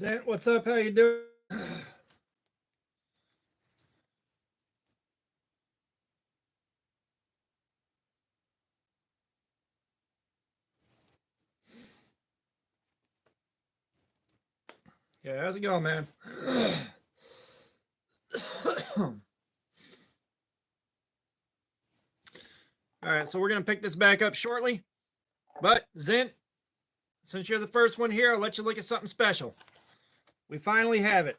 Zant, what's up? How you doing? Yeah, how's it going, man? All right, so we're gonna pick this back up shortly. But Zint, since you're the first one here, I'll let you look at something special. We finally have it.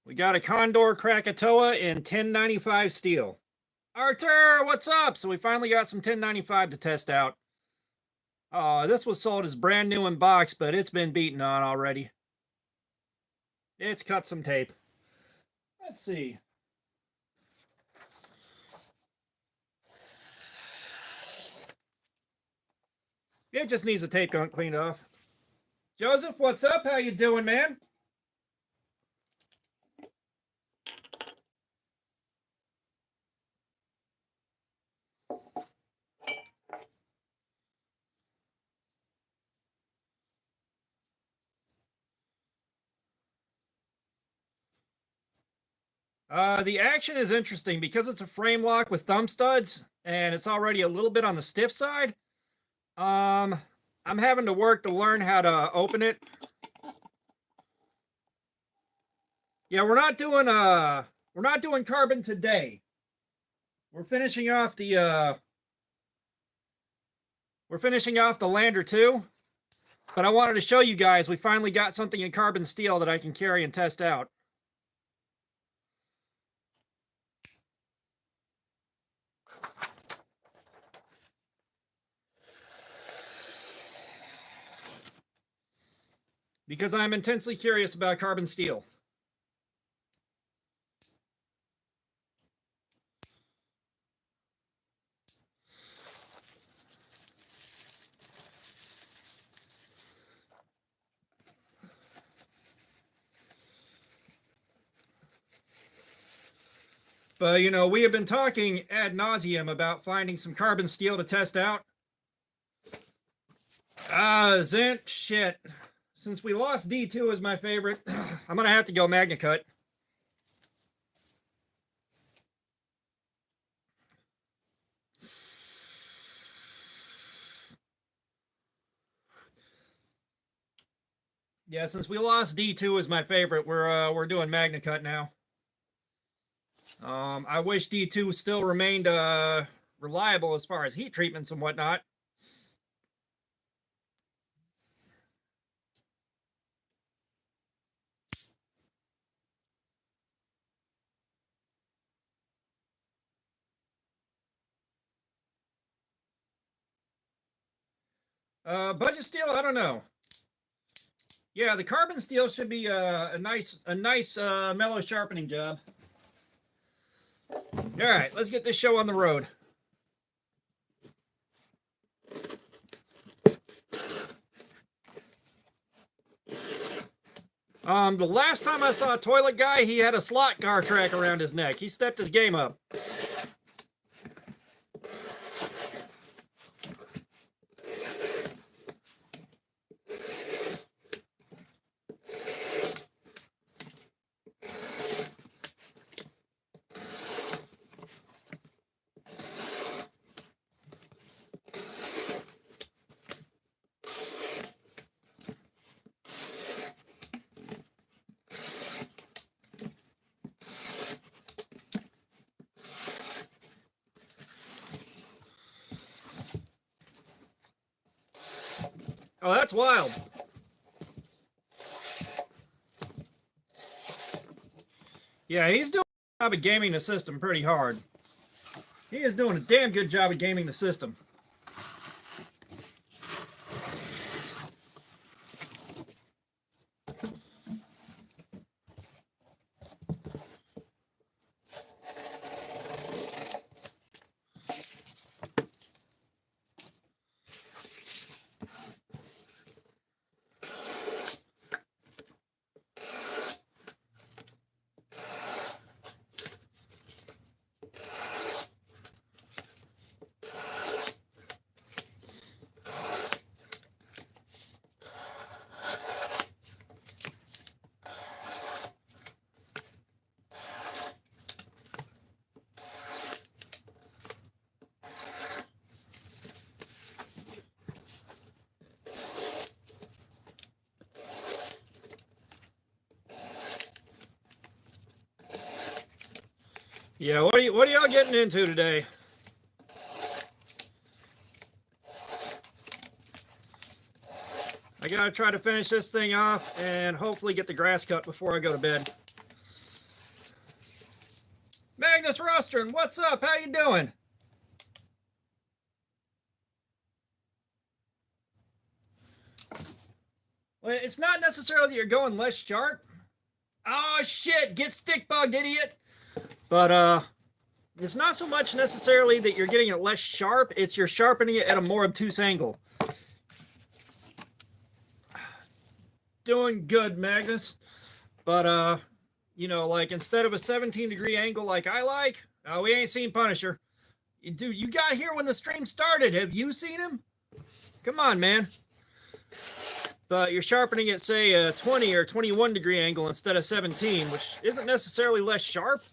We got a Condor Krakatoa in 1095 steel. Arthur, what's up? So we finally got some 1095 to test out. This was sold as brand new in box, but it's been beaten on already. It's cut some tape. Let's see. It just needs the tape cleaned off. Joseph, what's up? How you doing, man? The action is interesting because it's a frame lock with thumb studs and it's already a little bit on the stiff side. I'm having to work to learn how to open it. Yeah, we're not doing carbon today. We're finishing off the Lander 2. But I wanted to show you guys we finally got something in carbon steel that I can carry and test out. Because I'm intensely curious about carbon steel. But, you know, we have been talking ad nauseum about finding some carbon steel to test out. Zint, shit. Since we lost D2 as my favorite, I'm going to have to go Magna Cut. Yeah, since we lost D2 as my favorite, we're doing Magna Cut now. I wish D2 still remained reliable as far as heat treatments and whatnot. Budget steel, I don't know. Yeah, the carbon steel should be a nice mellow sharpening job. All right, let's get this show on the road. The last time I saw a toilet guy, he had a slot car track around his neck. He stepped his game up. Oh, that's wild. Yeah, he's doing a job of gaming the system pretty hard. He is doing a damn good job of gaming the system. Yeah, what are y'all getting into today? I gotta try to finish this thing off and hopefully get the grass cut before I go to bed. Magnus Rostron, what's up? How you doing? Well, it's not necessarily that you're going less sharp. Oh shit, get stick bugged, idiot. But it's not so much necessarily that you're getting it less sharp, it's you're sharpening it at a more obtuse angle. Doing good, Magnus. But you know, like instead of a 17-degree angle like I like, we ain't seen Punisher. Dude, you got here when the stream started. Have you seen him? Come on, man. But you're sharpening at, say, a 20 or 21-degree angle instead of 17, which isn't necessarily less sharp,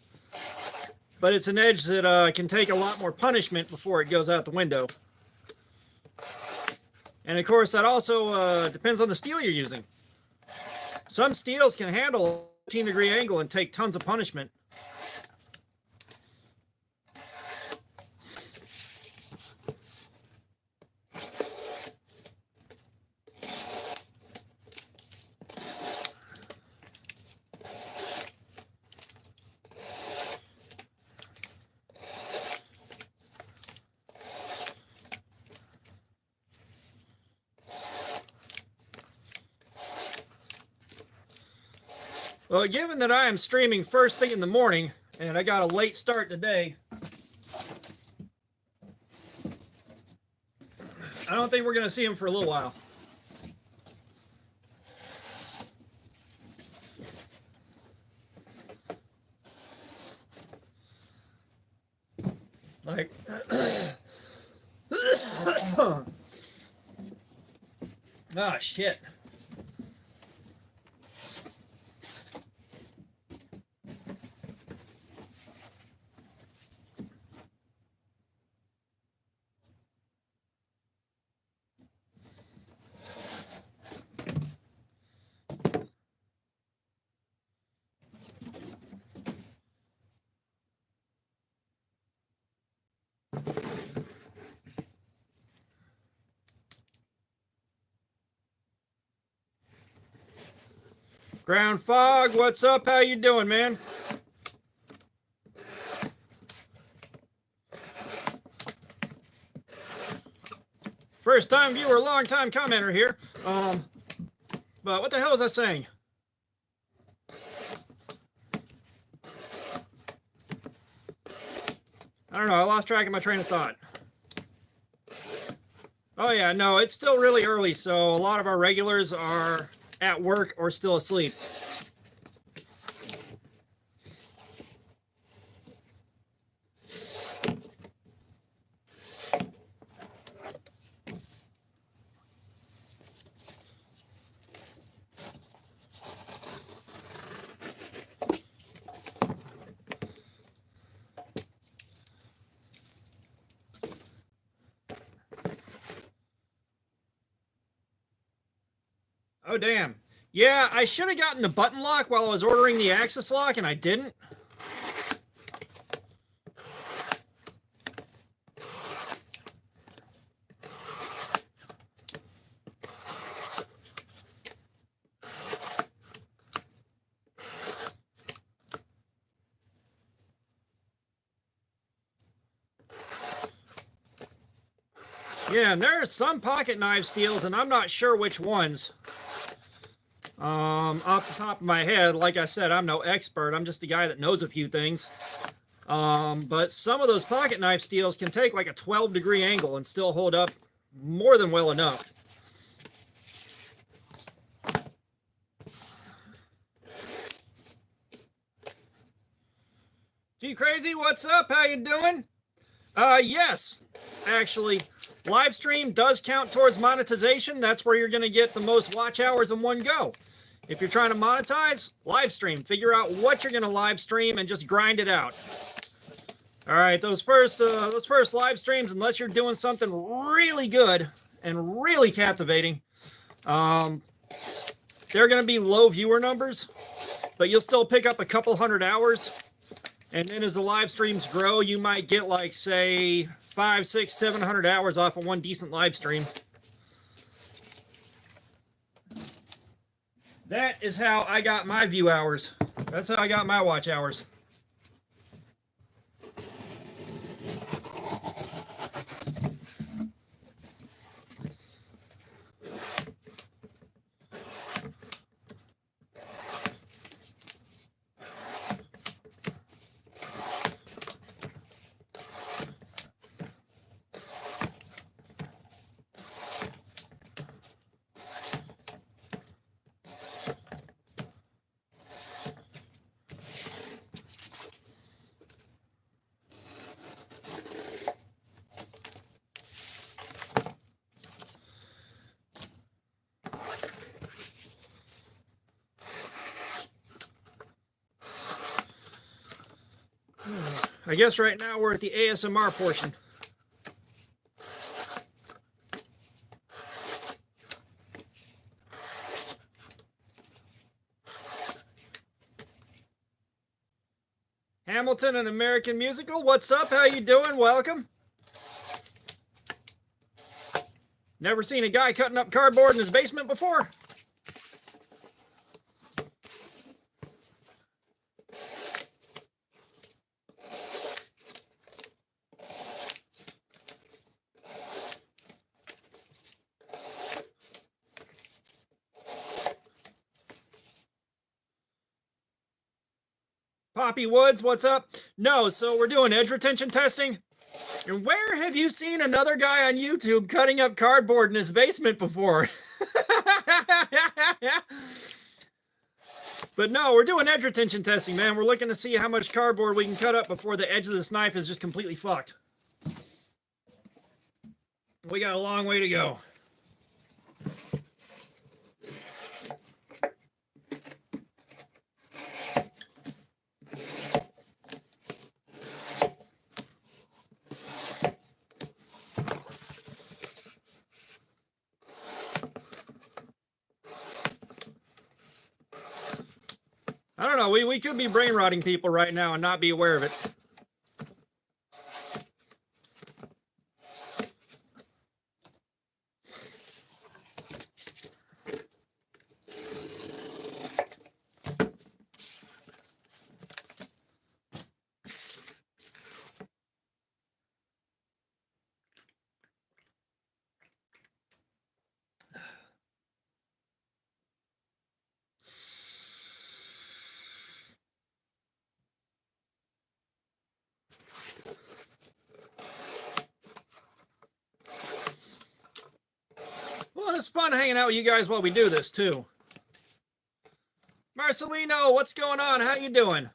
but it's an edge that can take a lot more punishment before it goes out the window. And, of course, that also depends on the steel you're using. Some steels can handle a 15-degree angle and take tons of punishment. Well, given that I am streaming first thing in the morning, and I got a late start today, I don't think we're going to see him for a little while. Like, ah, shit. Ground Fog, what's up? How you doing, man? First time viewer, long time commenter here. But what the hell was I saying? I don't know, I lost track of my train of thought. Oh yeah, no, it's still really early, so a lot of our regulars are at work or still asleep. Oh, damn. Yeah, I should have gotten the button lock while I was ordering the axis lock, and I didn't. Yeah, and there are some pocket knife steels, and I'm not sure which ones. Off the top of my head, like I said, I'm no expert. I'm just a guy that knows a few things. But some of those pocket knife steels can take like a 12-degree angle and still hold up more than well enough. G Crazy, what's up? How you doing? Yes, actually, live stream does count towards monetization. That's where you're going to get the most watch hours in one go. If you're trying to monetize, live stream. Figure out what you're going to live stream and just grind it out. All right, those first live streams, unless you're doing something really good and really captivating, they're going to be low viewer numbers, but you'll still pick up a couple hundred hours. And then as the live streams grow, you might get like, say, 500, 600, 700 hours off of one decent live stream. That is how I got my view hours. That's how I got my watch hours. I guess right now we're at the ASMR portion. Hamilton, an American musical. What's up? How you doing? Welcome. Never seen a guy cutting up cardboard in his basement before? Poppy Woods, what's up? No, so we're doing edge retention testing. And where have you seen another guy on YouTube cutting up cardboard in his basement before? But no, we're doing edge retention testing, man. We're looking to see how much cardboard we can cut up before the edge of this knife is just completely fucked. We got a long way to go. I don't know, we could be brain rotting people right now and not be aware of it. Well, it's fun hanging out with you guys while we do this, too. Marcelino, what's going on? How you doing?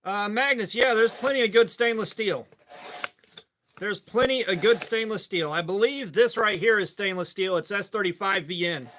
Magnus, yeah, there's plenty of good stainless steel. There's plenty of good stainless steel. I believe this right here is stainless steel. It's S35VN.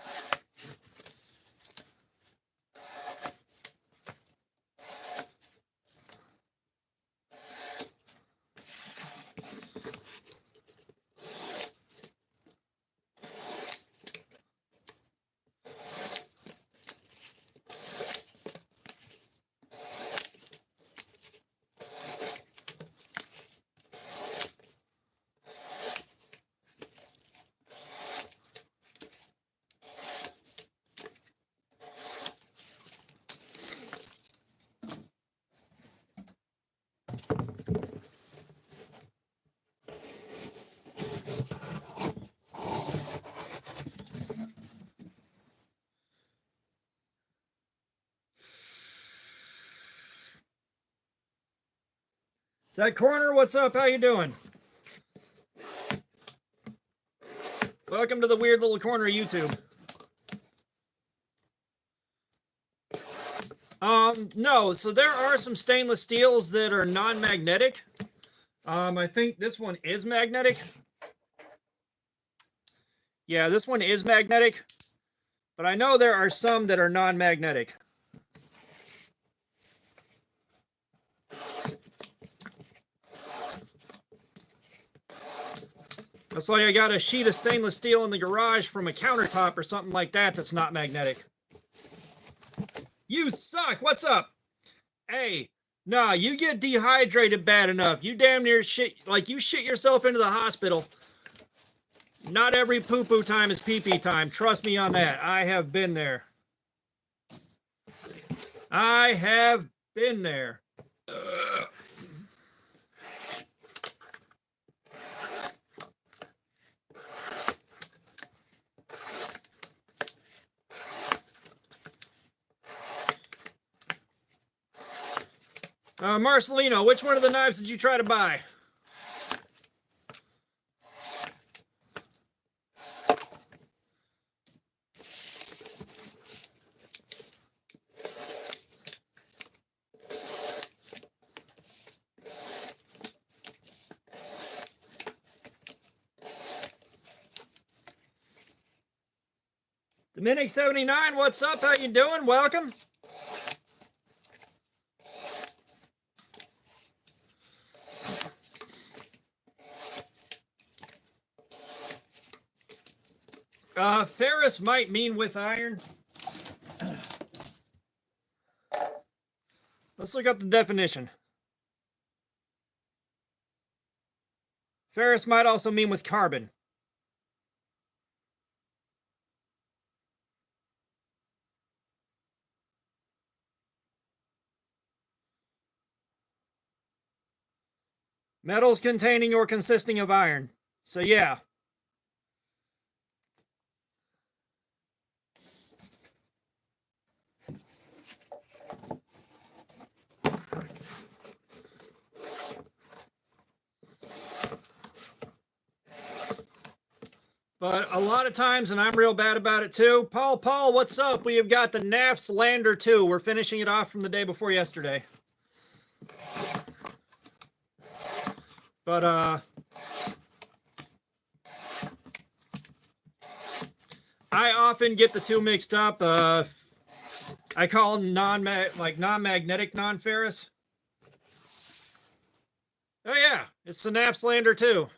That corner, what's up? How you doing? Welcome to the weird little corner of YouTube. No, so there are some stainless steels that are non-magnetic. I think this one is magnetic. Yeah, this one is magnetic. But I know there are some that are non-magnetic. That's like I got a sheet of stainless steel in the garage from a countertop or something like that that's not magnetic. You suck. What's up? Hey, nah, you get dehydrated bad enough. You damn near shit, like you shit yourself into the hospital. Not every poo-poo time is pee-pee time. Trust me on that. I have been there. I have been there. Marcelino, which one of the knives did you try to buy? Dominic 79, what's up? How you doing? Welcome. Ferrous might mean with iron. Let's look up the definition. Ferrous might also mean with carbon. Metals containing or consisting of iron. So yeah. But a lot of times, and I'm real bad about it too. Paul, what's up? We have got the NAFS Lander 2. We're finishing it off from the day before yesterday. But I often get the two mixed up. I call them non-magnetic non-ferrous. Oh yeah, it's the NAFS Lander 2.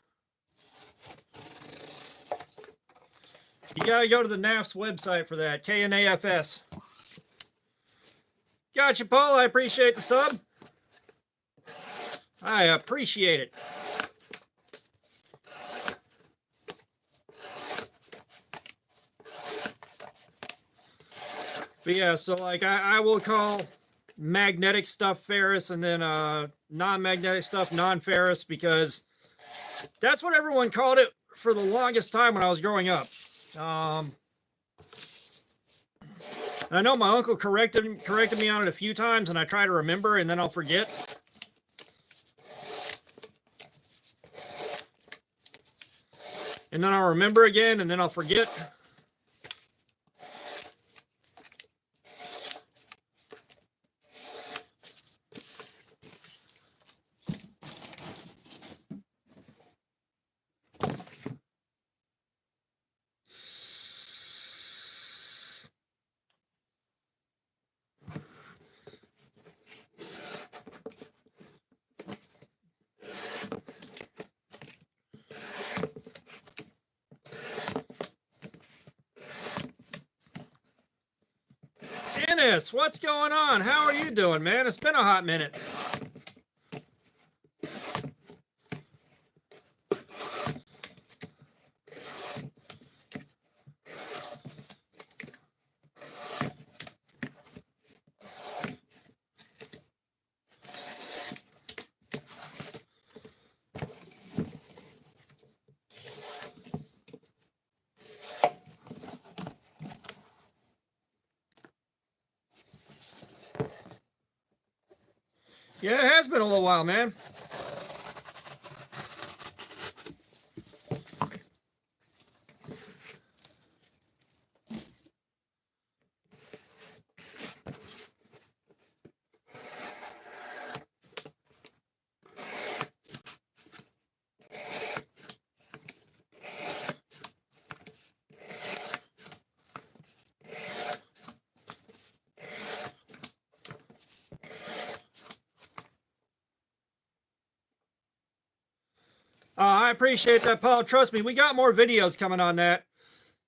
You gotta go to the NAFS website for that. KNAFS. Gotcha, Paul. I appreciate the sub. I appreciate it. But yeah, so like I will call magnetic stuff ferrous and then non-magnetic stuff non-ferrous because that's what everyone called it for the longest time when I was growing up. I know my uncle corrected me on it a few times, and I try to remember, and then I'll forget. And then I'll remember again, and then I'll forget. Dennis, what's going on? How are you doing, man? It's been a hot minute. Yeah, it has been a little while, man. I appreciate that, Paul. Trust me, we got more videos coming on that.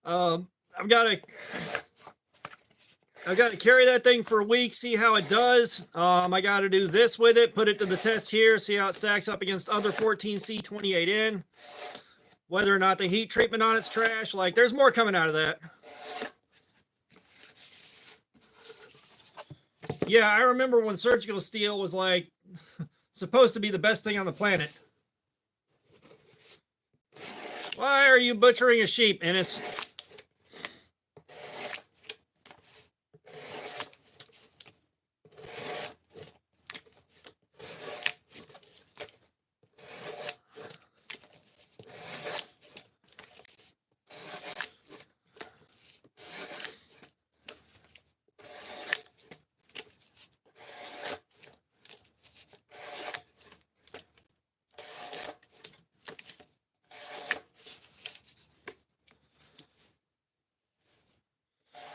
I've got to carry that thing for a week, see how it does. I got to do this with it, put it to the test here, see how it stacks up against other 14C28N. Whether or not the heat treatment on it's trash. Like, there's more coming out of that. Yeah, I remember when surgical steel was like supposed to be the best thing on the planet. Why are you butchering a sheep, Ennis?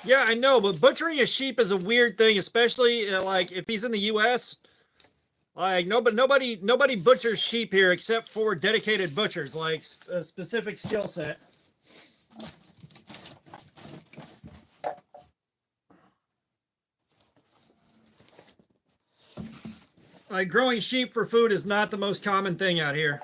Yeah, I know, but butchering a sheep is a weird thing, especially like if he's in the U.S. Like nobody butchers sheep here except for dedicated butchers, like a specific skill set. Like growing sheep for food is not the most common thing out here.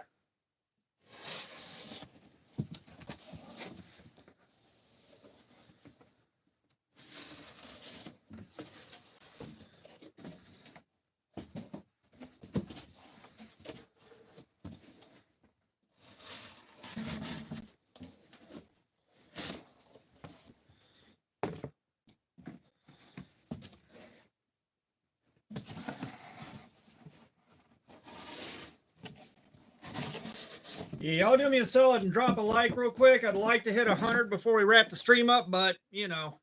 Yeah, y'all do me a solid and drop a like real quick. I'd like to hit 100 before we wrap the stream up, but you know,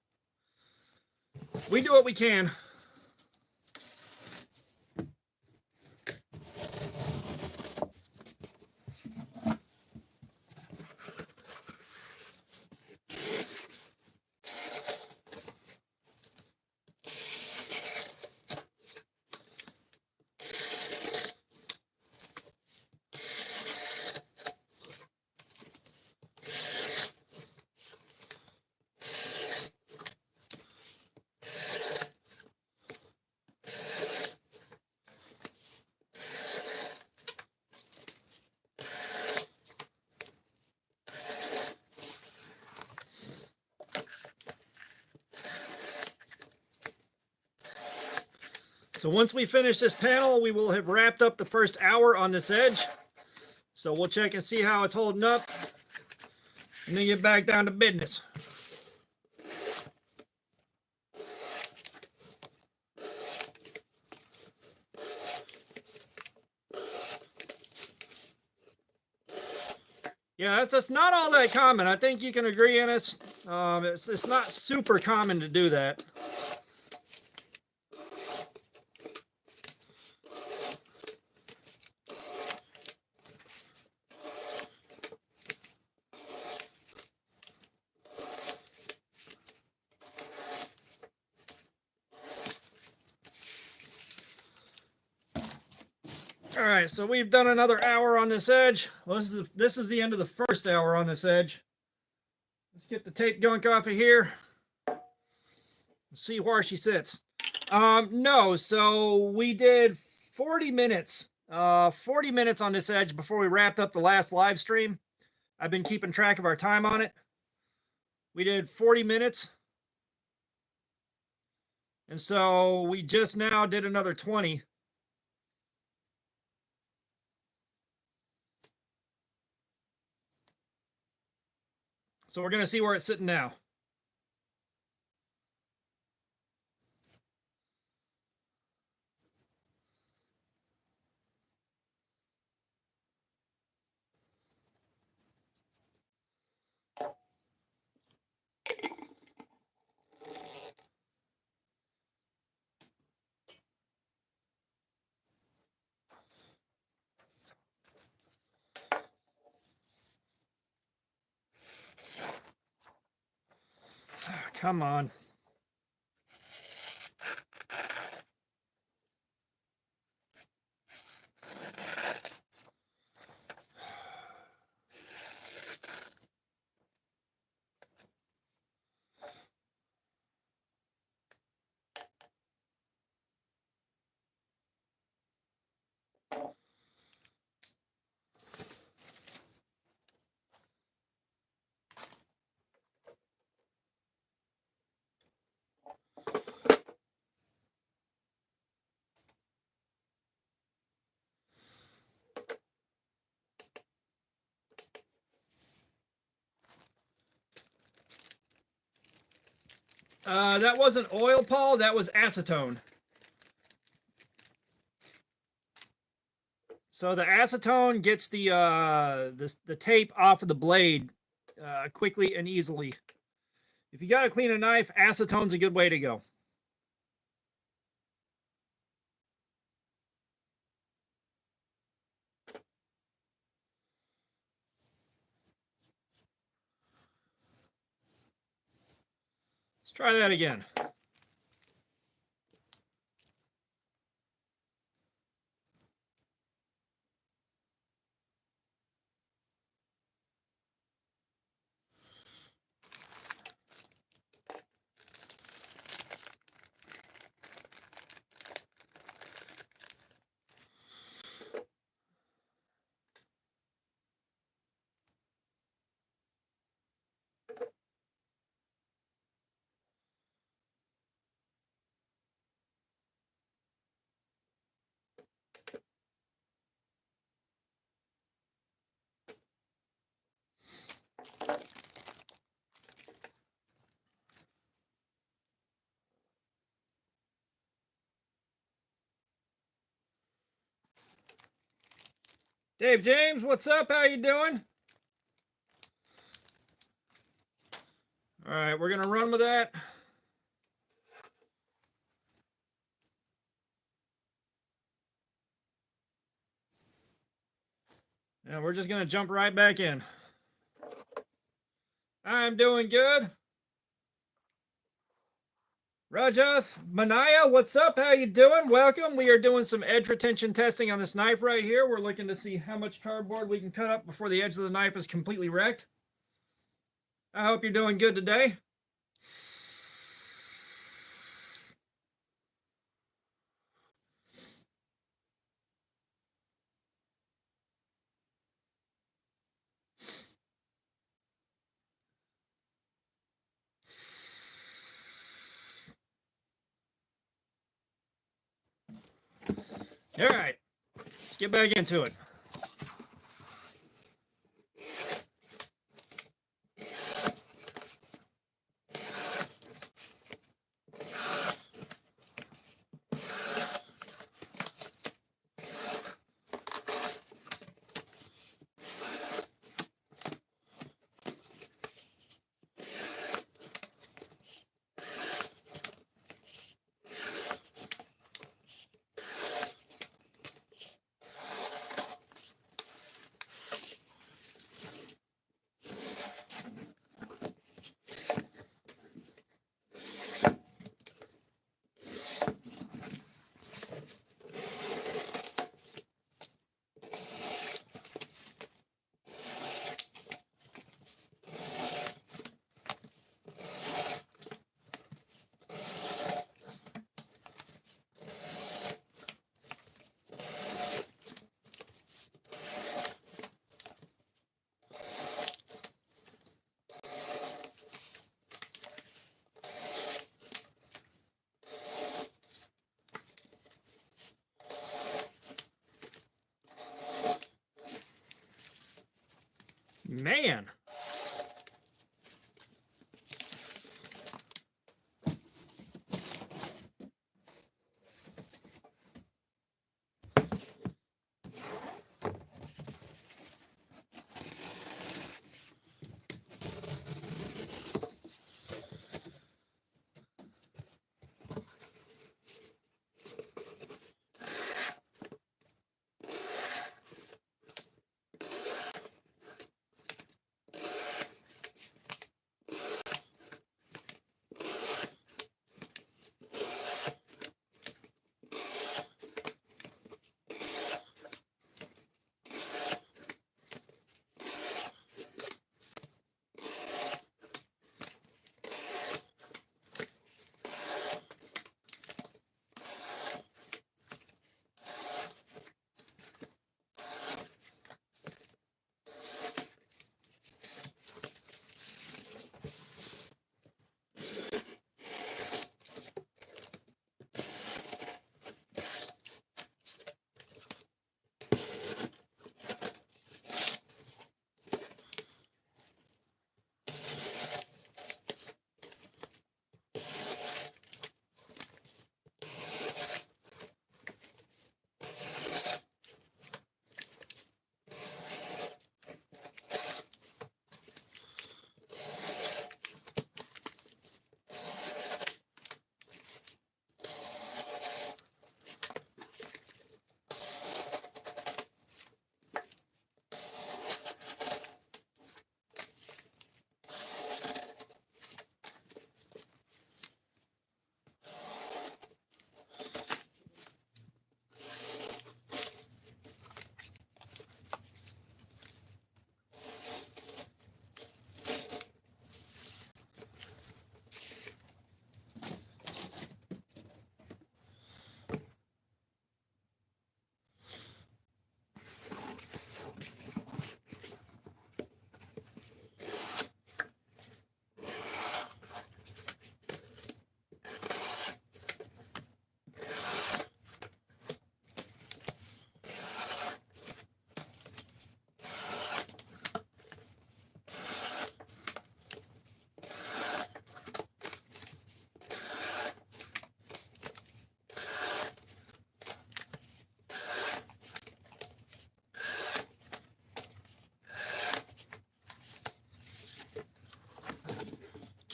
we do what we can. So once we finish this panel, we will have wrapped up the first hour on this edge. So we'll check and see how it's holding up and then get back down to business. Yeah, that's not all that common. I think you can agree, Ennis. It's not super common to do that. All right, so we've done another hour on this edge. Well, this is the end of the first hour on this edge. Let's get the tape gunk off of here. Let's see where she sits. No, so we did 40 minutes. 40 minutes on this edge before we wrapped up the last live stream. I've been keeping track of our time on it. We did 40 minutes. And so we just now did another 20. So we're going to see where it's sitting now. Come on. That wasn't oil, Paul. That was acetone. So the acetone gets the tape off of the blade quickly and easily. If you got to clean a knife, acetone's a good way to go. Let's try that again. Dave James, what's up? How you doing? All right, we're gonna run with that. And we're just gonna jump right back in. I'm doing good. Rajath Manaya, what's up? How you doing? Welcome. We are doing some edge retention testing on this knife right here. We're looking to see how much cardboard we can cut up before the edge of the knife is completely wrecked. I hope you're doing good today. All right, let's get back into it. Man.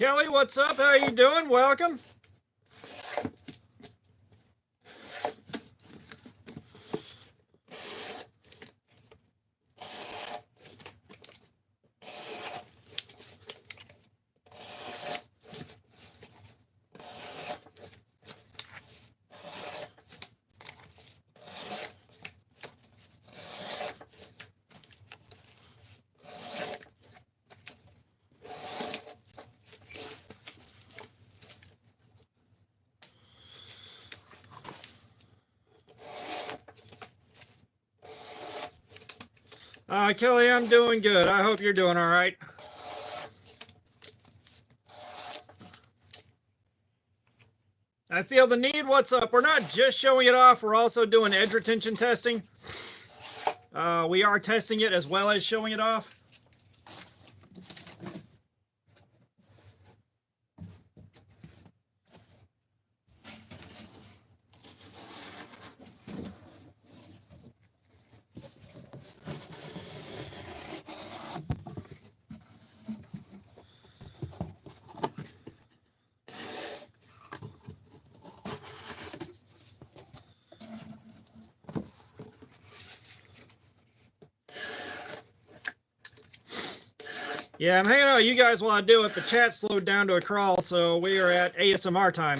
Kelly, what's up? How you doing? Welcome. Kelly, I'm doing good. I hope you're doing all right. I feel the need. What's up? We're not just showing it off. We're also doing edge retention testing. We are testing it as well as showing it off. Yeah, I'm hanging out with you guys while I do it. The chat slowed down to a crawl, so we are at ASMR time.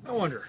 I wonder.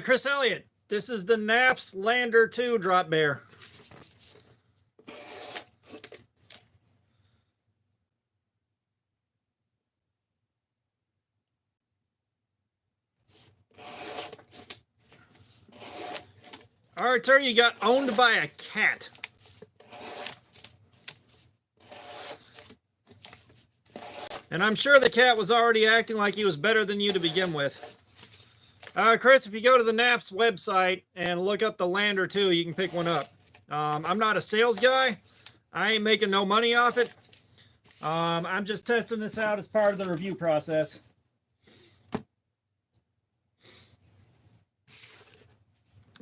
Chris Elliott, this is the Naps Lander 2 drop bear. Arthur, you got owned by a cat. And I'm sure the cat was already acting like he was better than you to begin with. Chris, if you go to the NAP's website and look up the Lander 2, you can pick one up. I'm not a sales guy. I ain't making no money off it. I'm just testing this out as part of the review process.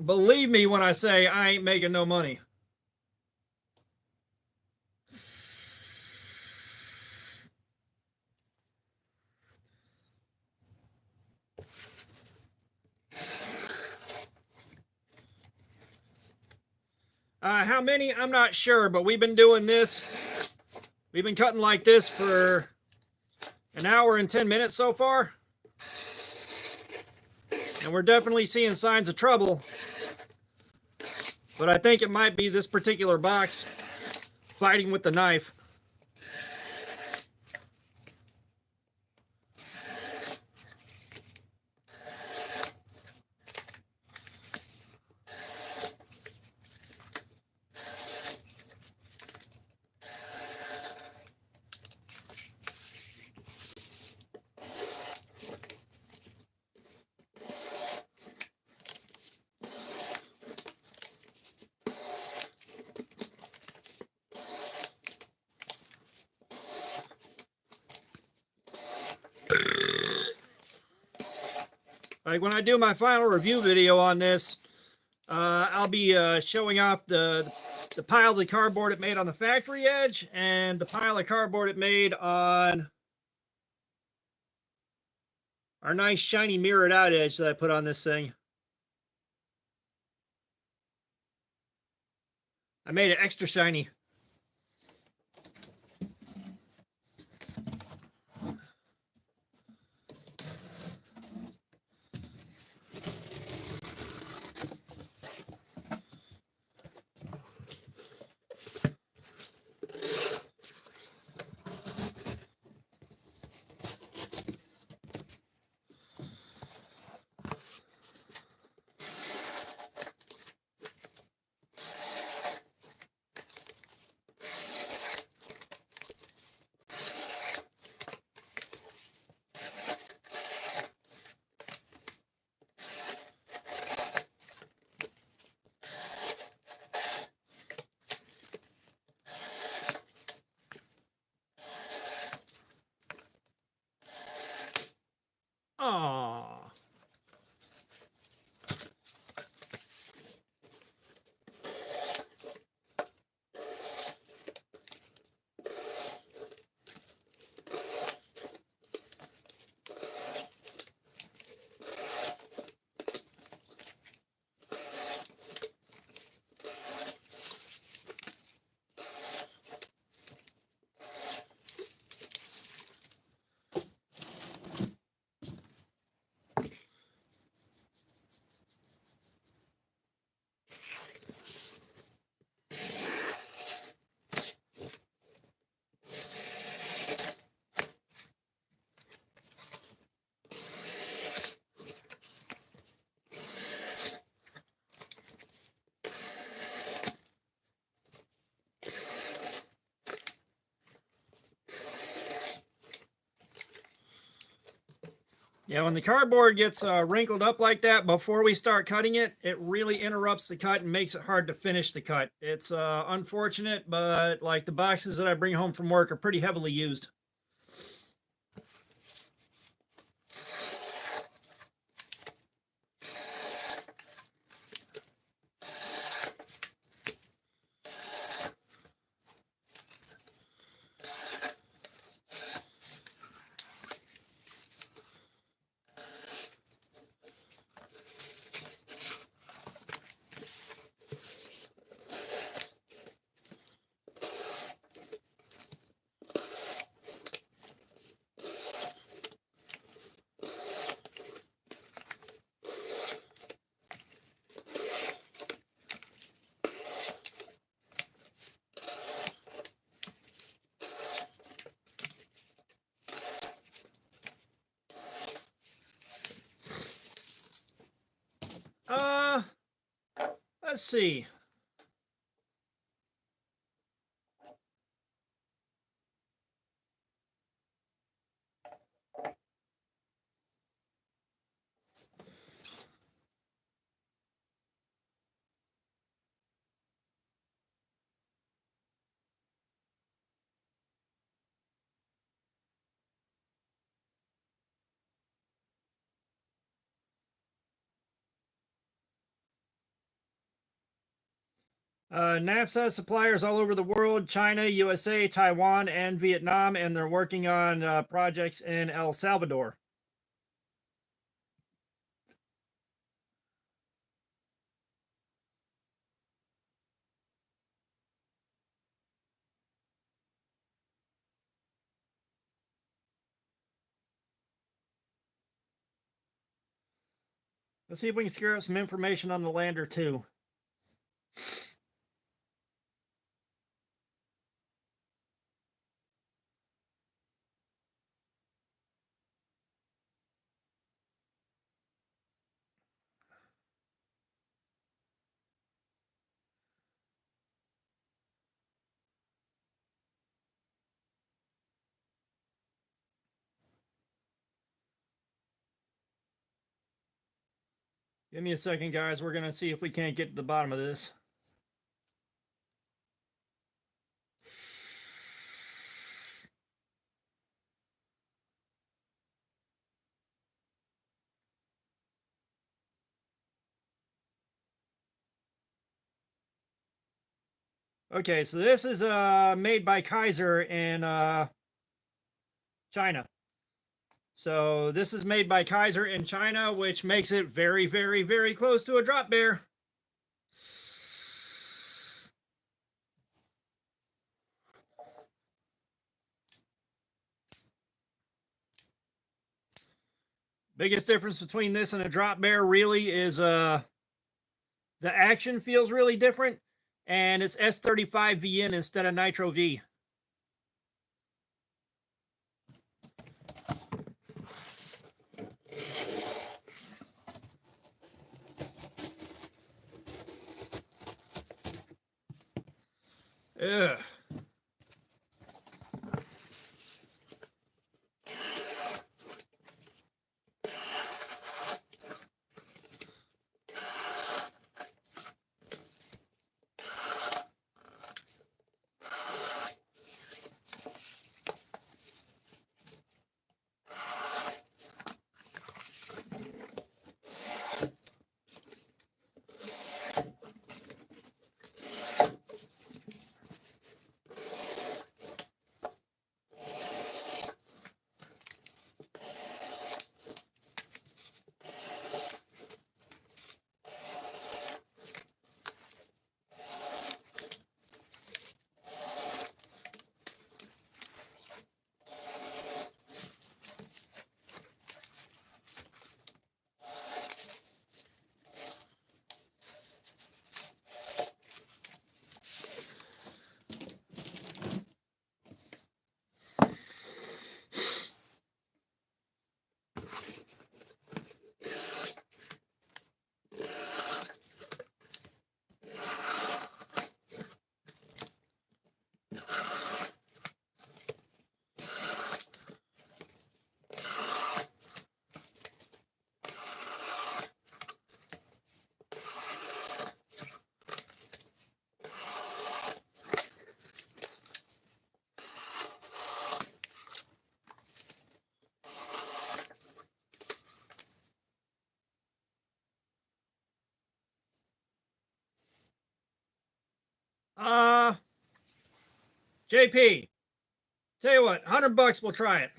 Believe me when I say I ain't making no money. How many? I'm not sure, but we've been doing this. We've been cutting like this for an hour and 10 minutes so far. And we're definitely seeing signs of trouble. But I think it might be this particular box fighting with the knife. Like when I do my final review video on this, I'll be showing off the pile of the cardboard it made on the factory edge and the pile of cardboard it made on our nice shiny mirrored out edge that I put on this thing. I made it extra shiny. Aww. Yeah, when the cardboard gets wrinkled up like that before we start cutting it, it really interrupts the cut and makes it hard to finish the cut. It's unfortunate, but like the boxes that I bring home from work are pretty heavily used. Let's see. NAPS has suppliers all over the world: China, USA, Taiwan, and Vietnam, and they're working on projects in El Salvador. Let's see if we can scare up some information on the lander too. Give me a second, guys. We're going to see if we can't get to the bottom of this. Okay, so this is made by Kaiser in China. So this is made by Kaiser in China, which makes it very, very, very close to a drop bear. Biggest difference between this and a drop bear really is the action feels really different, and it's S35 VN instead of Nitro V. Ugh. JP, tell you what, $100 we'll try it.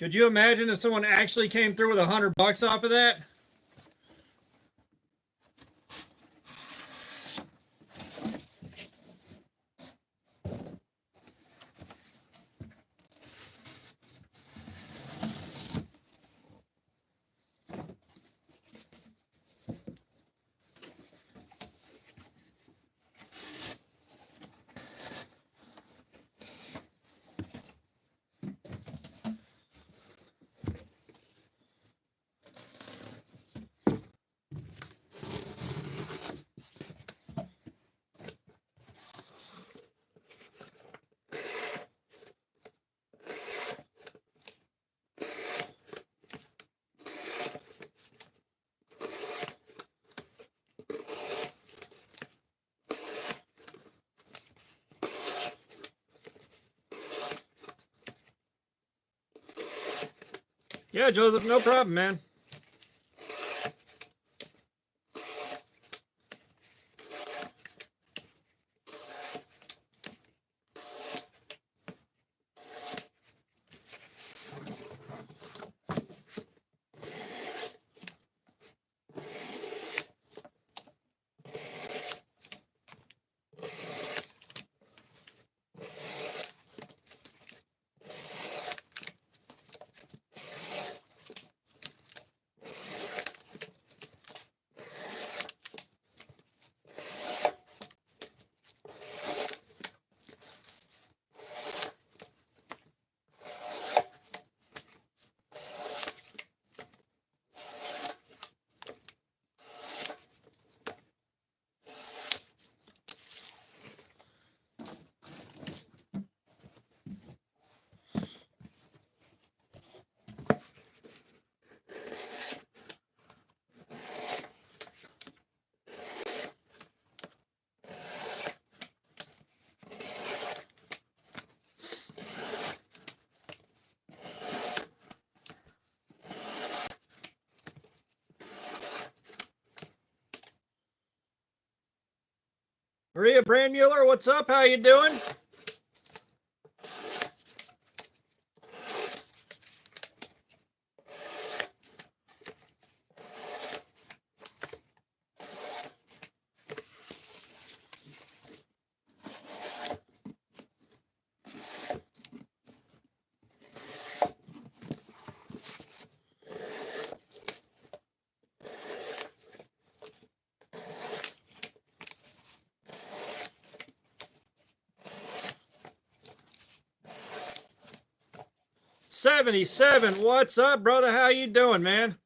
Could you imagine if someone actually came through with $100 off of that? Yeah, Joseph, no problem, man. Maria Brandmuller, what's up? How you doing? $77. What's up, brother? How you doing, man?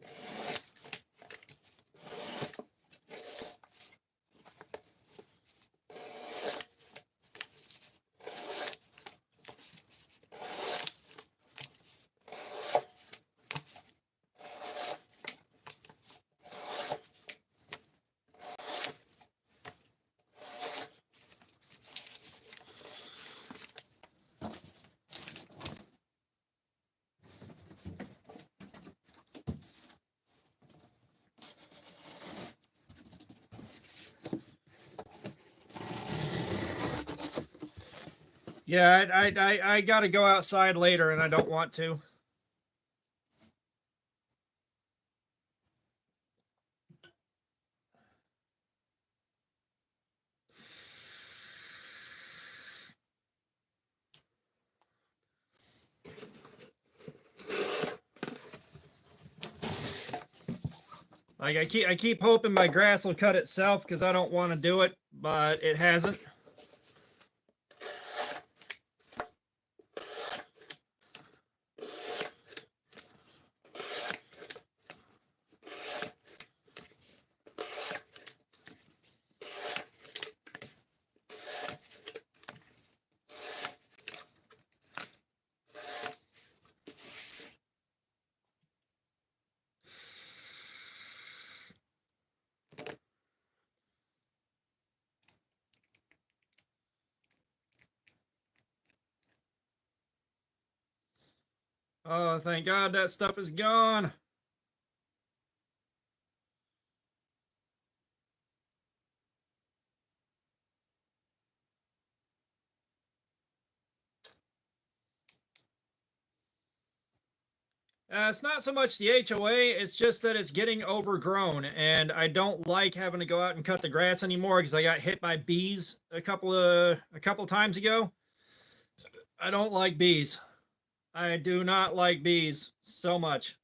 Yeah, I got to go outside later, and I don't want to. Like I keep hoping my grass will cut itself because I don't want to do it, but it hasn't. Oh, thank God that stuff is gone. It's not so much the HOA, it's just that it's getting overgrown, and I don't like having to go out and cut the grass anymore because I got hit by bees a couple times ago. I don't like bees. I do not like bees so much.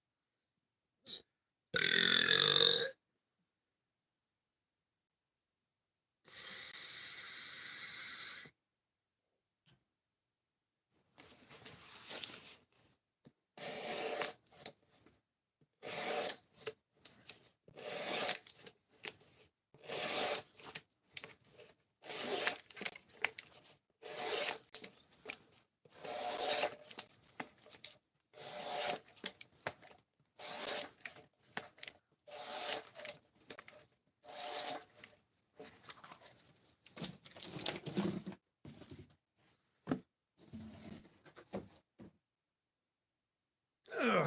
Ugh.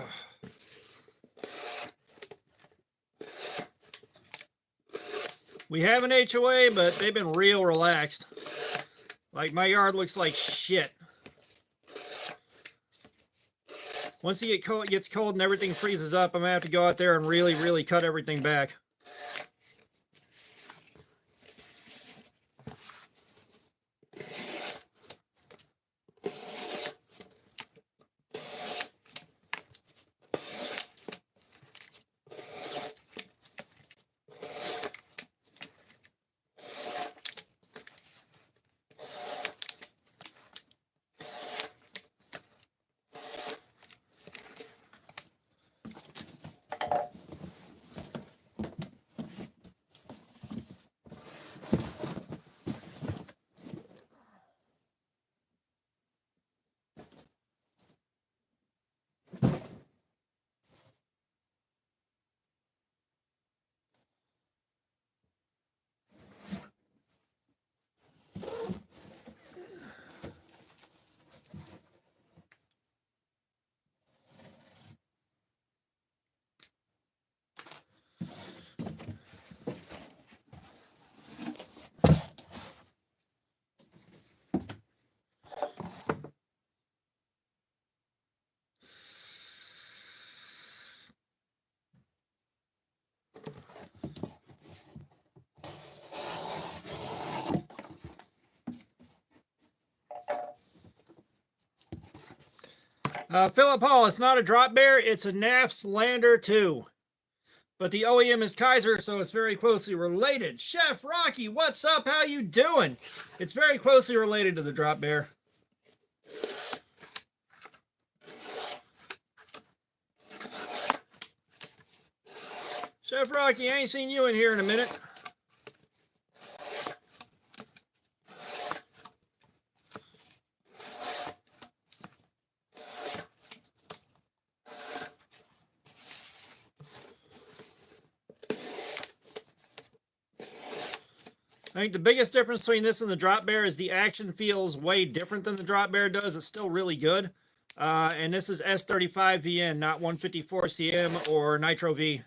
We have an HOA, but they've been real relaxed. Like, my yard looks like shit. Once it gets cold and everything freezes up, I'm going to have to go out there and really, really cut everything back. Philip Hall, it's not a drop bear, it's a Naf's Lander 2. But the OEM is Kaiser, so it's very closely related. Chef Rocky, what's up? How you doing? It's very closely related to the drop bear. Chef Rocky, I ain't seen you in here in a minute. I think the biggest difference between this and the drop bear is the action feels way different than the drop bear does. It's still really good. And this is S35VN, not 154CM or Nitro V.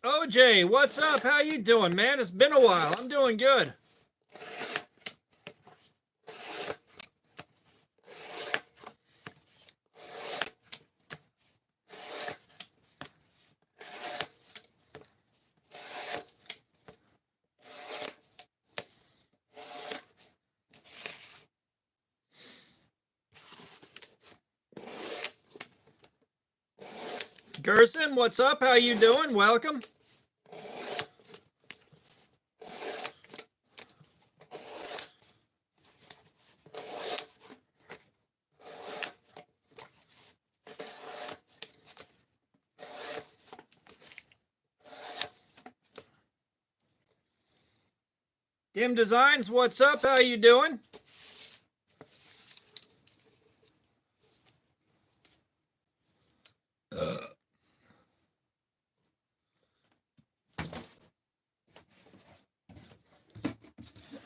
OJ, what's up? How you doing, man? It's been a while. I'm doing good. Gerson, what's up? How you doing? Welcome. Dim Designs, what's up? How you doing?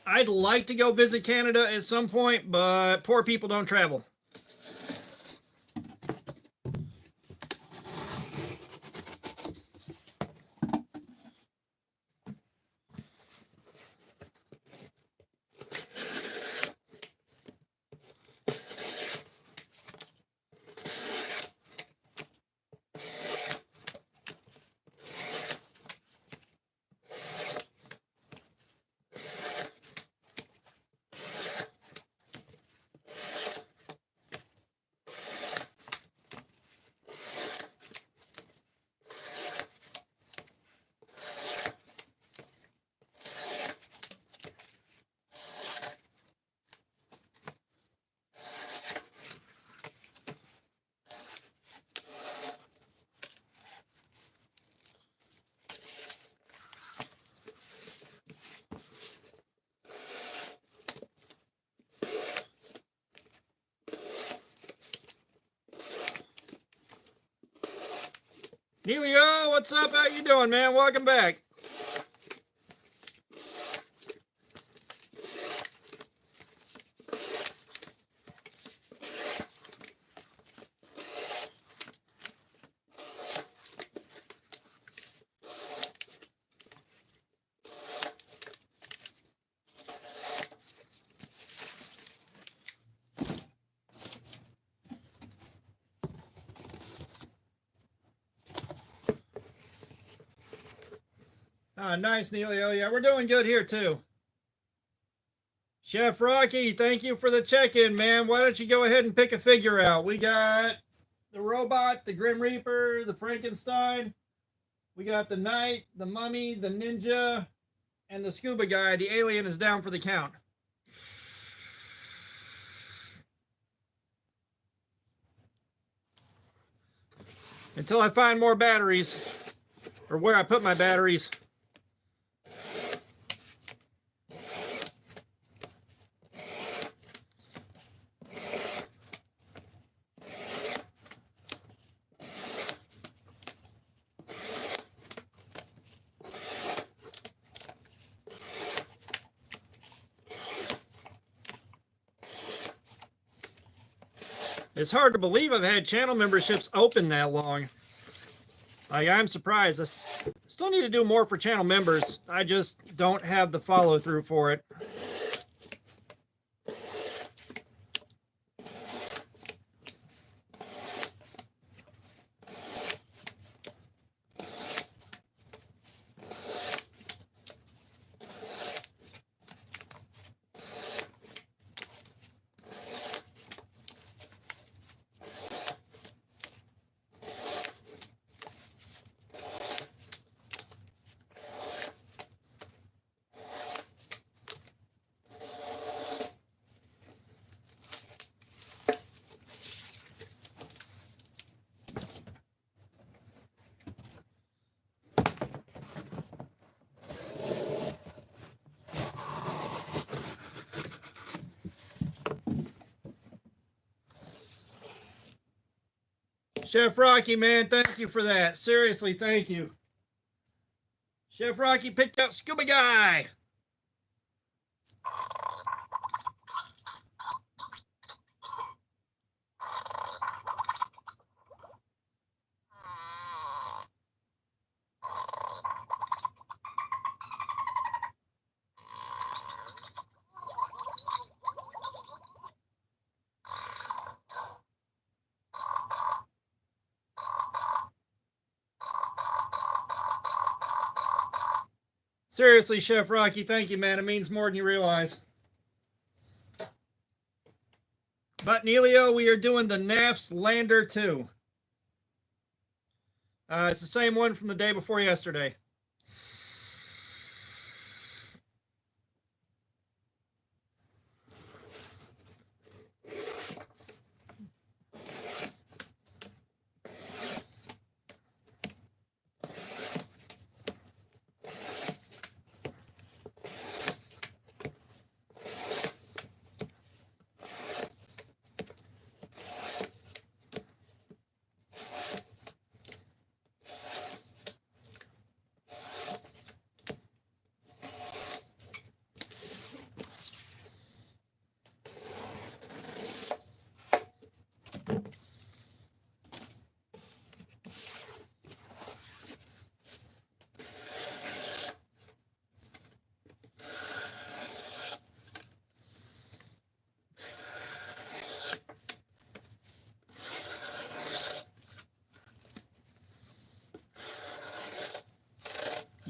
I'd like to go visit Canada at some point, but poor people don't travel. Neilio, what's up? How you doing, man? Welcome back. Nice, Neilio. Yeah, we're doing good here, too. Chef Rocky, thank you for the check-in, man. Why don't you go ahead and pick a figure out? We got the robot, the Grim Reaper, the Frankenstein. We got the Knight, the Mummy, the Ninja, and the Scuba Guy. The alien is down for the count. Until I find more batteries, or where I put my batteries. It's hard to believe I've had channel memberships open that long. I'm surprised. I still need to do more for channel members. I just don't have the follow through for it. Chef Rocky, man, thank you for that. Seriously, thank you. Chef Rocky picked out Scuba Guy. Seriously, Chef Rocky, thank you, man. It means more than you realize. But Neilio, we are doing the NAF's Lander 2. It's the same one from the day before yesterday.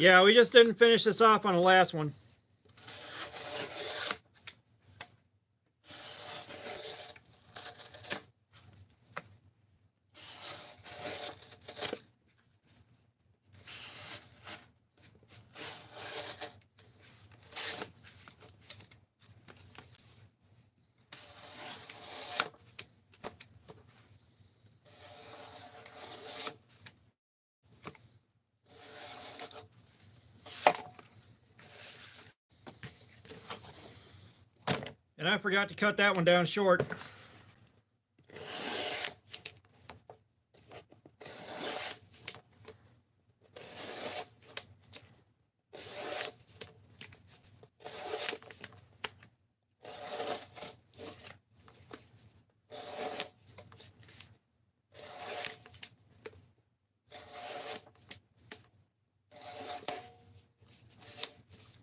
Yeah, we just didn't finish this off on the last one. And I forgot to cut that one down short.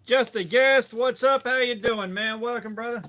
Just a guest. What's up? How you doing, man? Welcome, brother.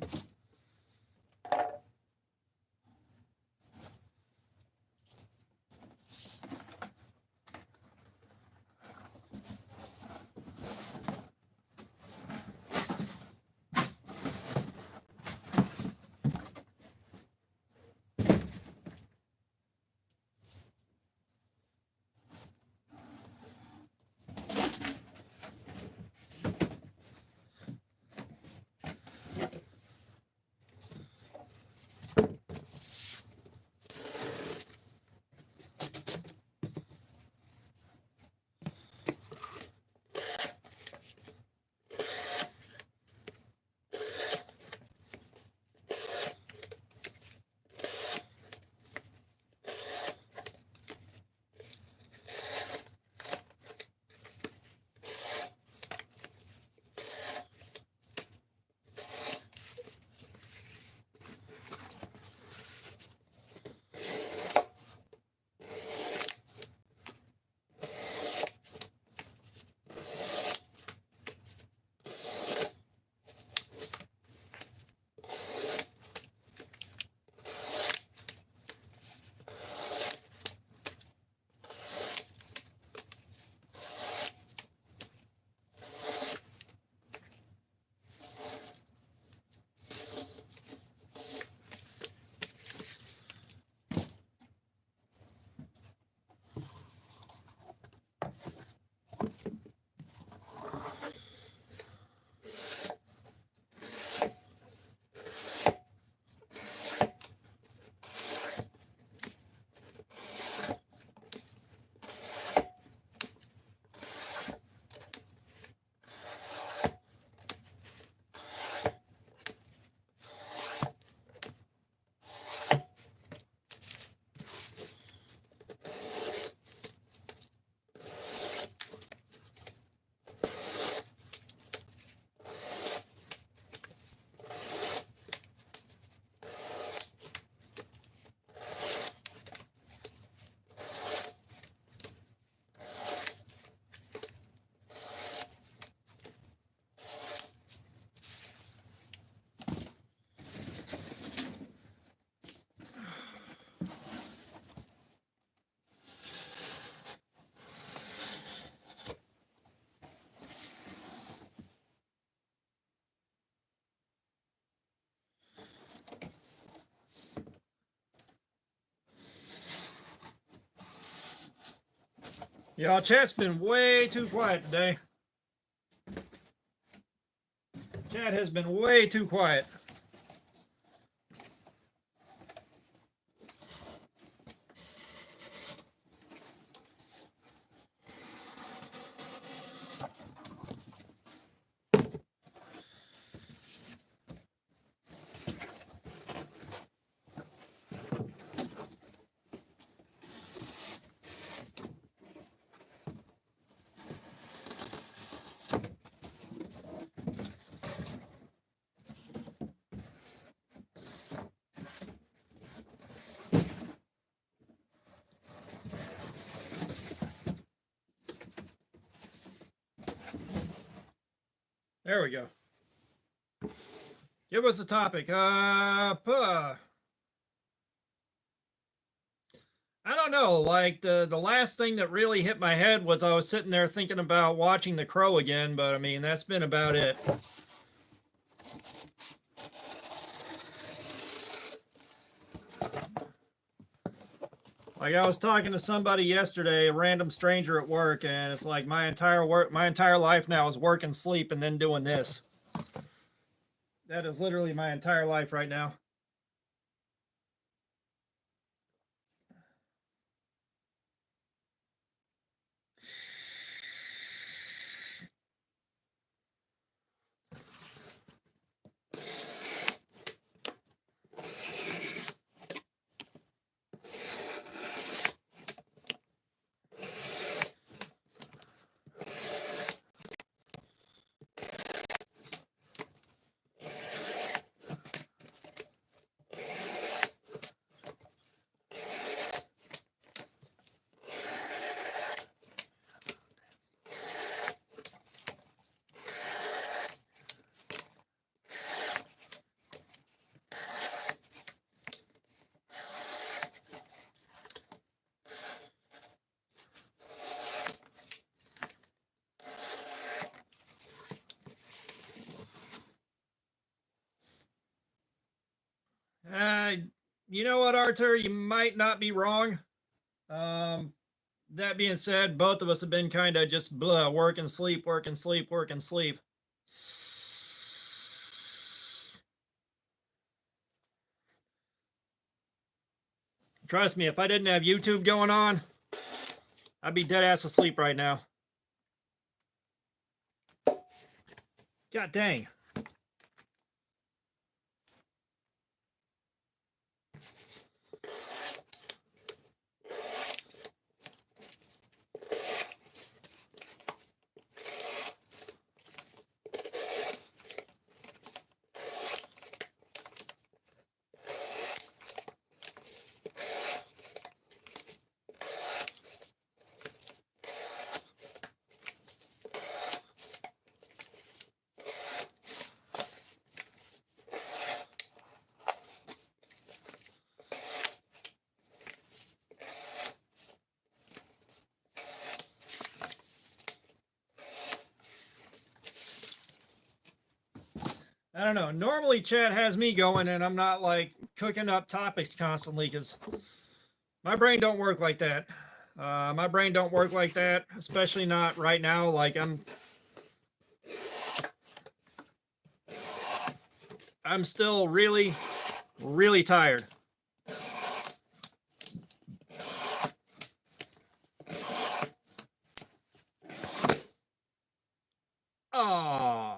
Y'all, chat's been way too quiet today. Chat has been way too quiet. There we go. Give us a topic. I don't know. Like the last thing that really hit my head was I was sitting there thinking about watching The Crow again, but I mean that's been about it. Like I was talking to somebody yesterday, a random stranger at work, and it's like my entire life now is work and sleep and then doing this. That is literally my entire life right now. Uh, you know what, Arthur? You might not be wrong. Um, that being said, both of us have been kind of just blah, work and sleep, work and sleep, work and sleep. Trust me, if I didn't have YouTube going on, I'd be dead ass asleep right now. God dang. I don't know. Normally, chat has me going, and I'm not like cooking up topics constantly because my brain don't work like that. My brain don't work like that, especially not right now. Like I'm still really, really tired. Oh.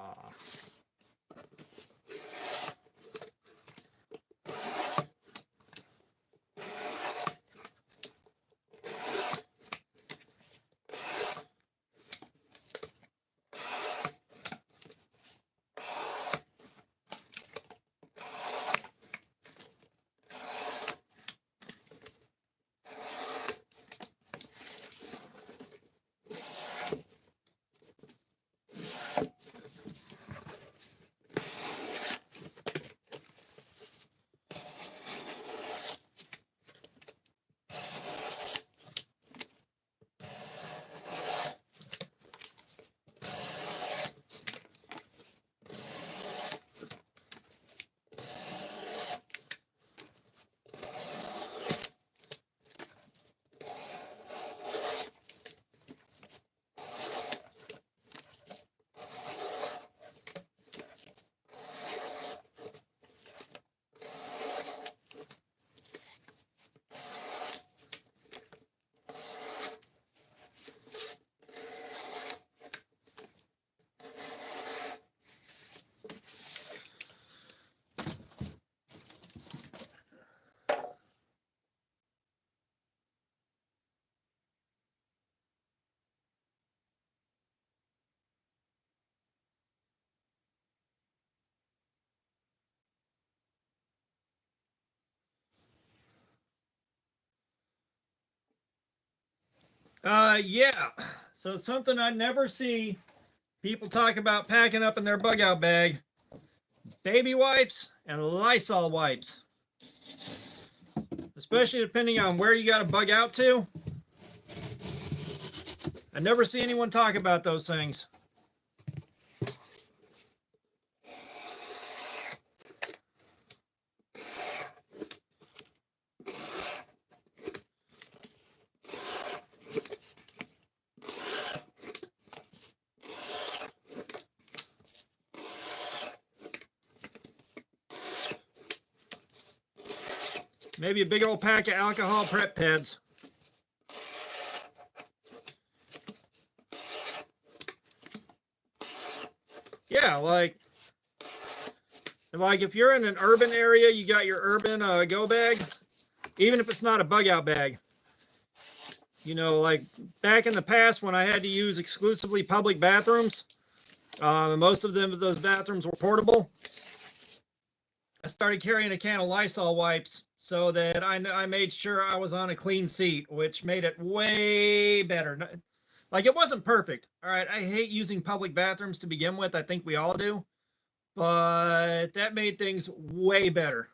Yeah. So something I never see people talk about packing up in their bug out bag: baby wipes and Lysol wipes. especially depending on where you got to bug out to. I never see anyone talk about those things. Maybe a big old pack of alcohol prep pads. Yeah, like if you're in an urban area, you got your urban go bag, even if it's not a bug out bag. You know, like back in the past when I had to use exclusively public bathrooms, most of them, those bathrooms were portable. I started carrying a can of Lysol wipes so that I made sure I was on a clean seat, which made it way better. Like, it wasn't perfect. All right, I hate using public bathrooms to begin with. I think we all do. But that made things way better.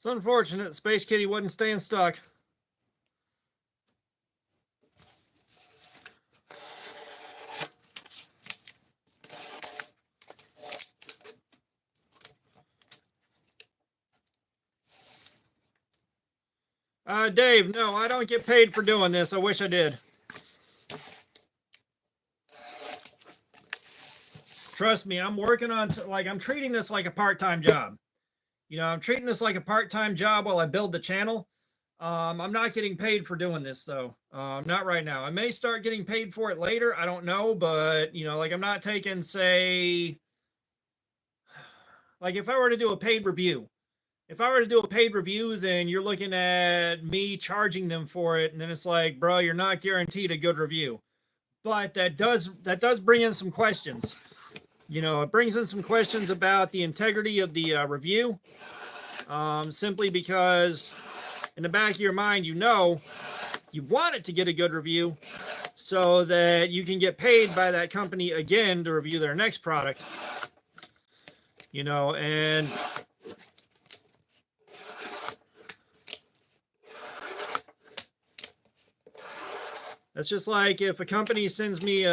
It's unfortunate Space Kitty wasn't staying stuck. Dave, no, I don't get paid for doing this. I wish I did. Trust me, I'm working on, I'm treating this like a part-time job. You know, I'm treating this like a part-time job while I build the channel. I'm not getting paid for doing this, though. Not right now. I may start getting paid for it later. I don't know, but, you know, like, I'm not taking, say, like, if I were to do a paid review, then you're looking at me charging them for it, and then it's like, bro, you're not guaranteed a good review. But that does bring in some questions. You know, it brings in some questions about the integrity of the review, simply because in the back of your mind, you know, you want it to get a good review so that you can get paid by that company again to review their next product. You know, and that's just like if a company sends me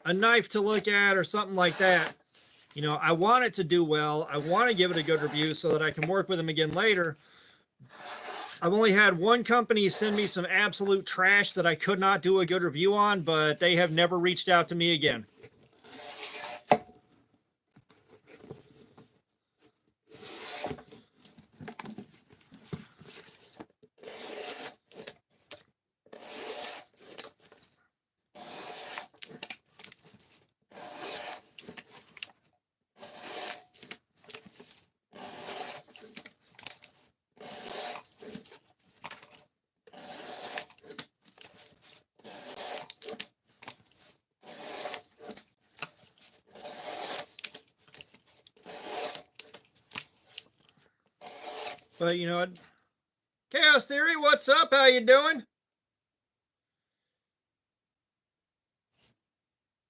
a knife to look at or something like that. You know, I want it to do well. I want to give it a good review so that I can work with them again later. I've only had one company send me some absolute trash that I could not do a good review on, but they have never reached out to me again. But, you know, Chaos Theory, what's up? How you doing?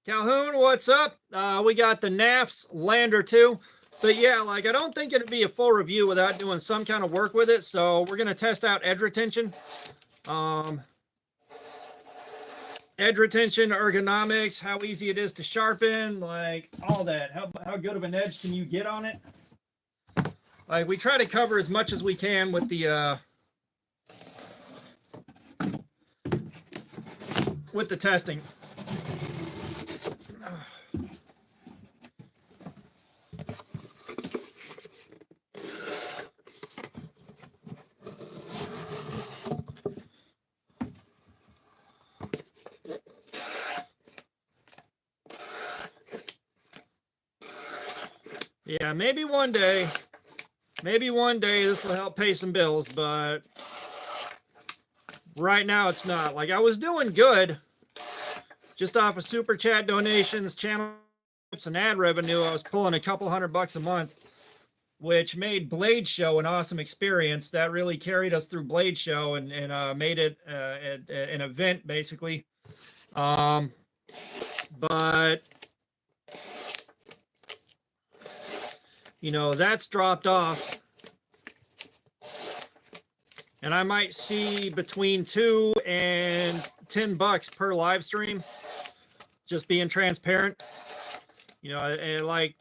Calhoun, what's up? We got the NAFS Lander too. But yeah, like, I don't think it'd be a full review without doing some kind of work with it. So we're going to test out edge retention. Edge retention, ergonomics, how easy it is to sharpen, like all that. How good of an edge can you get on it? Like, we try to cover as much as we can with the testing. Yeah, maybe one day this will help pay some bills, but right now it's not. Like, I was doing good just off of super chat donations, channel tips, and ad revenue. I was pulling a couple $100 a month, which made Blade Show an awesome experience. That really carried us through Blade Show and made it an event, basically. But you know, that's dropped off, and I might see between $2 and $10 per live stream, just being transparent. You know, like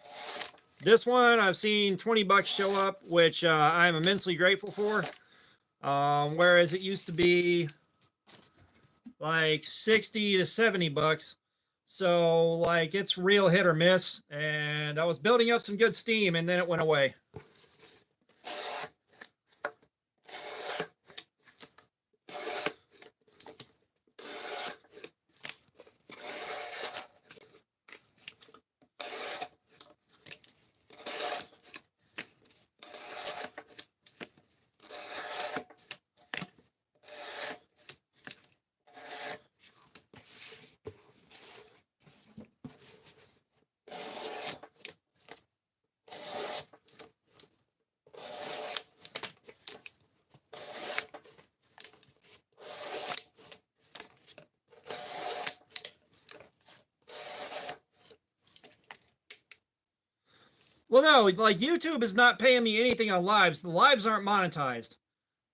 this one, I've seen $20 show up, which I'm immensely grateful for. Whereas it used to be like 60 to $70. So like it's real hit or miss, and I was building up some good steam, and then it went away. Well, no, like YouTube is not paying me anything on lives. The lives aren't monetized.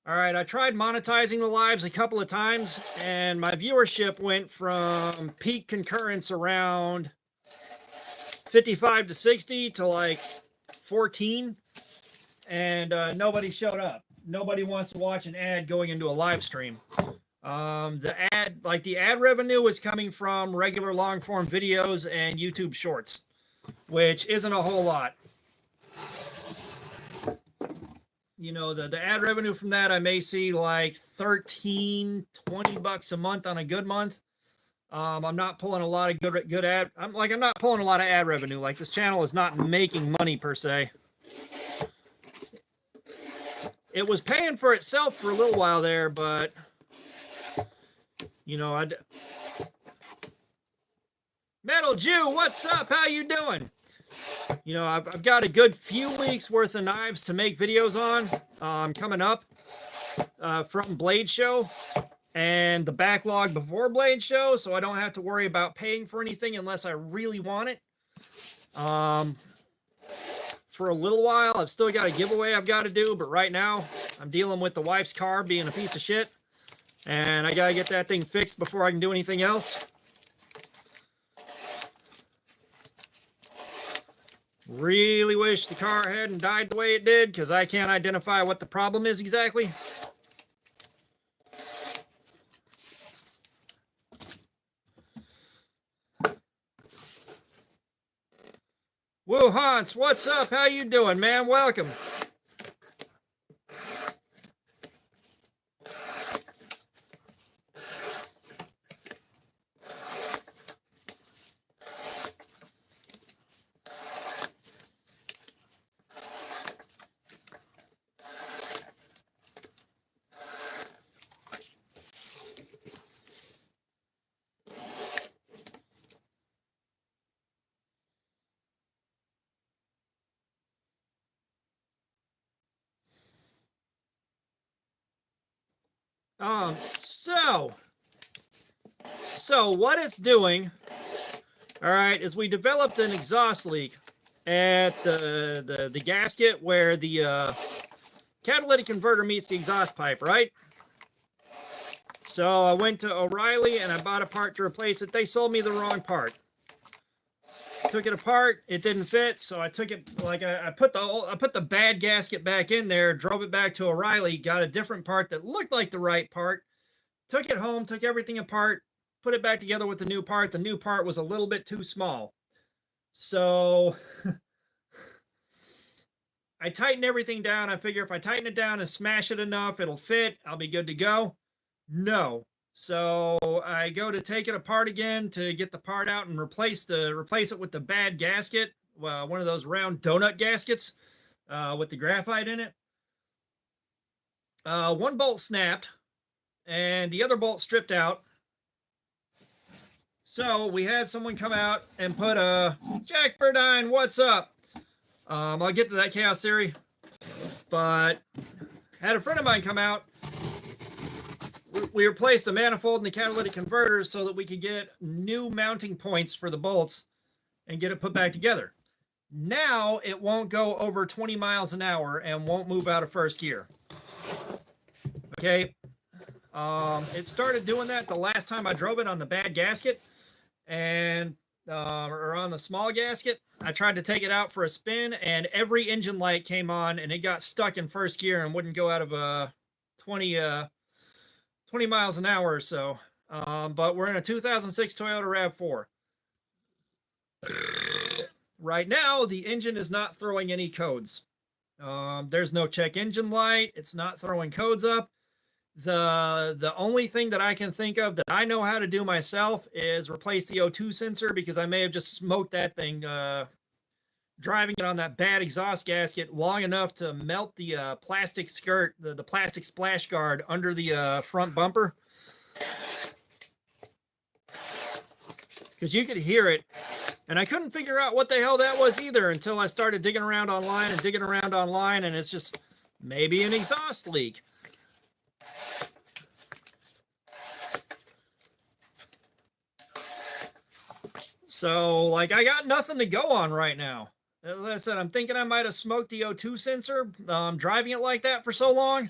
All right, I tried monetizing the lives a couple of times, and my viewership went from peak concurrence around 55 to 60 to like 14, and nobody showed up. Nobody wants to watch an ad going into a live stream. The ad revenue is coming from regular long form videos and YouTube shorts, which isn't a whole lot. You know, the ad revenue from that, I may see like 13, $20 a month on a good month. I'm not pulling a lot of good ad. I'm not pulling a lot of ad revenue. Like, this channel is not making money per se. It was paying for itself for a little while there, but you know, Metal Jew, what's up? How you doing? You know, I've got a good few weeks worth of knives to make videos on coming up from Blade Show and the backlog before Blade Show, so I don't have to worry about paying for anything unless I really want it. For a little while, I've still got a giveaway I've got to do, but right now I'm dealing with the wife's car being a piece of shit, and I gotta get that thing fixed before I can do anything else. Really wish the car hadn't died the way it did, because I can't identify what the problem is exactly. Woo Hans, what's up? How you doing, man? Welcome. So what it's doing, all right, is we developed an exhaust leak at the gasket where the catalytic converter meets the exhaust pipe, right? So I went to O'Reilly and I bought a part to replace it. They sold me the wrong part. Took it apart, it didn't fit, so I took it, like, I put the bad gasket back in there, drove it back to O'Reilly, got a different part that looked like the right part, took it home, took everything apart, put it back together with the new part. The new part was a little bit too small, so I tightened everything down. I figure if I tighten it down and smash it enough, it'll fit, I'll be good to go. No. So I go to take it apart again to get the part out and replace it with the bad gasket, one of those round donut gaskets with the graphite in it. One bolt snapped and the other bolt stripped out. So we had someone come out and put a Jack Burdine, what's up? I'll get to that chaos theory, but had a friend of mine come out. We replaced the manifold and the catalytic converter so that we could get new mounting points for the bolts and get it put back together. Now it won't go over 20 miles an hour and won't move out of first gear. Okay. It started doing that the last time I drove it on the bad gasket and or on the small gasket. I tried to take it out for a spin and every engine light came on and it got stuck in first gear and wouldn't go out of 20 miles an hour or so. But we're in a 2006 Toyota RAV4. Right now, the engine is not throwing any codes. There's no check engine light. It's not throwing codes up. The only thing that I can think of that I know how to do myself is replace the O2 sensor because I may have just smoked that thing driving it on that bad exhaust gasket long enough to melt the plastic skirt, the plastic splash guard under the front bumper. Because you could hear it. And I couldn't figure out what the hell that was either until I started digging around online, and it's just maybe an exhaust leak. So, like, I got nothing to go on right now. As I said, I'm thinking I might have smoked the O2 sensor driving it like that for so long.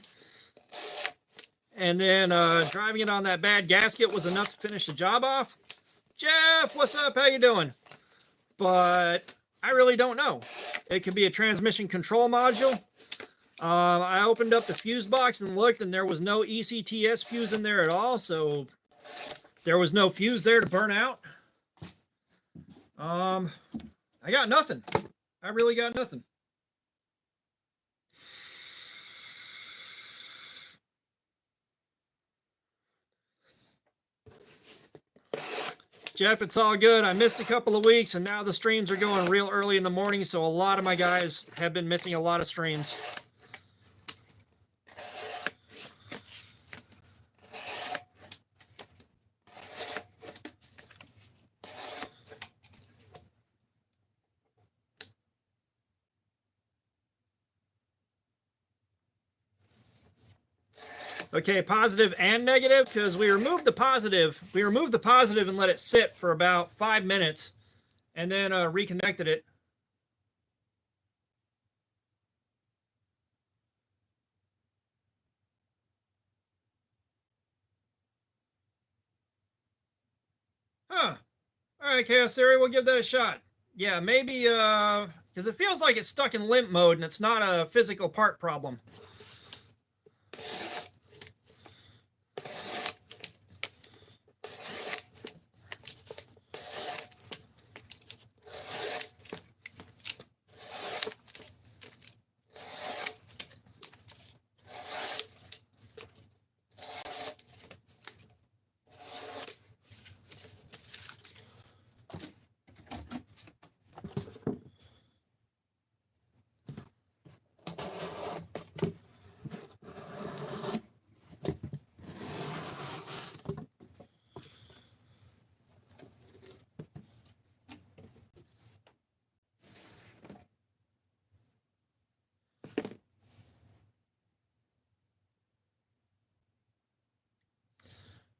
And then driving it on that bad gasket was enough to finish the job off. Jeff, what's up? How you doing? But I really don't know. It could be a transmission control module. I opened up the fuse box and looked, and there was no ECTS fuse in there at all, so there was no fuse there to burn out. I got nothing. I really got nothing. Jeff, it's all good. I missed a couple of weeks, and now the streams are going real early in the morning, so a lot of my guys have been missing a lot of streams. Okay, positive and negative, because we removed the positive. We removed the positive and let it sit for about 5 minutes and then reconnected it. Huh. All right, Chaos Theory, we'll give that a shot. Yeah, maybe, because it feels like it's stuck in limp mode and it's not a physical part problem.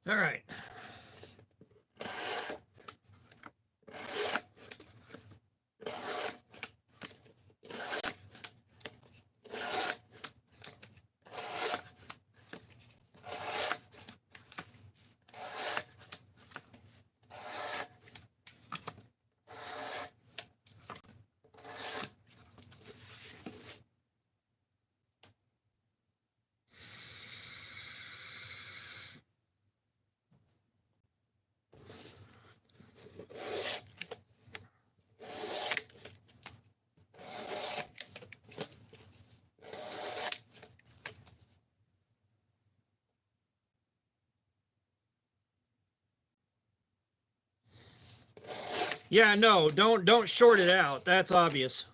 All right. Yeah, no, don't short it out. That's obvious.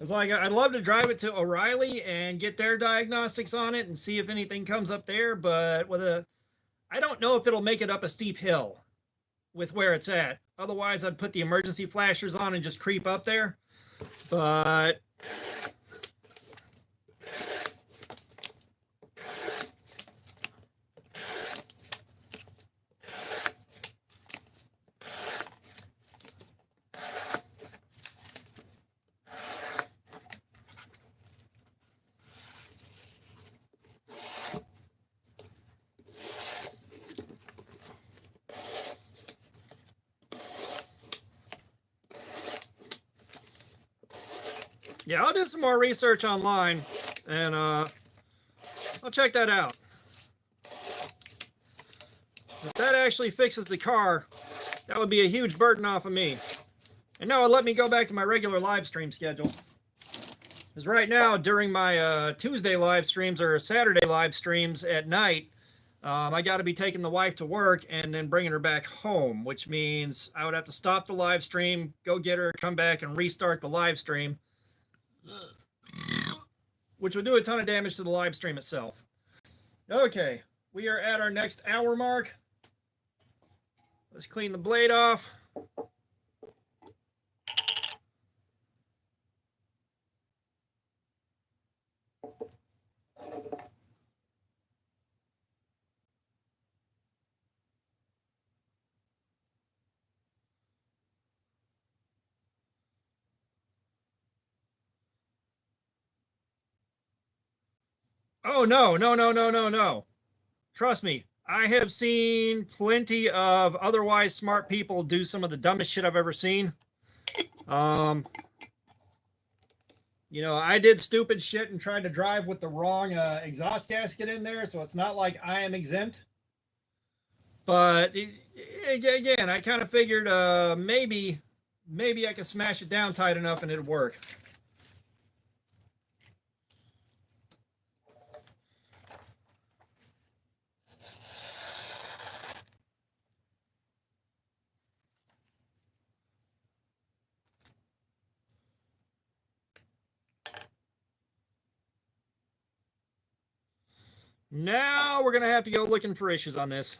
It's like I'd love to drive it to O'Reilly and get their diagnostics on it and see if anything comes up there, but I don't know if it'll make it up a steep hill with where it's at. Otherwise, I'd put the emergency flashers on and just creep up there. But yeah, I'll do some more research online and I'll check that out. If that actually fixes the car, that would be a huge burden off of me. And no, it'll let me go back to my regular live stream schedule. Because right now, during my Tuesday live streams or Saturday live streams at night, I got to be taking the wife to work and then bringing her back home, which means I would have to stop the live stream, go get her, come back, and restart the live stream, which would do a ton of damage to the live stream itself. Okay, we are at our next hour mark. Let's clean the blade off. Oh, no, no, no, no, no, no. Trust me, I have seen plenty of otherwise smart people do some of the dumbest shit I've ever seen. You know, I did stupid shit and tried to drive with the wrong exhaust gasket in there, so it's not like I am exempt. But again, I kind of figured maybe I could smash it down tight enough and it'd work. Now we're going to have to go looking for issues on this.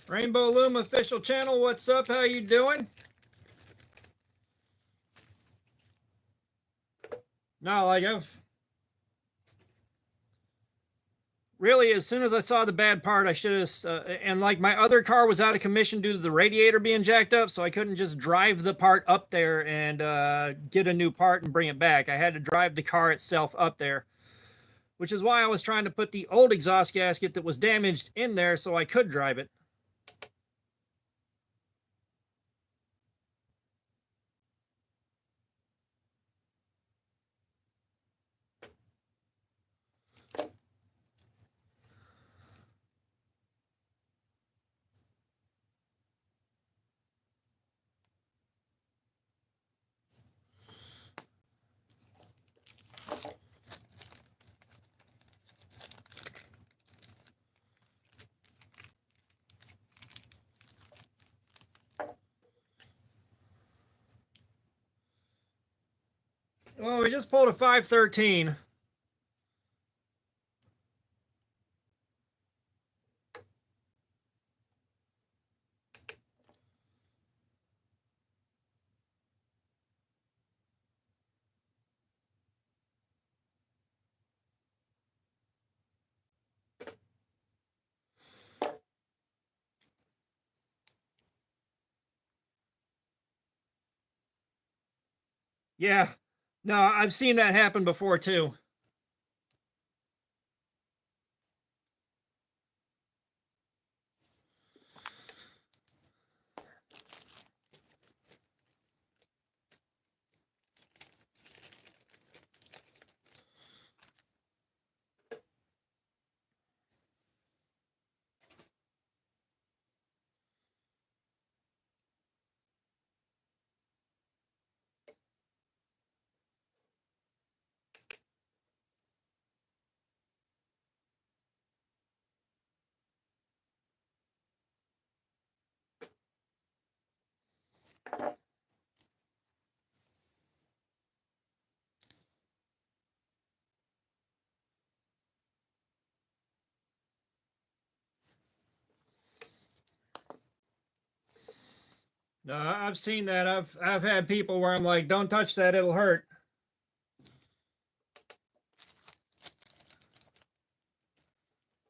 Rainbow Loom official channel, what's up? How you doing? No, like I've really, as soon as I saw the bad part, I should have, and like my other car was out of commission due to the radiator being jacked up, so I couldn't just drive the part up there and get a new part and bring it back. I had to drive the car itself up there, which is why I was trying to put the old exhaust gasket that was damaged in there so I could drive it. Well, we just pulled a 513. Yeah. No, I've seen that happen before too. No, I've seen that. I've had people where I'm like, don't touch that, it'll hurt.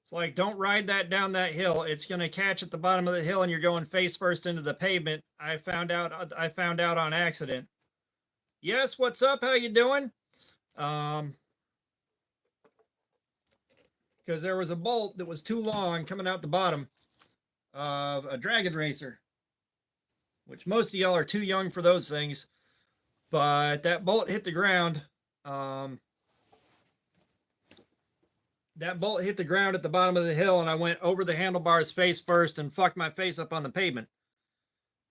It's like, don't ride that down that hill. It's gonna catch at the bottom of the hill and you're going face first into the pavement. I found out on accident. Yes, what's up? How you doing? Because there was a bolt that was too long coming out the bottom of a dragon racer, which most of y'all are too young for those things. But that bolt hit the ground. That bolt hit the ground at the bottom of the hill, and I went over the handlebars face first and fucked my face up on the pavement.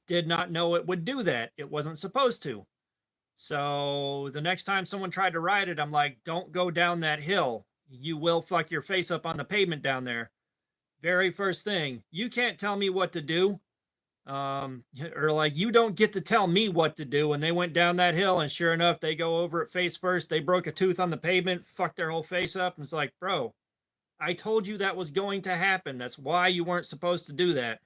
Did not know it would do that. It wasn't supposed to. So the next time someone tried to ride it, I'm like, don't go down that hill. You will fuck your face up on the pavement down there. Very first thing. You can't tell me what to do. Or like, you don't get to tell me what to do. And they went down that hill, and sure enough, they go over it face first. They broke a tooth on the pavement, fucked their whole face up. And it's like, bro, I told you that was going to happen. That's why you weren't supposed to do that.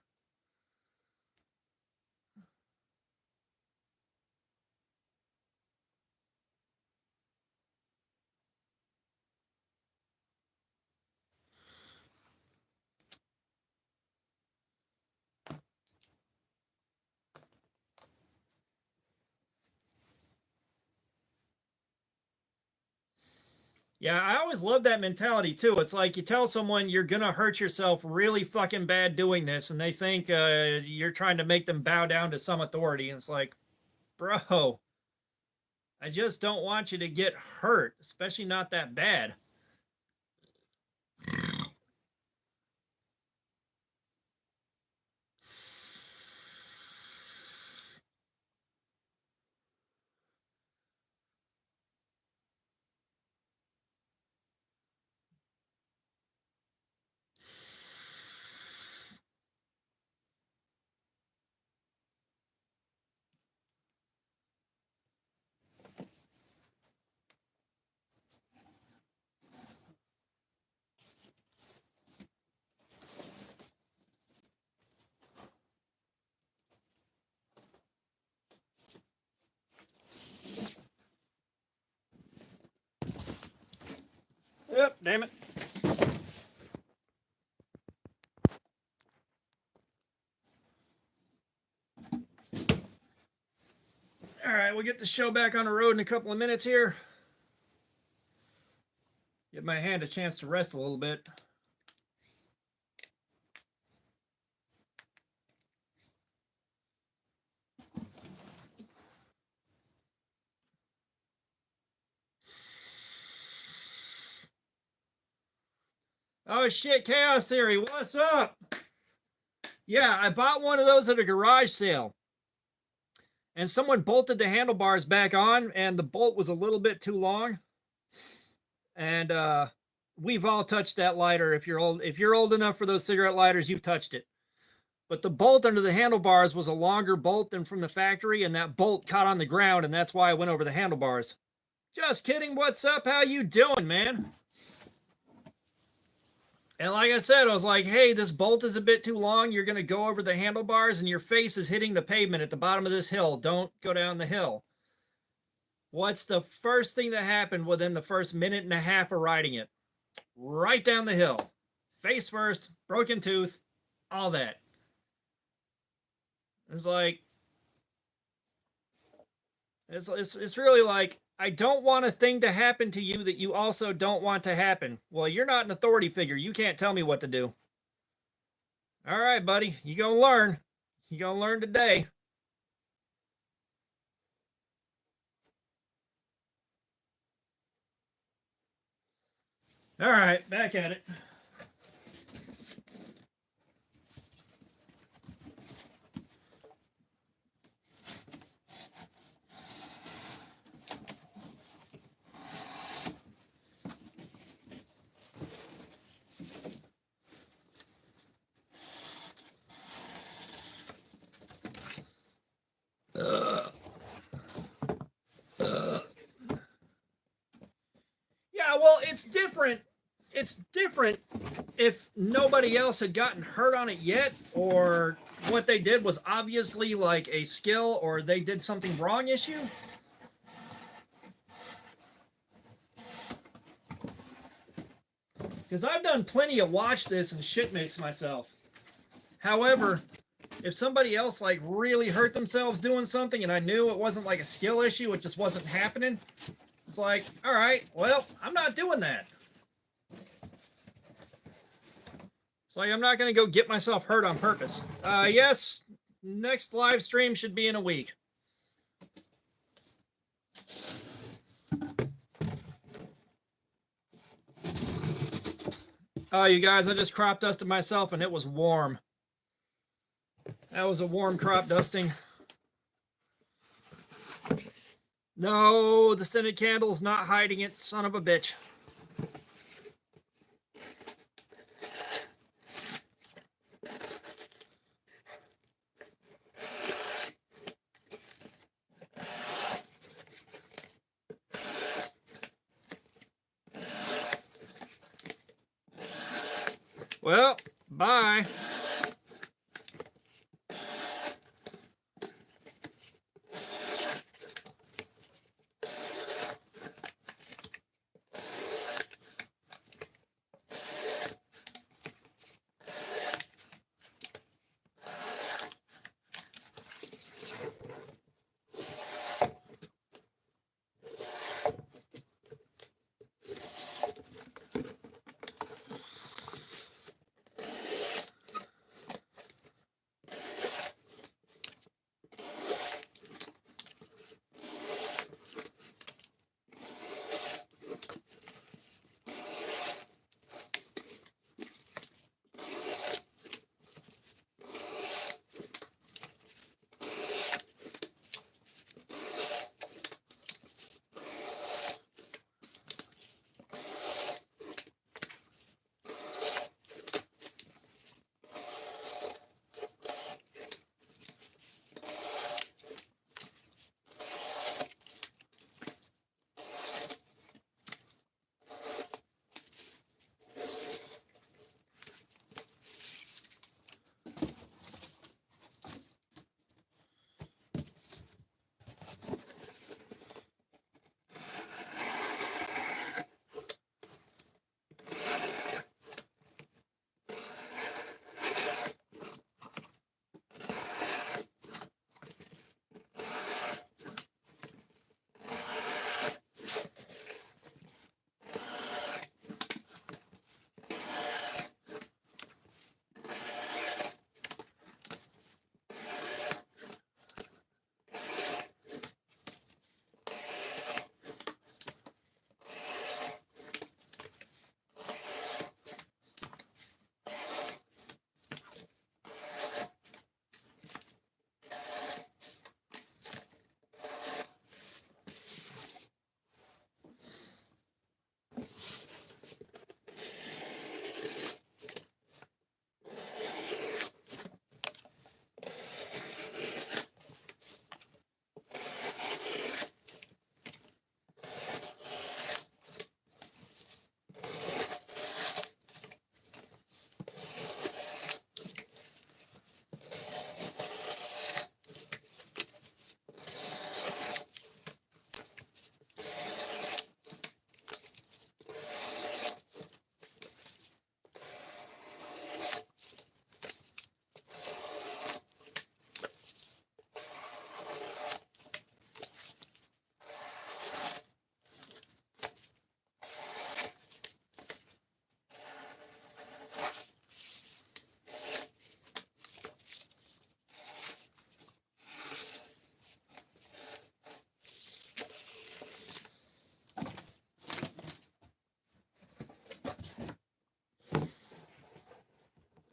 Yeah, I always love that mentality too. It's like you tell someone you're gonna hurt yourself really fucking bad doing this, and they think you're trying to make them bow down to some authority. And it's like, bro, I just don't want you to get hurt, especially not that bad. Yep, damn it. All right, we'll get the show back on the road in a couple of minutes here. Give my hand a chance to rest a little bit. Oh shit, Chaos Theory, what's up? Yeah, I bought one of those at a garage sale. And someone bolted the handlebars back on, and the bolt was a little bit too long. And we've all touched that lighter. If you're old enough for those cigarette lighters, you've touched it. But the bolt under the handlebars was a longer bolt than from the factory, and that bolt caught on the ground, and that's why I went over the handlebars. Just kidding. What's up? How you doing, man? And like I said, I was like, hey, this bolt is a bit too long. You're going to go over the handlebars, and your face is hitting the pavement at the bottom of this hill. Don't go down the hill. What's the first thing that happened within the first minute and a half of riding it? Right down the hill. Face first, broken tooth, all that. It's like, it's really like, I don't want a thing to happen to you that you also don't want to happen. Well, you're not an authority figure. You can't tell me what to do. All right, buddy. You gonna learn. You gonna learn today. All right, back at it. Yeah, well, it's different. It's different if nobody else had gotten hurt on it yet, or what they did was obviously like a skill or they did something wrong issue. Because I've done plenty of watch this and shit mix myself. However, if somebody else like really hurt themselves doing something and I knew it wasn't like a skill issue, it just wasn't happening, it's like, all right, well, I'm not doing that. It's like I'm not going to go get myself hurt on purpose. Yes, next live stream should be in a week. Oh, you guys, I just crop dusted myself and it was warm. That was a warm crop dusting. No, the scented candle's not hiding it, son of a bitch. Well, bye.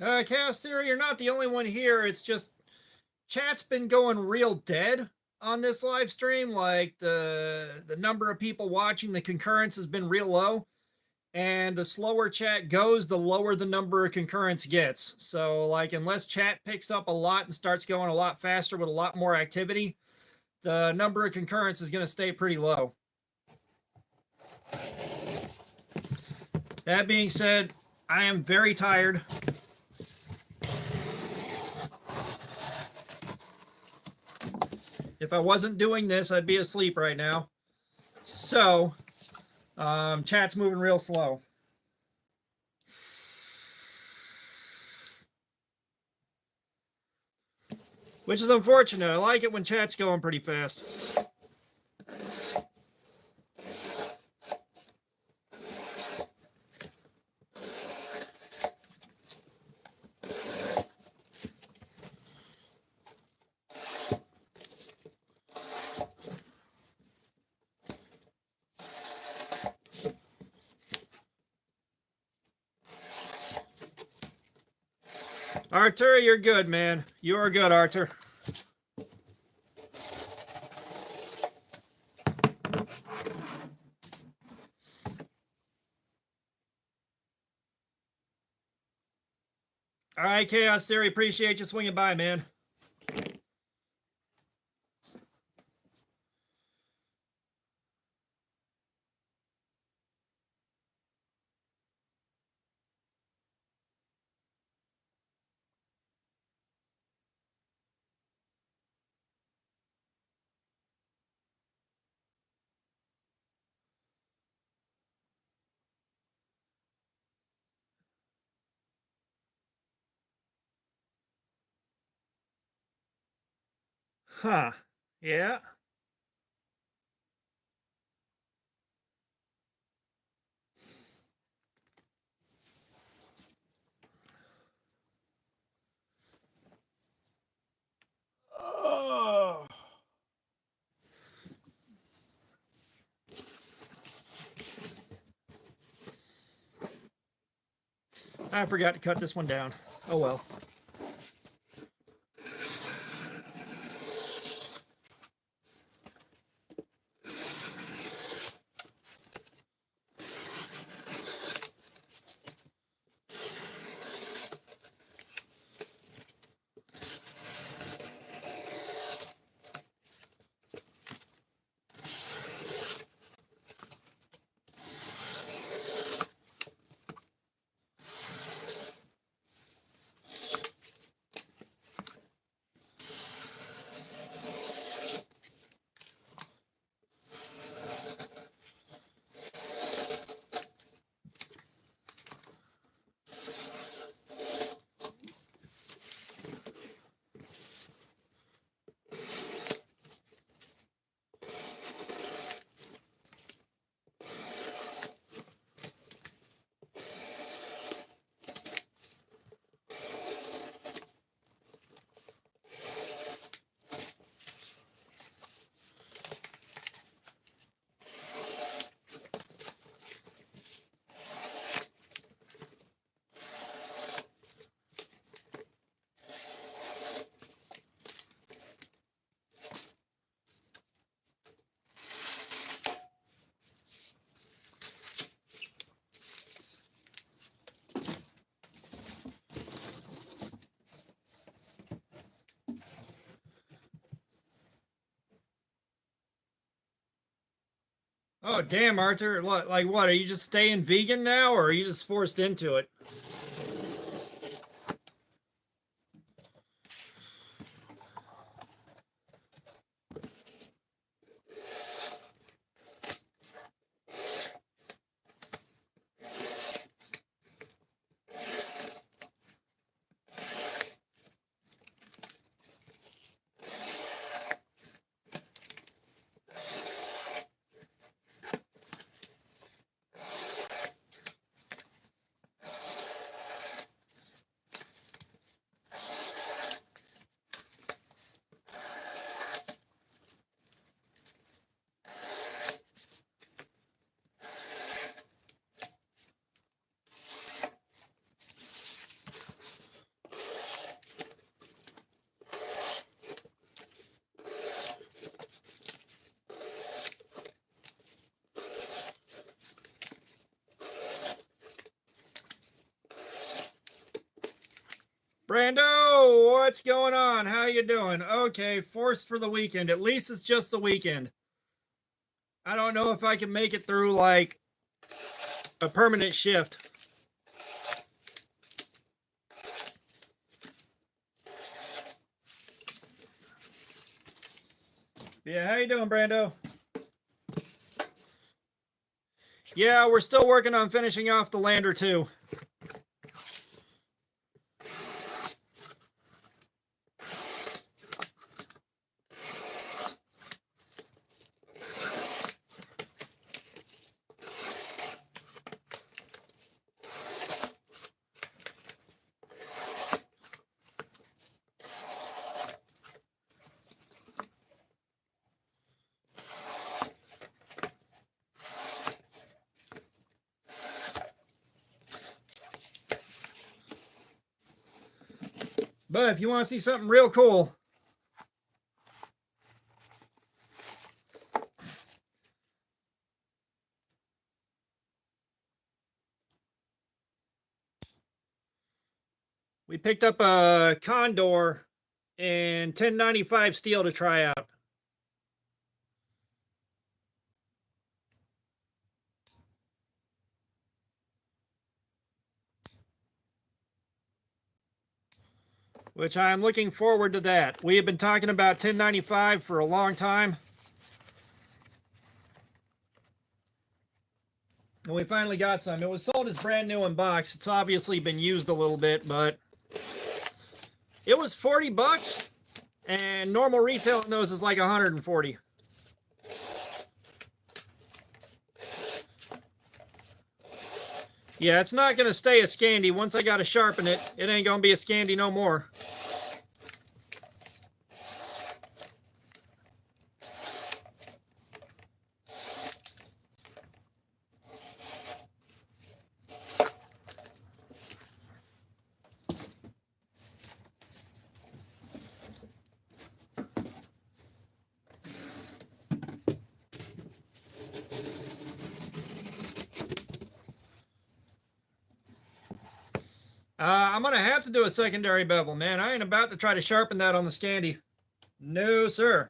Chaos Theory, you're not the only one here. It's just chat's been going real dead on this live stream. Like the number of people watching, the concurrence has been real low. And the slower chat goes, the lower the number of concurrence gets. So, like, unless chat picks up a lot and starts going a lot faster with a lot more activity, the number of concurrence is going to stay pretty low. That being said, I am very tired. If I wasn't doing this, I'd be asleep right now. So, chat's moving real slow. Which is unfortunate. I like it when chat's going pretty fast. Arthur, you're good, man. You are good, Arthur. All right, Chaos Theory, appreciate you swinging by, man. Huh. Yeah. Oh. I forgot to cut this one down. Oh well. Oh, damn, Arthur. Like, what? Are you just staying vegan now, or are you just forced into it? Brando, what's going on? How you doing? Okay, forced for the weekend. At least it's just the weekend. I don't know if I can make it through like a permanent shift. Yeah, how you doing, Brando? Yeah, we're still working on finishing off the lander too. But if you want to see something real cool, we picked up a Condor in 1095 steel to try out. Which I'm looking forward to that. We have been talking about 1095 for a long time. And we finally got some. It was sold as brand new in box. It's obviously been used a little bit, but it was 40 bucks, and normal retail in those is like 140. Yeah, it's not going to stay a Scandi. Once I got to sharpen it, it ain't going to be a Scandi no more. I'm going to have to do a secondary bevel, man. I ain't about to try to sharpen that on the Scandi. No, sir.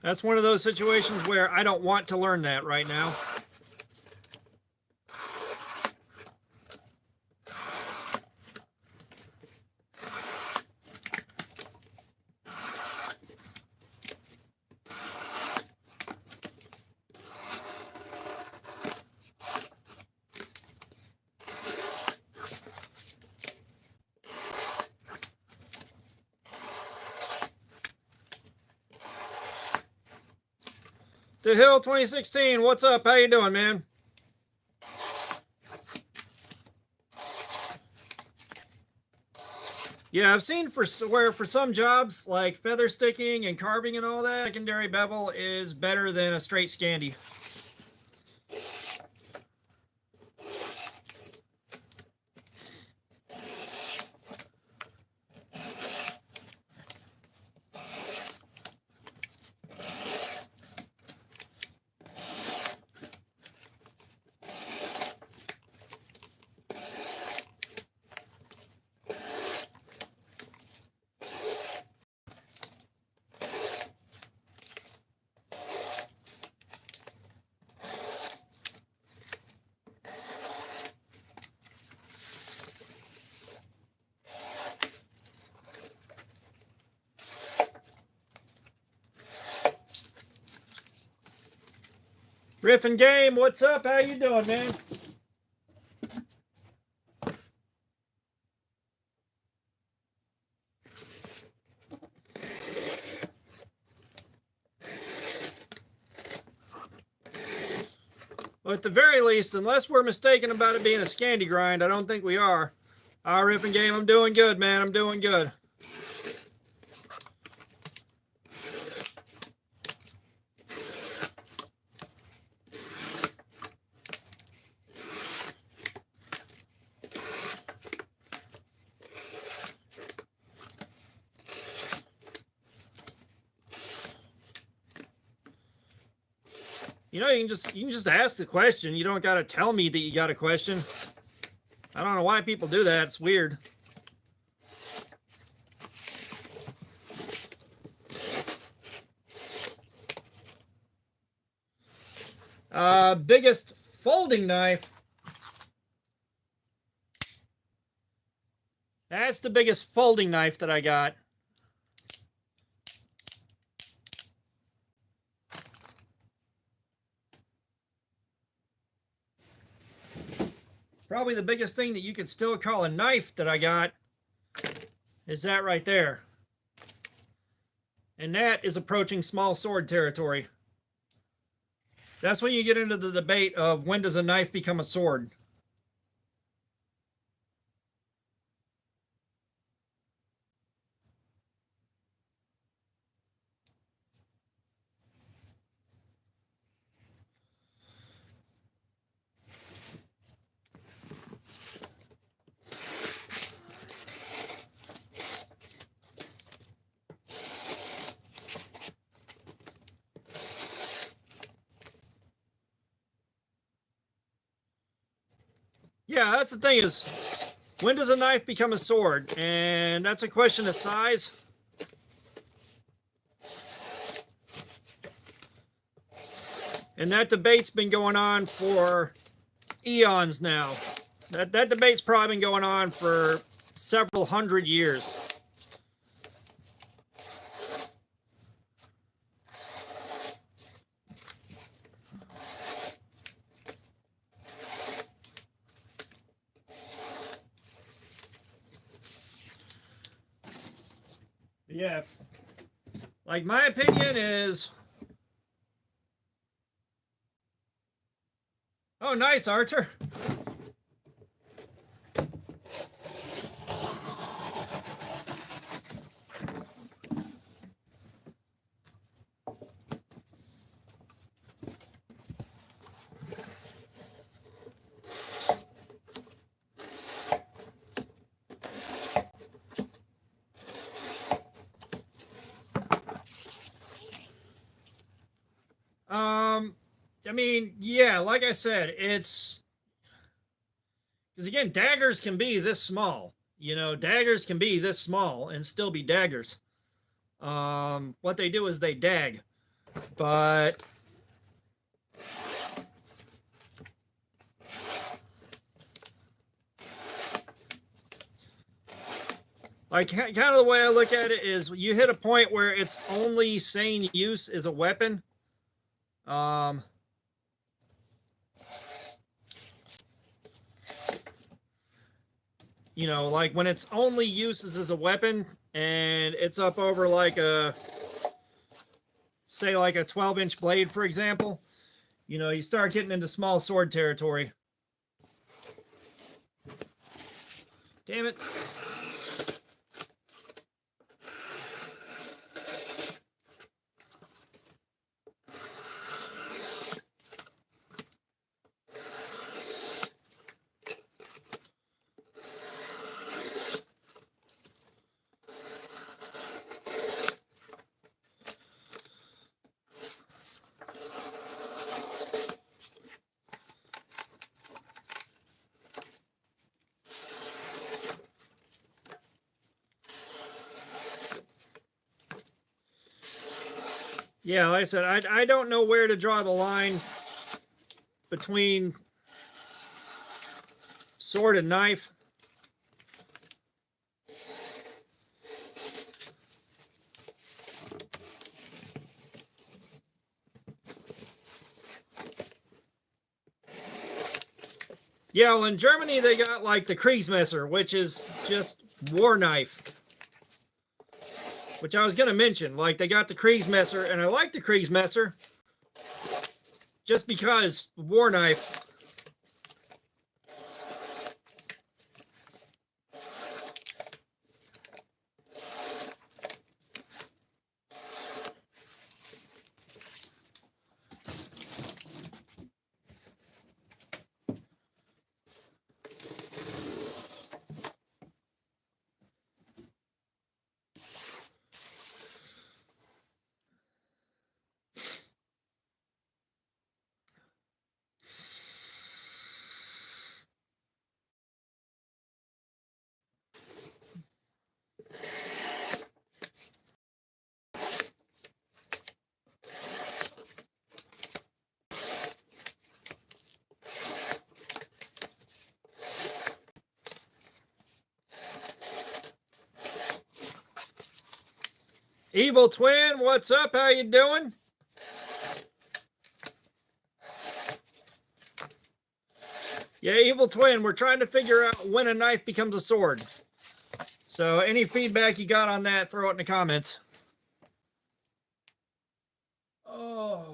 That's one of those situations where I don't want to learn that right now. The Hill 2016, what's up? How you doing, man? Yeah, I've seen for some jobs like feather sticking and carving and all that, secondary bevel is better than a straight Scandi. Riffin Game, what's up? How you doing, man? Well, at the very least, unless we're mistaken about it being a Scandi grind, I don't think we are. Riffin Game, I'm doing good, man. I'm doing good. You know, you can just ask the question. You don't got to tell me that you got a question. I don't know why people do that. It's weird. Biggest folding knife. That's the biggest folding knife that I got. Probably the biggest thing that you could still call a knife that I got is that right there. And that is approaching small sword territory. That's when you get into the debate of when does a knife become a sword. Yeah, that's the thing is, when does a knife become a sword? And that's a question of size. And that debate's been going on for eons now. That debate's probably been going on for several hundred years. Yeah, like my opinion is, oh, nice, Archer. I mean, yeah, like I said, it's because again, daggers can be this small. You know, daggers can be this small and still be daggers. What they do is they dag, but like kind of the way I look at it is, you hit a point where its only sane use is a weapon. You know, like when its only use is as a weapon and it's up over like a, say like a 12-inch blade, for example, you know, you start getting into small sword territory. Damn it. Yeah, like I said, I don't know where to draw the line between sword and knife. Yeah, well, in Germany they got like the Kriegsmesser, which is just war knife. Which I was going to mention, like they got the Kriegsmesser, and I like the Kriegsmesser just because war knife. Evil Twin, what's up? How you doing? Yeah, Evil Twin, we're trying to figure out when a knife becomes a sword. So any feedback you got on that, throw it in the comments. Oh.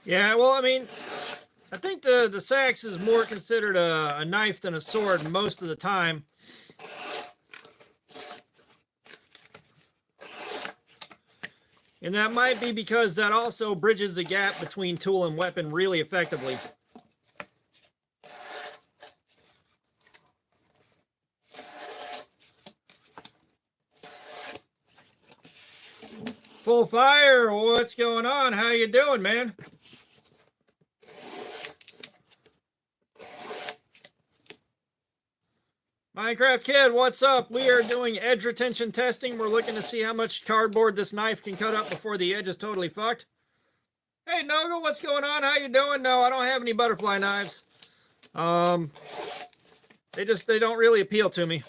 Yeah, well, I mean, I think the sax is more considered a knife than a sword most of the time. And that might be because that also bridges the gap between tool and weapon really effectively. Full Fire, what's going on? How you doing, man? Minecraft Kid, what's up? We are doing edge retention testing. We're looking to see how much cardboard this knife can cut up before the edge is totally fucked. Hey, Noga, what's going on? How you doing? No, I don't have any butterfly knives. They don't really appeal to me.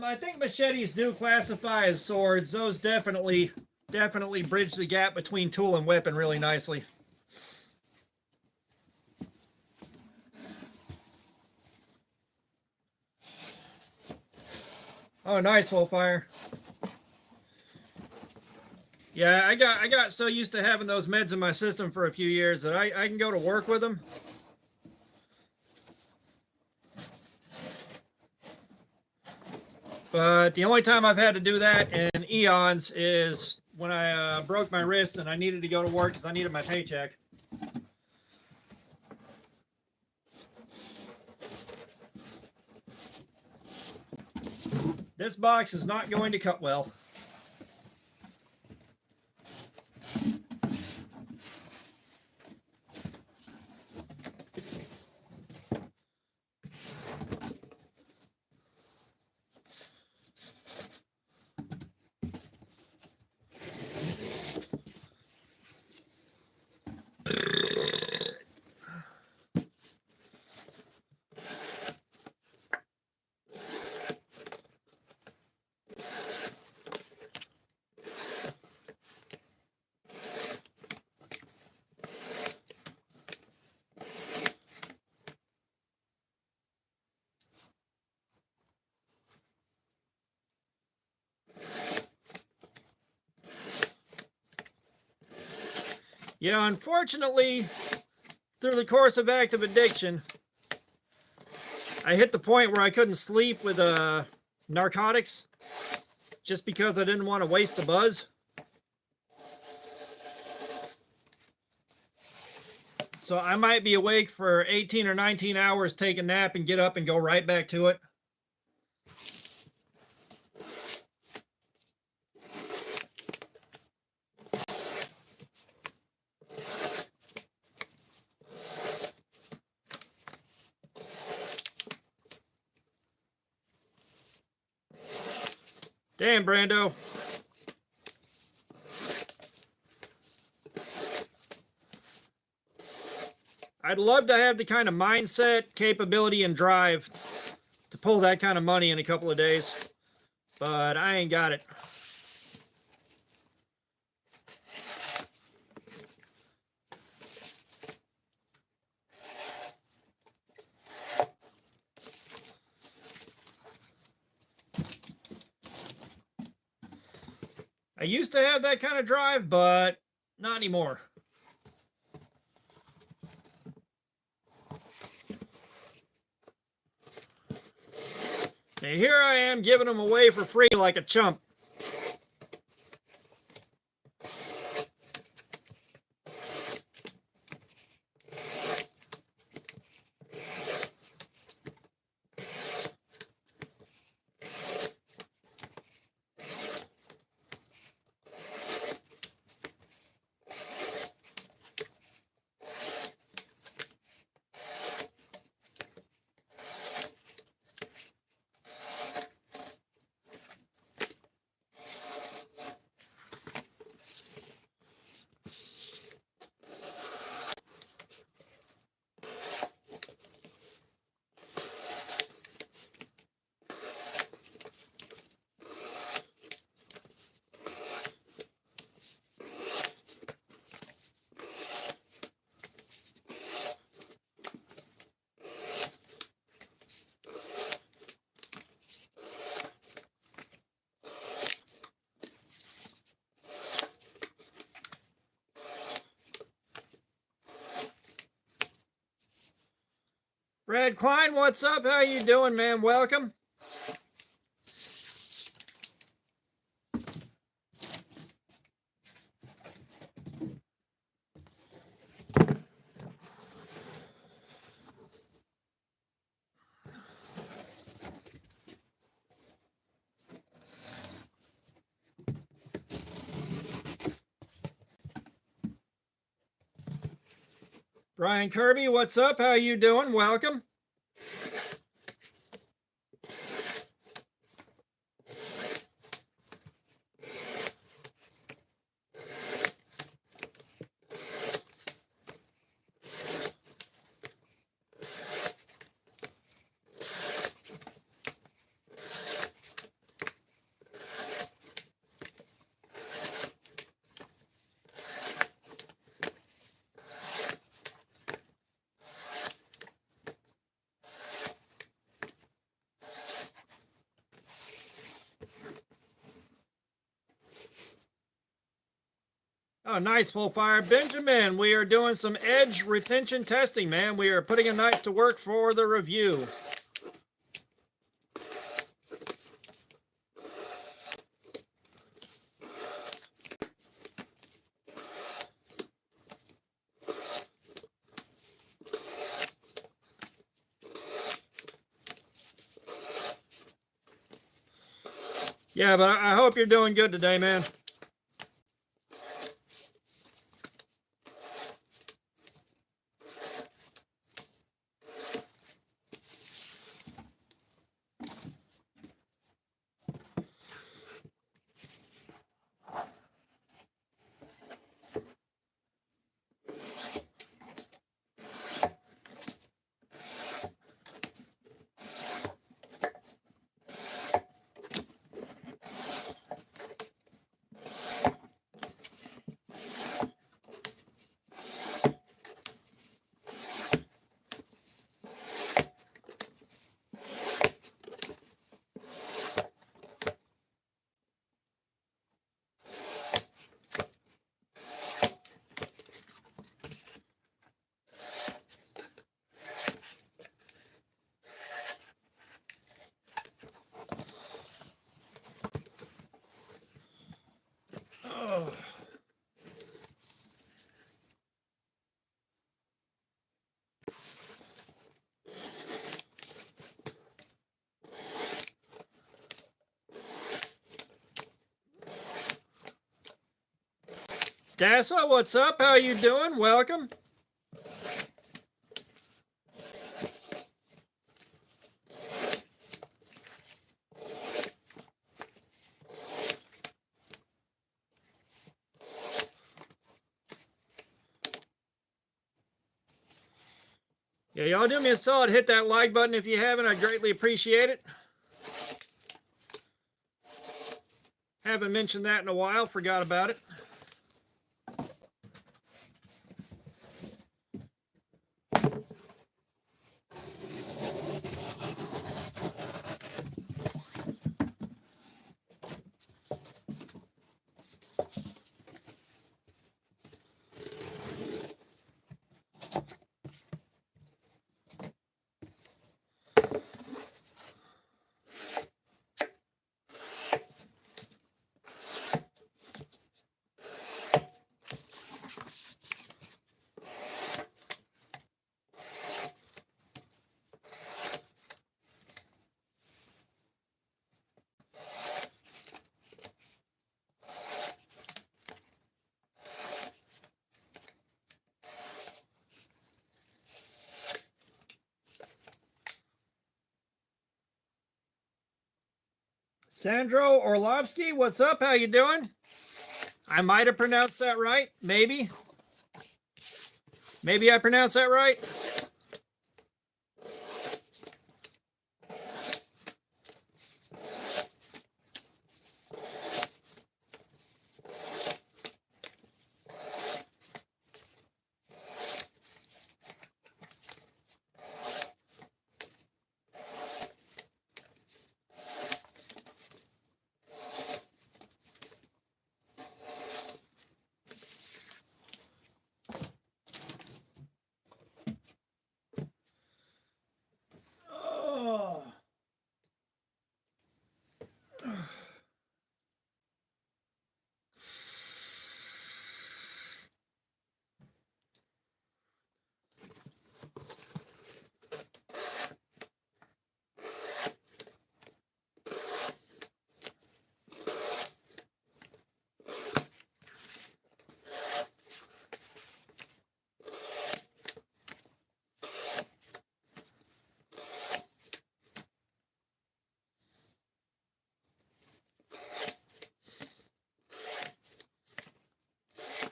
I think machetes do classify as swords. Those definitely bridge the gap between tool and weapon really nicely. Oh, nice, Full Fire. Yeah, I got so used to having those meds in my system for a few years that I can go to work with them. But the only time I've had to do that in eons is when I broke my wrist and I needed to go to work because I needed my paycheck. This box is not going to cut well. You know, unfortunately, through the course of active addiction, I hit the point where I couldn't sleep with narcotics just because I didn't want to waste the buzz. So I might be awake for 18 or 19 hours, take a nap, and get up and go right back to it. Damn, Brando. I'd love to have the kind of mindset, capability, and drive to pull that kind of money in a couple of days, but I ain't got it. I used to have that kind of drive, but not anymore. And here I am giving them away for free like a chump. Brad Klein, what's up? How you doing, man? Welcome. Brian Kirby, what's up? How you doing? Welcome. Oh, nice, full fire. Benjamin, we are doing some edge retention testing, man. We are putting a knife to work for the review. Yeah, but I hope you're doing good today, man. Dassa, what's up? How you doing? Welcome. Yeah, y'all do me a solid. Hit that like button if you haven't. I'd greatly appreciate it. Haven't mentioned that in a while. Forgot about it. Sandro Orlovsky, what's up? How you doing? I might have pronounced that right. Maybe. Maybe I pronounced that right.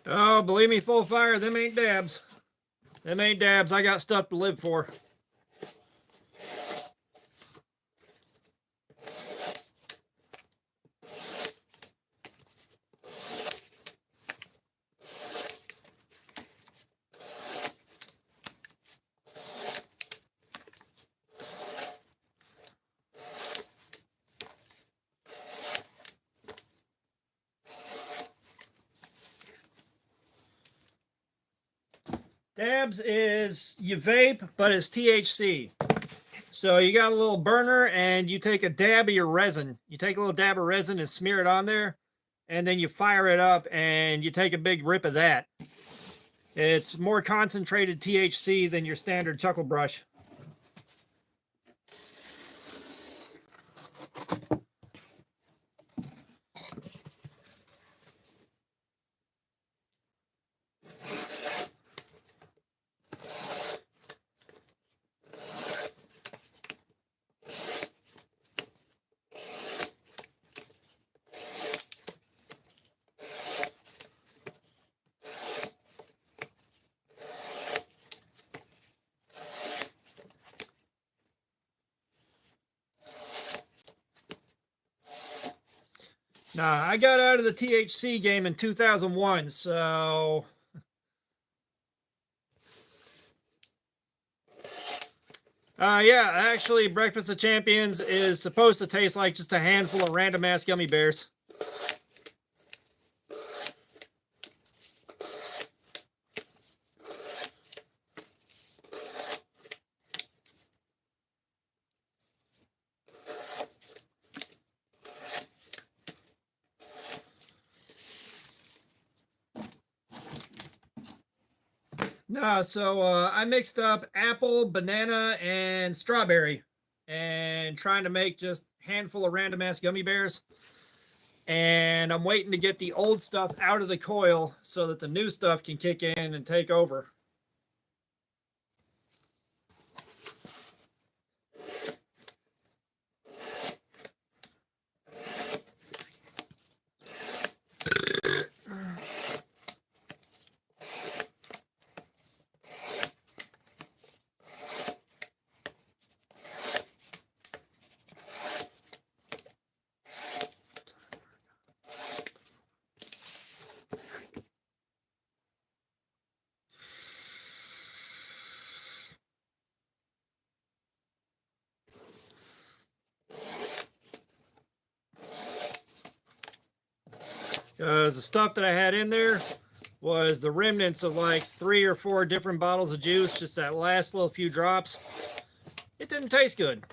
Oh, believe me, full fire, them ain't dabs. Them ain't dabs. I got stuff to live for. Dabs is you vape, but it's THC. So you got a little burner and you take a dab of your resin. You take a little dab of resin and smear it on there, and then you fire it up and you take a big rip of that. It's more concentrated THC than your standard chuckle brush. Nah, I got out of the THC game in 2001, so yeah, actually, Breakfast of Champions is supposed to taste like just a handful of random ass gummy bears. No, so I mixed up apple, banana, and strawberry, and trying to make just a handful of random ass gummy bears. And I'm waiting to get the old stuff out of the coil so that the new stuff can kick in and take over. Because the stuff that I had in there was the remnants of like 3 or 4 different bottles of juice, just that last little few drops. It didn't taste good.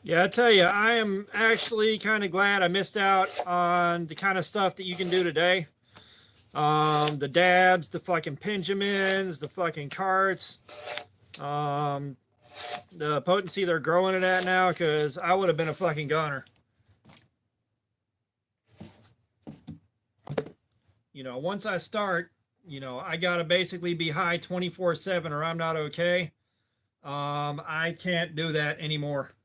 Yeah, I tell you, I am actually kind of glad I missed out on the kind of stuff that you can do today. The dabs, the fucking Benjamins, the fucking carts, the potency they're growing it at now, because I would have been a fucking goner. You know, once I start, you know, I gotta basically be high 24/7 or I'm not okay. I can't do that anymore.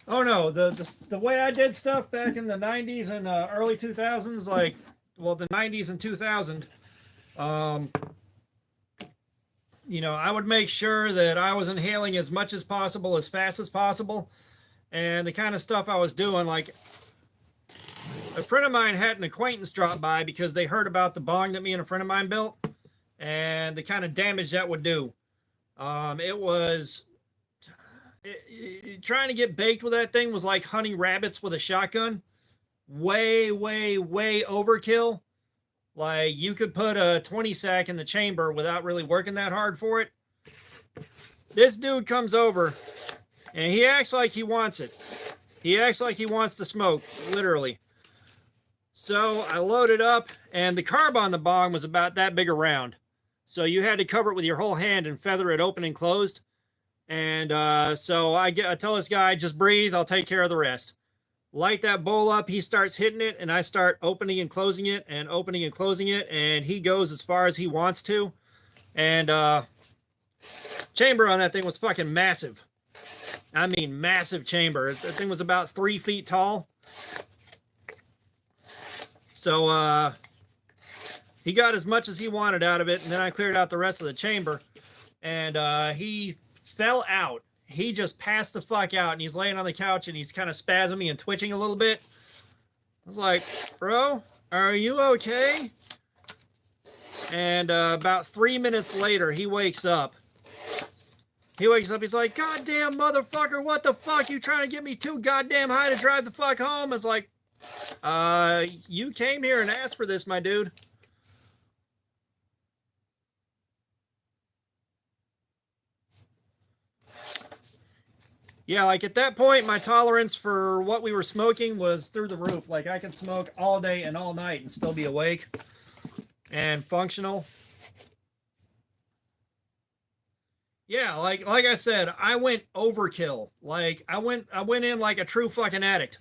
Oh no, the way I did stuff back in the 90s and early 2000s, like, well, the 90s and 2000, um, you know, I would make sure that I was inhaling as much as possible, as fast as possible. And the kind of stuff I was doing, like, a friend of mine had an acquaintance drop by because they heard about the bong that me and a friend of mine built and the kind of damage that would do. It was trying to get baked with that thing was like hunting rabbits with a shotgun. Way, way, way overkill. Like, you could put a 20 sack in the chamber without really working that hard for it. This dude comes over and he acts like he wants it. He acts like he wants the smoke, literally. So I loaded up, and the carb on the bong was about that big around. So you had to cover it with your whole hand and feather it open and closed. And so I tell this guy, just breathe, I'll take care of the rest. Light that bowl up, he starts hitting it, and I start opening and closing it, and opening and closing it, and he goes as far as he wants to. And chamber on that thing was fucking massive. I mean, massive chamber. That thing was about 3 feet tall. So he got as much as he wanted out of it, and then I cleared out the rest of the chamber, and he fell out. He just passed the fuck out, and he's laying on the couch, and he's kind of spasming and twitching a little bit. I was like, bro, are you okay? And about 3 minutes later, he wakes up. He's like, goddamn motherfucker, what the fuck? You trying to get me too goddamn high to drive the fuck home? It's like, you came here and asked for this, my dude. Yeah, like at that point, my tolerance for what we were smoking was through the roof. Like, I could smoke all day and all night and still be awake and functional. Yeah, like I said, I went overkill. Like, I went in like a true fucking addict.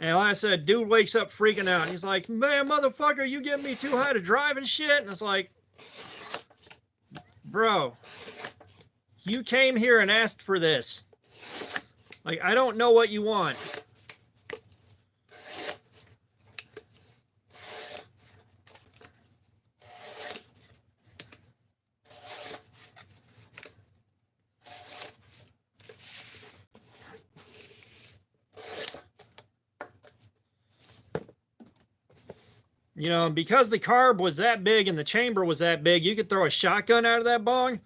And like I said, dude wakes up freaking out. He's like, man, motherfucker, you getting me too high to drive and shit? And it's like, bro, you came here and asked for this. Like, I don't know what you want. You know, because the carb was that big and the chamber was that big, you could throw a shotgun out of that bong.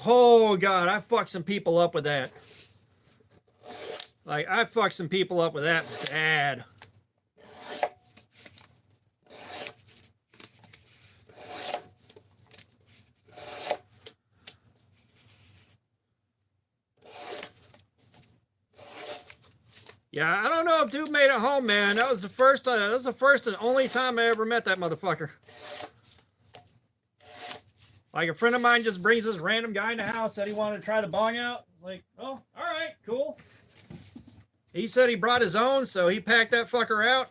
Oh, God, I fucked some people up with that. Like, I fucked some people up with that bad. Yeah, I don't know if dude made it home, man. That was the first and only time I ever met that motherfucker. Like a friend of mine just brings this random guy in the house, said he wanted to try the bong out. Like, oh, all right, cool. He said he brought his own, so he packed that fucker out.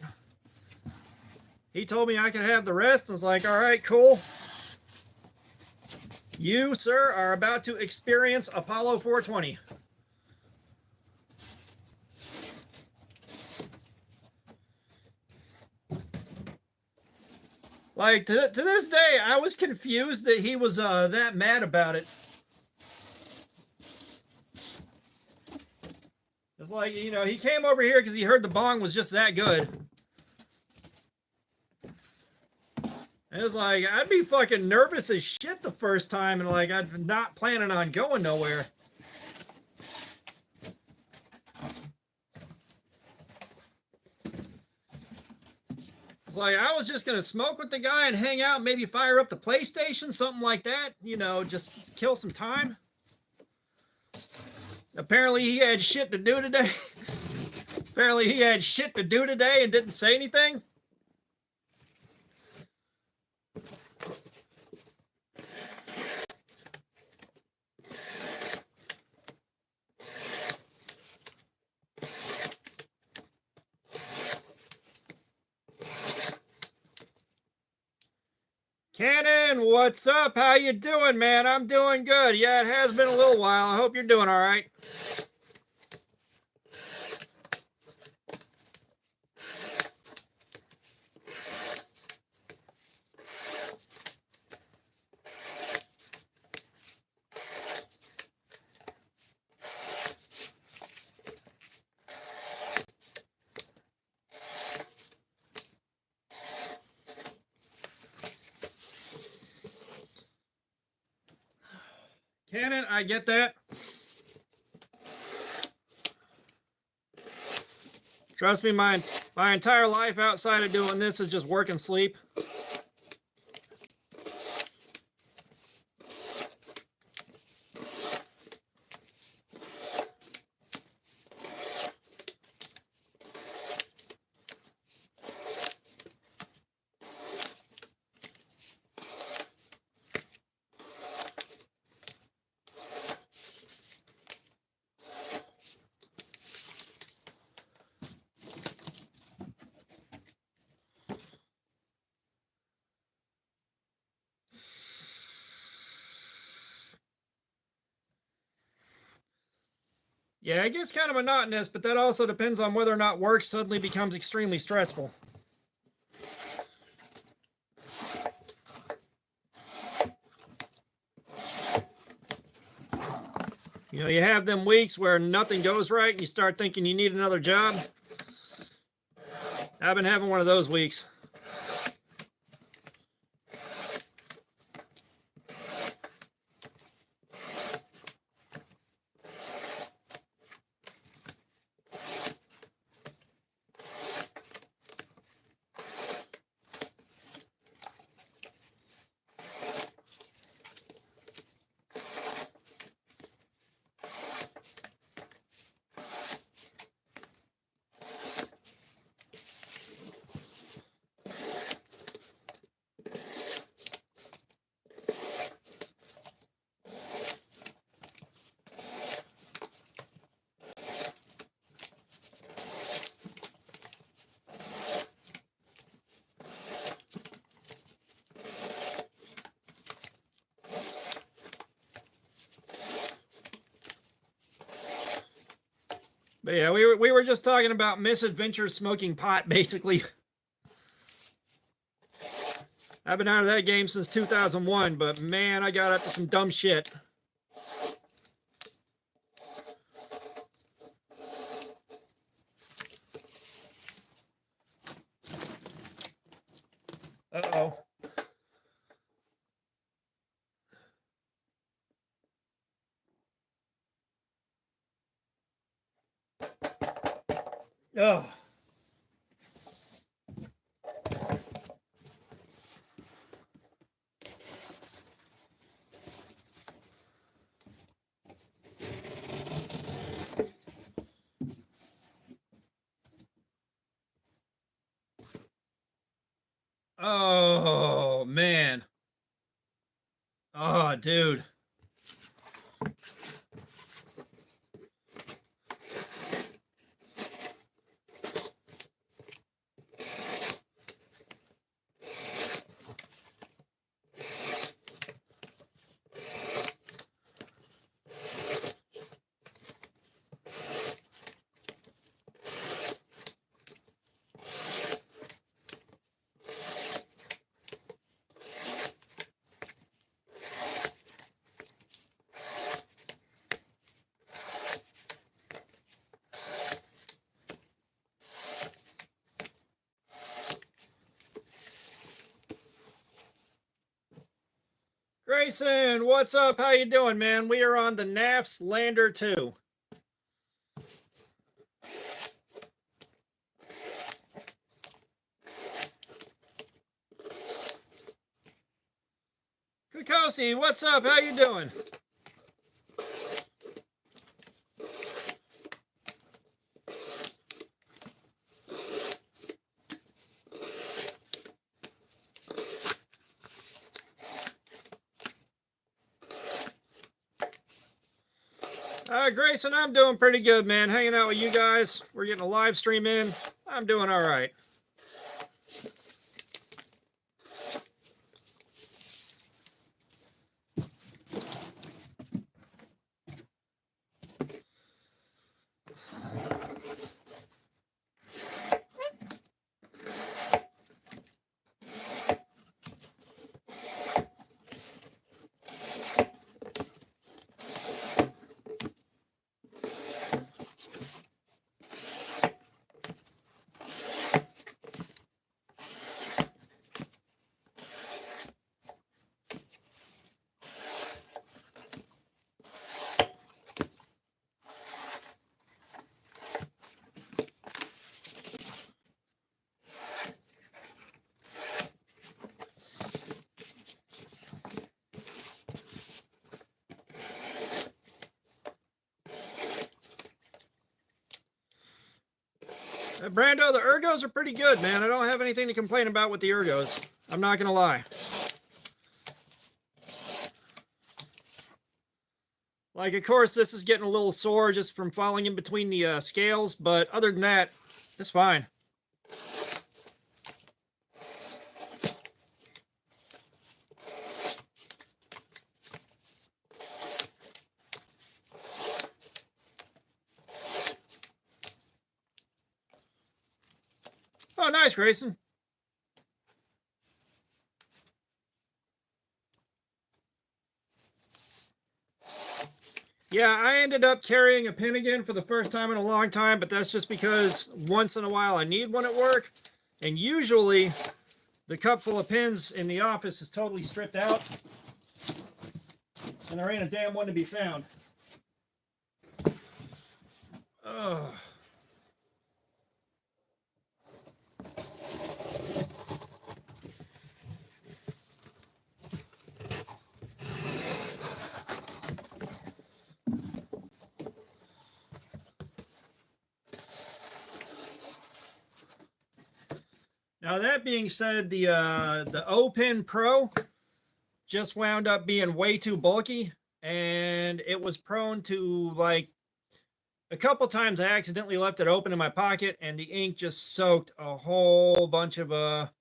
He told me I could have the rest. I was like, all right, cool. You, sir, are about to experience Apollo 420. Like, to this day, I was confused that he was that mad about it. It's like, you know, he came over here because he heard the bong was just that good. And it's like, I'd be fucking nervous as shit the first time, and like, I'm not planning on going nowhere. It's like, I was just gonna smoke with the guy and hang out, maybe fire up the PlayStation, something like that, you know, just kill some time. Apparently he had shit to do today. Apparently he had shit to do today and didn't say anything. Cannon, what's up? How you doing, man? I'm doing good. Yeah, it has been a little while. I hope you're doing all right. Cannon, I get that. Trust me, my entire life outside of doing this is just work and sleep. Yeah, it gets kind of monotonous, but that also depends on whether or not work suddenly becomes extremely stressful. You know, you have them weeks where nothing goes right and you start thinking you need another job. I've been having one of those weeks. But yeah, we were just talking about misadventures smoking pot, basically. I've been out of that game since 2001, but man, I got up to some dumb shit. Uh-oh. Oh. Oh, man. Oh, Oh, dude. Grayson, what's up? How you doing, man? We are on the NAFS Lander 2. Kukosi, what's up? How you doing? Grayson, I'm doing pretty good, man. Hanging out with you guys. We're getting a live stream in. I'm doing all right. Brando, the ergos are pretty good, man. I don't have anything to complain about with the ergos. I'm not going to lie. Like, of course, this is getting a little sore just from falling in between the scales, but other than that, it's fine. Oh, nice, Grayson. Yeah, I ended up carrying a pin again for the first time in a long time, but that's just because once in a while I need one at work. And usually the cup full of pins in the office is totally stripped out. And there ain't a damn one to be found. Ugh. Now that being said, the O-Pin Pro just wound up being way too bulky, and it was prone to, like, a couple times I accidentally left it open in my pocket, and the ink just soaked a whole bunch of black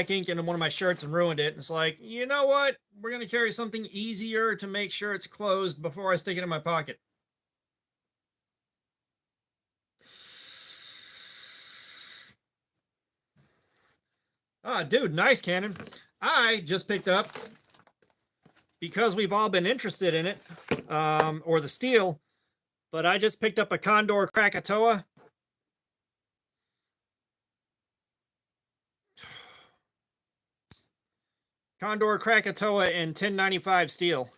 ink into one of my shirts and ruined it. And it's like, you know what? We're gonna carry something easier to make sure it's closed before I stick it in my pocket. Ah, dude, nice, Cannon. I just picked up, because we've all been interested in it, or the steel, but I just picked up a Condor Krakatoa. Condor Krakatoa in 1095 steel.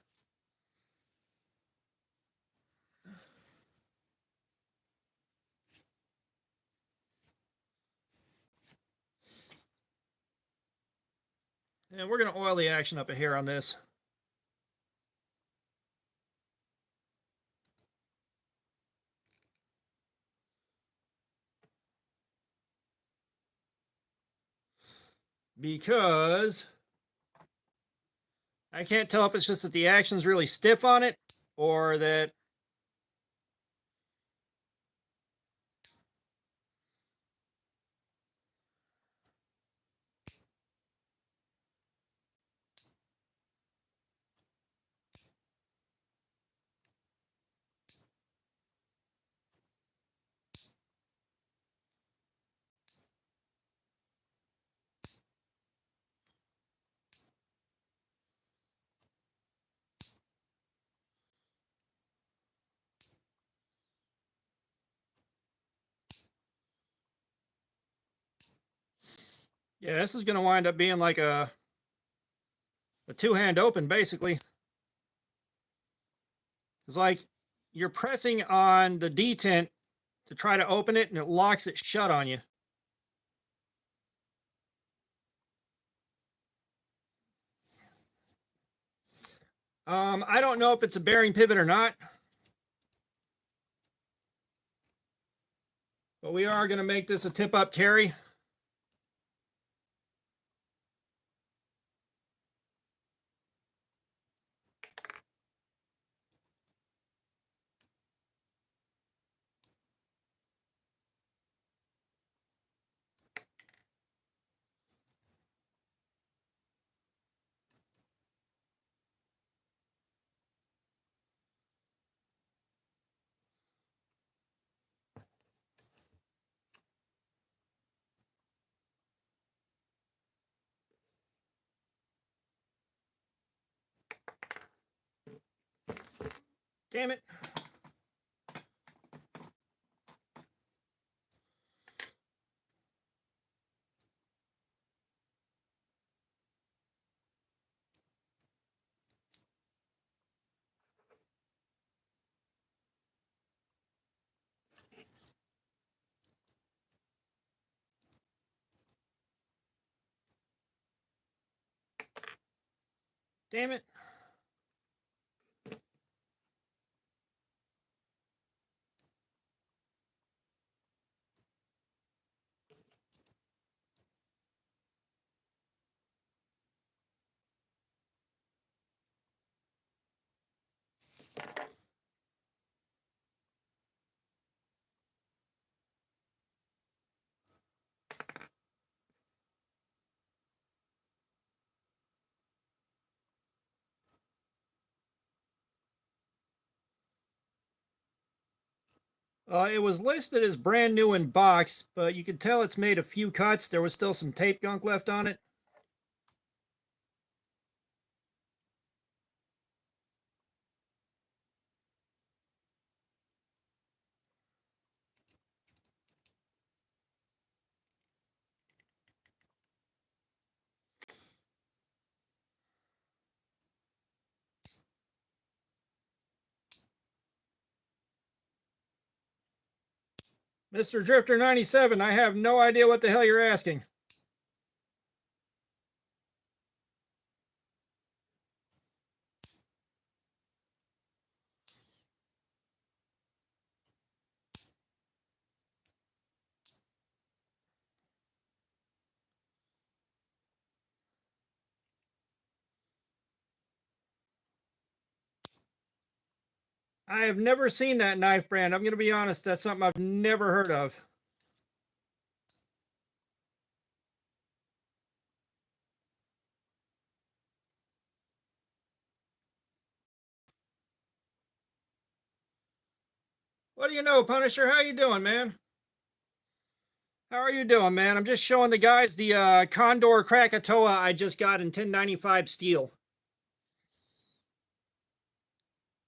And we're going to oil the action up here on this. because I can't tell if it's just that the action's really stiff on it or that yeah, this is going to wind up being like a two-hand open, basically. It's like you're pressing on the detent to try to open it, and it locks it shut on you. I don't know if it's a bearing pivot or not, but we are going to make this a tip-up carry. Damn it. Damn it. It was listed as brand new in box, but you could tell it's made a few cuts. There was still some tape gunk left on it. Mr. Drifter 97, I have no idea what the hell you're asking. I have never seen that knife brand. I'm going to be honest, that's something I've never heard of. What do you know, Punisher? How you doing, man? How are you doing, man? I'm just showing the guys the Condor Krakatoa I just got in 1095 steel.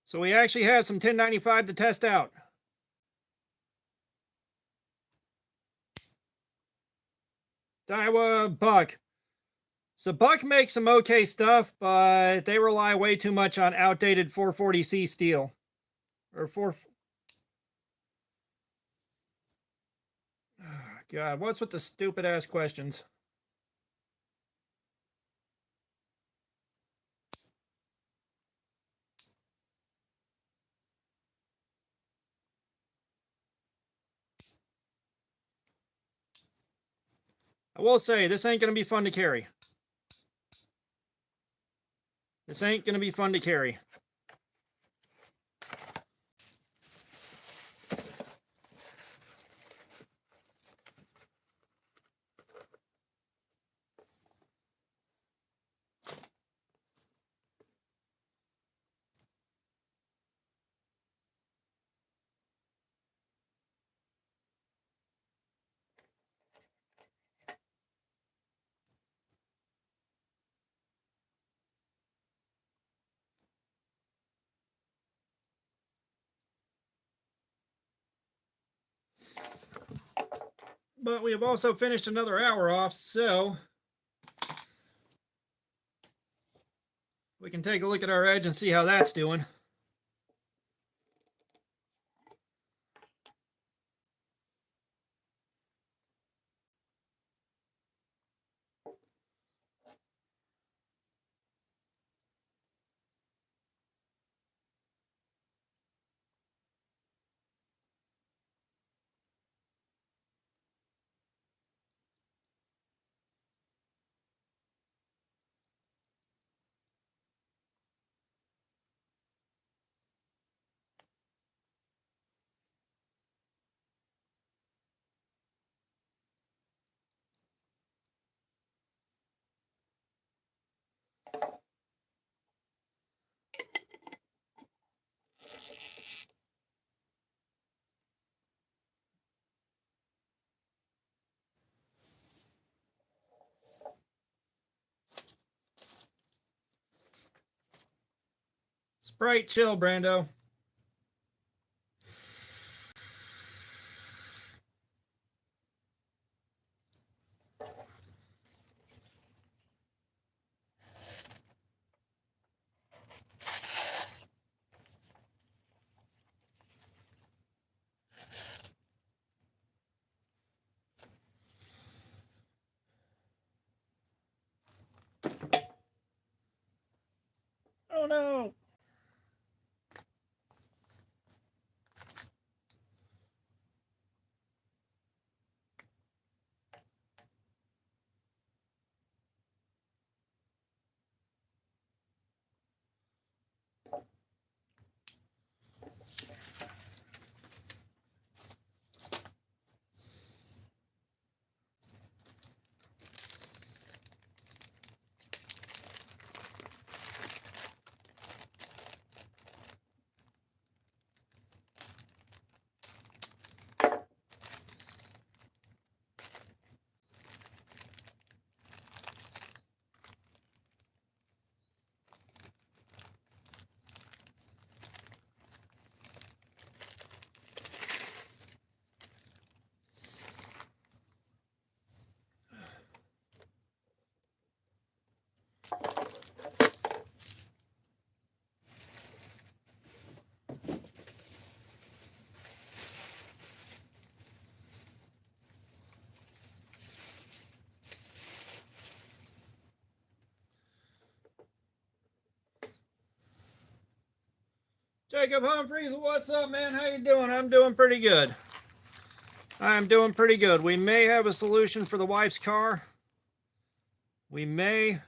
So we actually have some 1095 to test out. Daiwa Buck. So Buck makes some okay stuff, but they rely way too much on outdated 440C steel. Or 4... God, what's with the stupid ass questions? I will say, this ain't going to be fun to carry. This ain't going to be fun to carry. But we have also finished another hour off, so we can take a look at our edge and see how that's doing. Sprite chill, Brando. Oh no. Jacob Humphreys, what's up, man? How you doing? I'm doing pretty good. I'm doing pretty good. We may have a solution for the wife's car. We may.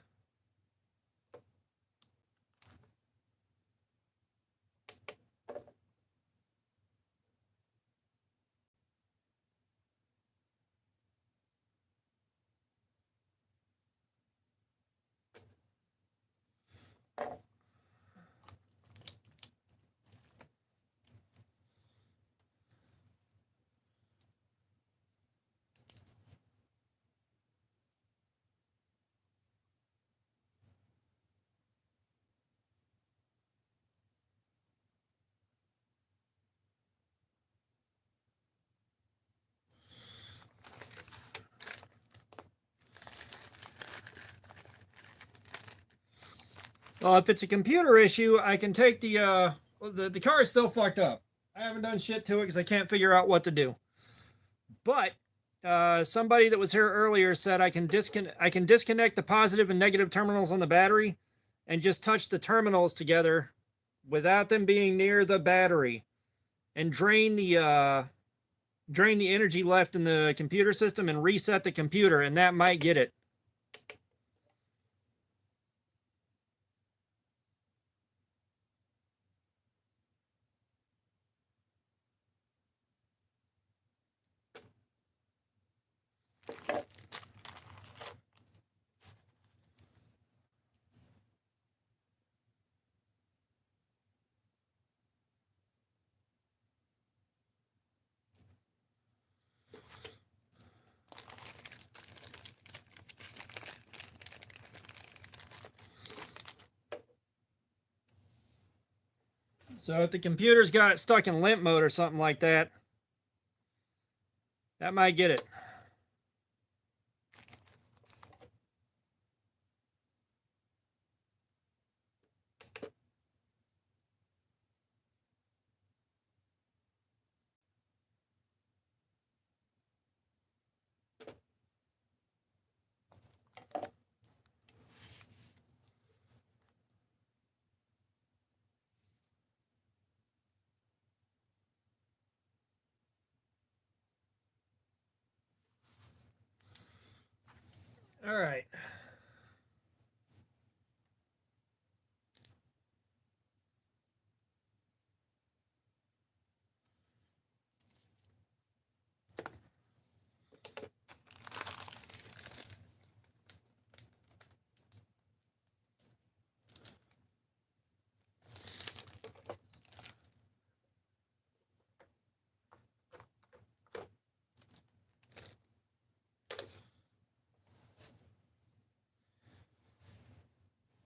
Well, if it's a computer issue, I can take the car is still fucked up. I haven't done shit to it because I can't figure out what to do. But somebody that was here earlier said I can disconnect the positive and negative terminals on the battery and just touch the terminals together without them being near the battery and drain the drain the energy left in the computer system and reset the computer, and that might get it. So if the computer's got it stuck in limp mode or something like that, that might get it. All right.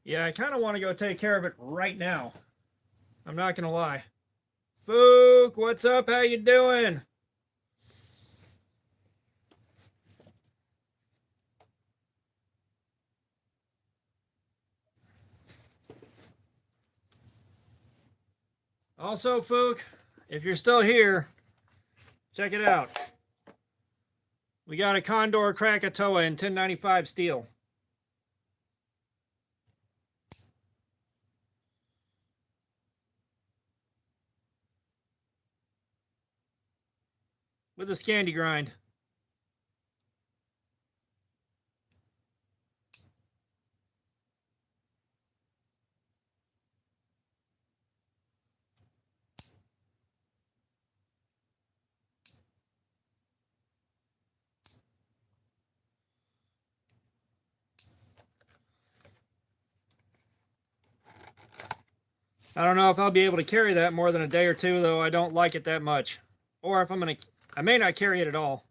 Yeah, I kind of want to go take care of it right now. I'm not gonna lie. Fook, what's up? How you doing? Also, Fook, if you're still here, check it out. We got a Condor Krakatoa in 1095 steel. With a Scandi grind. I don't know if I'll be able to carry that more than a day or two, though. I don't like it that much. Or if I'm gonna, I may not carry it at all.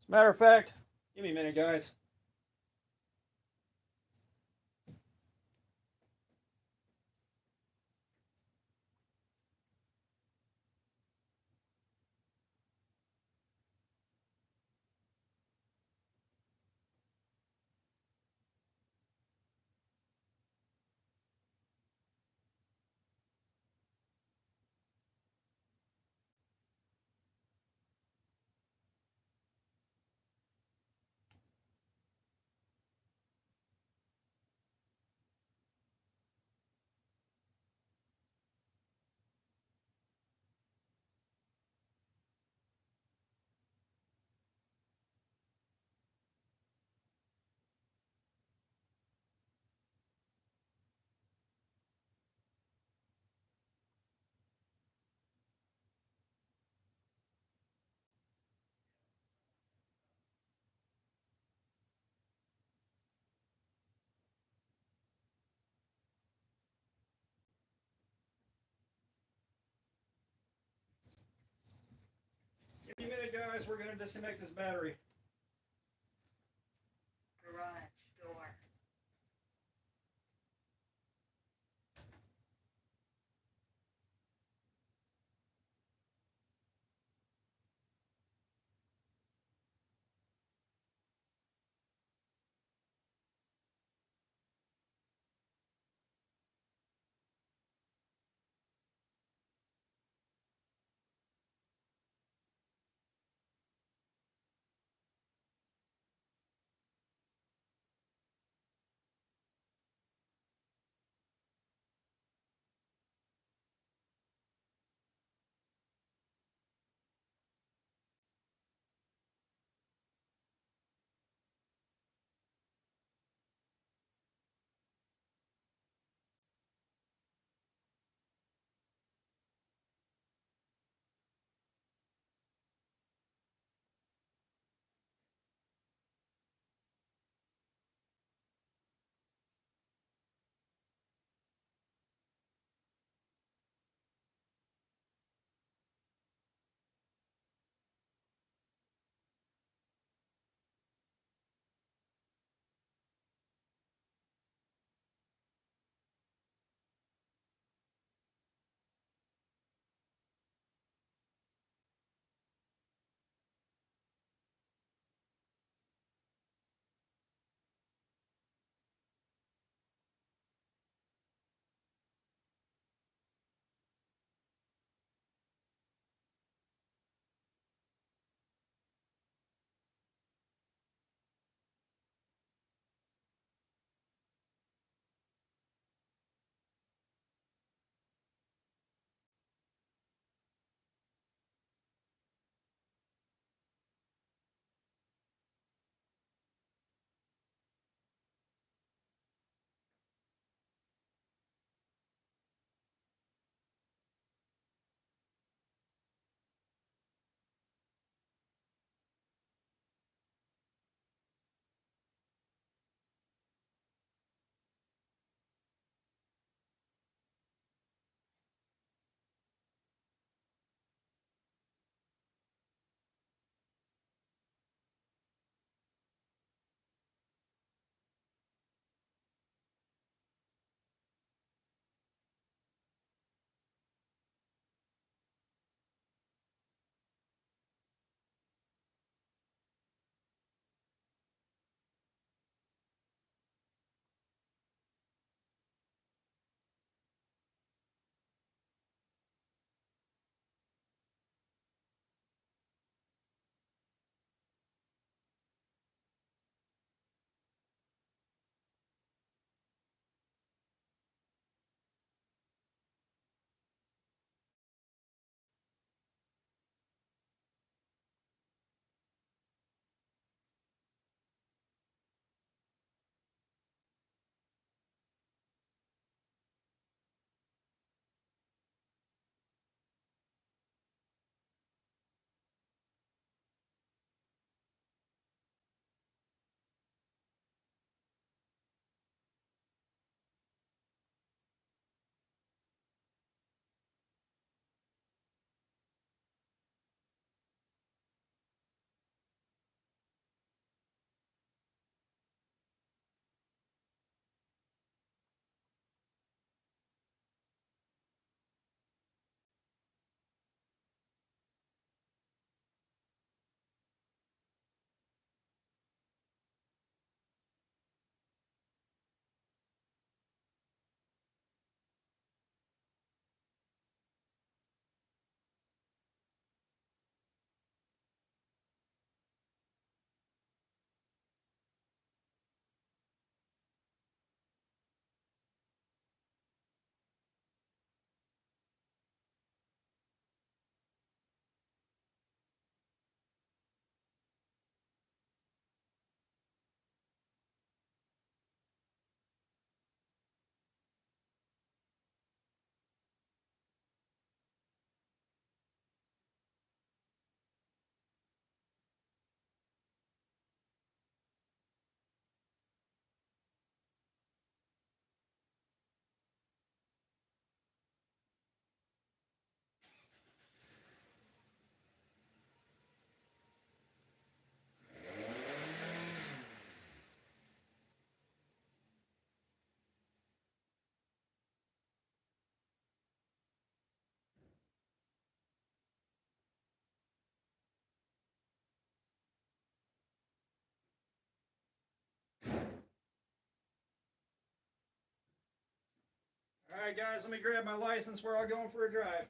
As a matter of fact, give me a minute, guys. Give me a minute, guys. We're gonna disconnect this battery. Garage door. right, guys, let me grab my license. We're all going for a drive.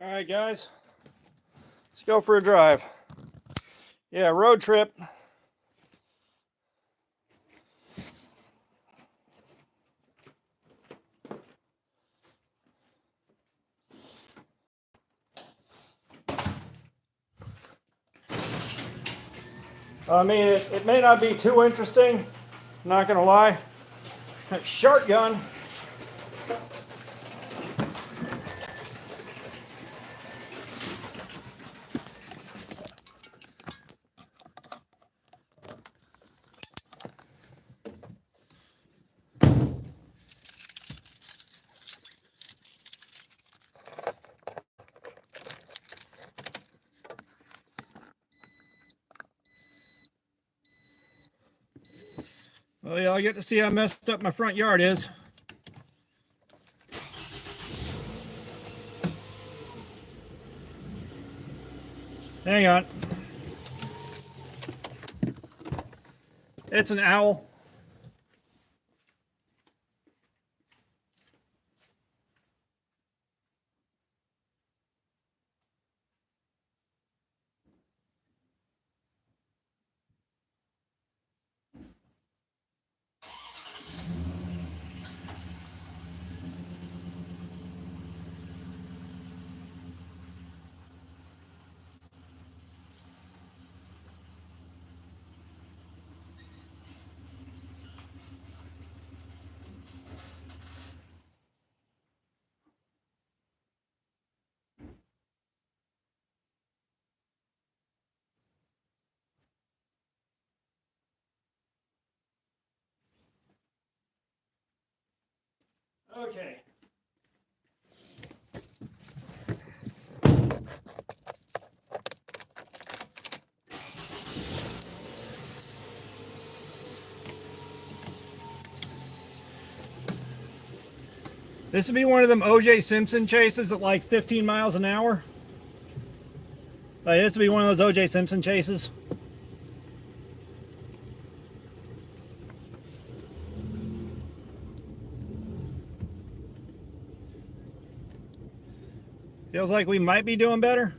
All right, guys, let's go for a drive. Yeah, road trip. I mean, it may not be too interesting, not gonna lie. Shotgun. Oh yeah, I get to see how messed up my front yard is. Hang on. It's an owl. Okay. This would be one of them O.J. Simpson chases at like 15 miles an hour. Like, this would be one of those O.J. Simpson chases. Feels like we might be doing better.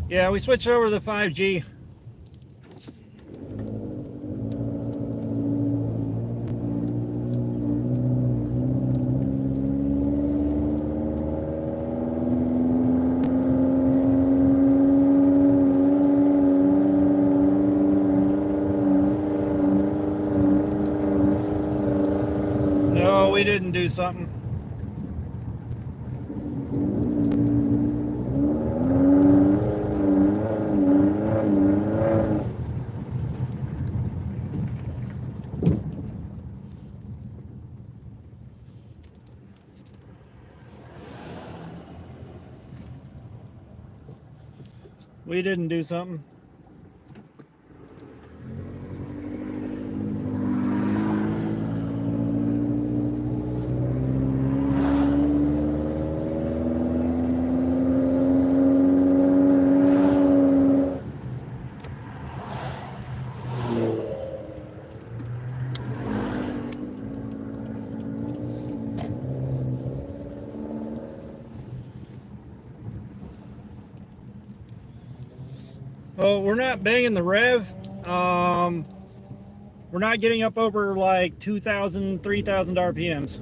Yeah, we switched over to the 5G. No, we didn't do something. We didn't do something. So we're not banging the rev. We're not getting up over like 2,000, 3,000 RPMs.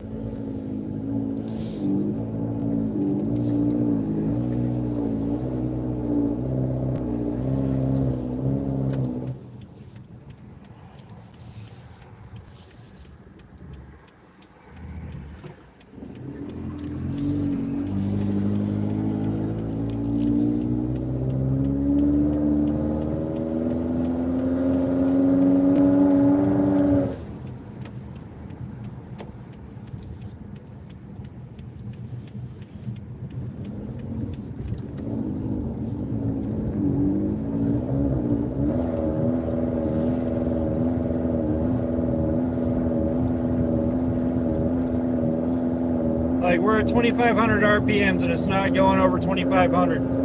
Like we're at 2,500 RPMs and it's not going over 2,500.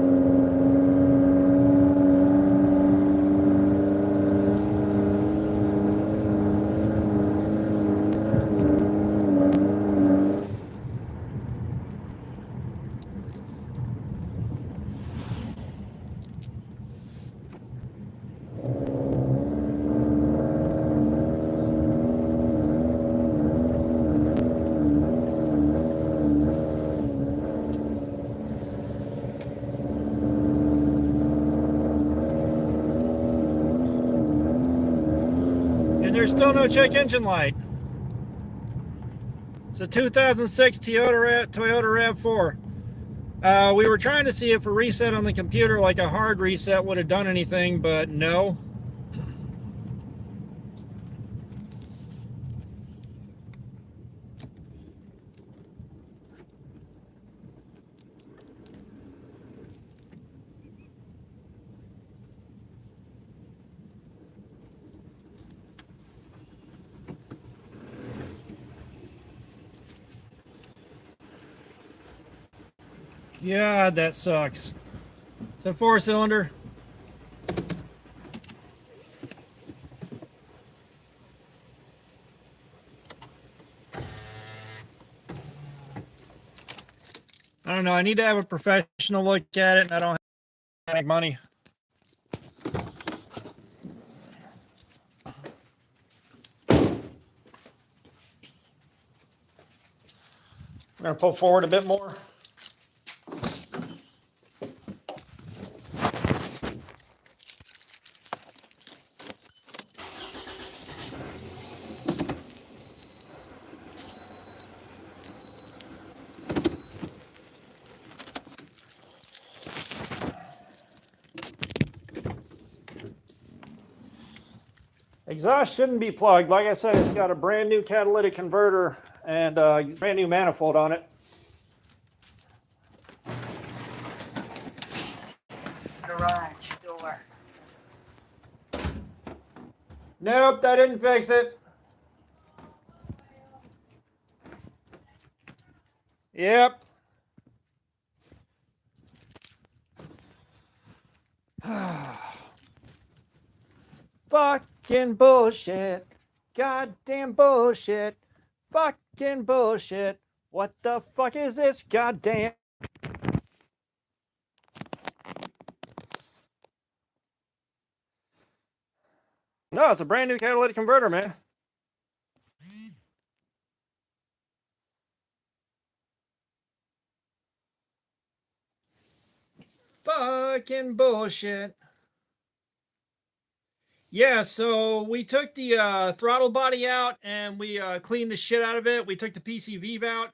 And there's still no check engine light. It's a 2006 Toyota RAV4. We were trying to see if a reset on the computer, like a hard reset, would have done anything, but no. Yeah, that sucks. It's a 4-cylinder. I don't know. I need to have a professional look at it, and I don't have any money. I'm going to pull forward a bit more. Exhaust shouldn't be plugged. Like I said, it's got a brand new catalytic converter and a brand new manifold on it. Garage door. Nope, that didn't fix it. Yep. Fucking bullshit. Goddamn bullshit. Fucking bullshit. What the fuck is this? Goddamn. No, it's a brand new catalytic converter, man. Fucking bullshit. Yeah, so we took the throttle body out and we cleaned the shit out of it. We took the PCV out,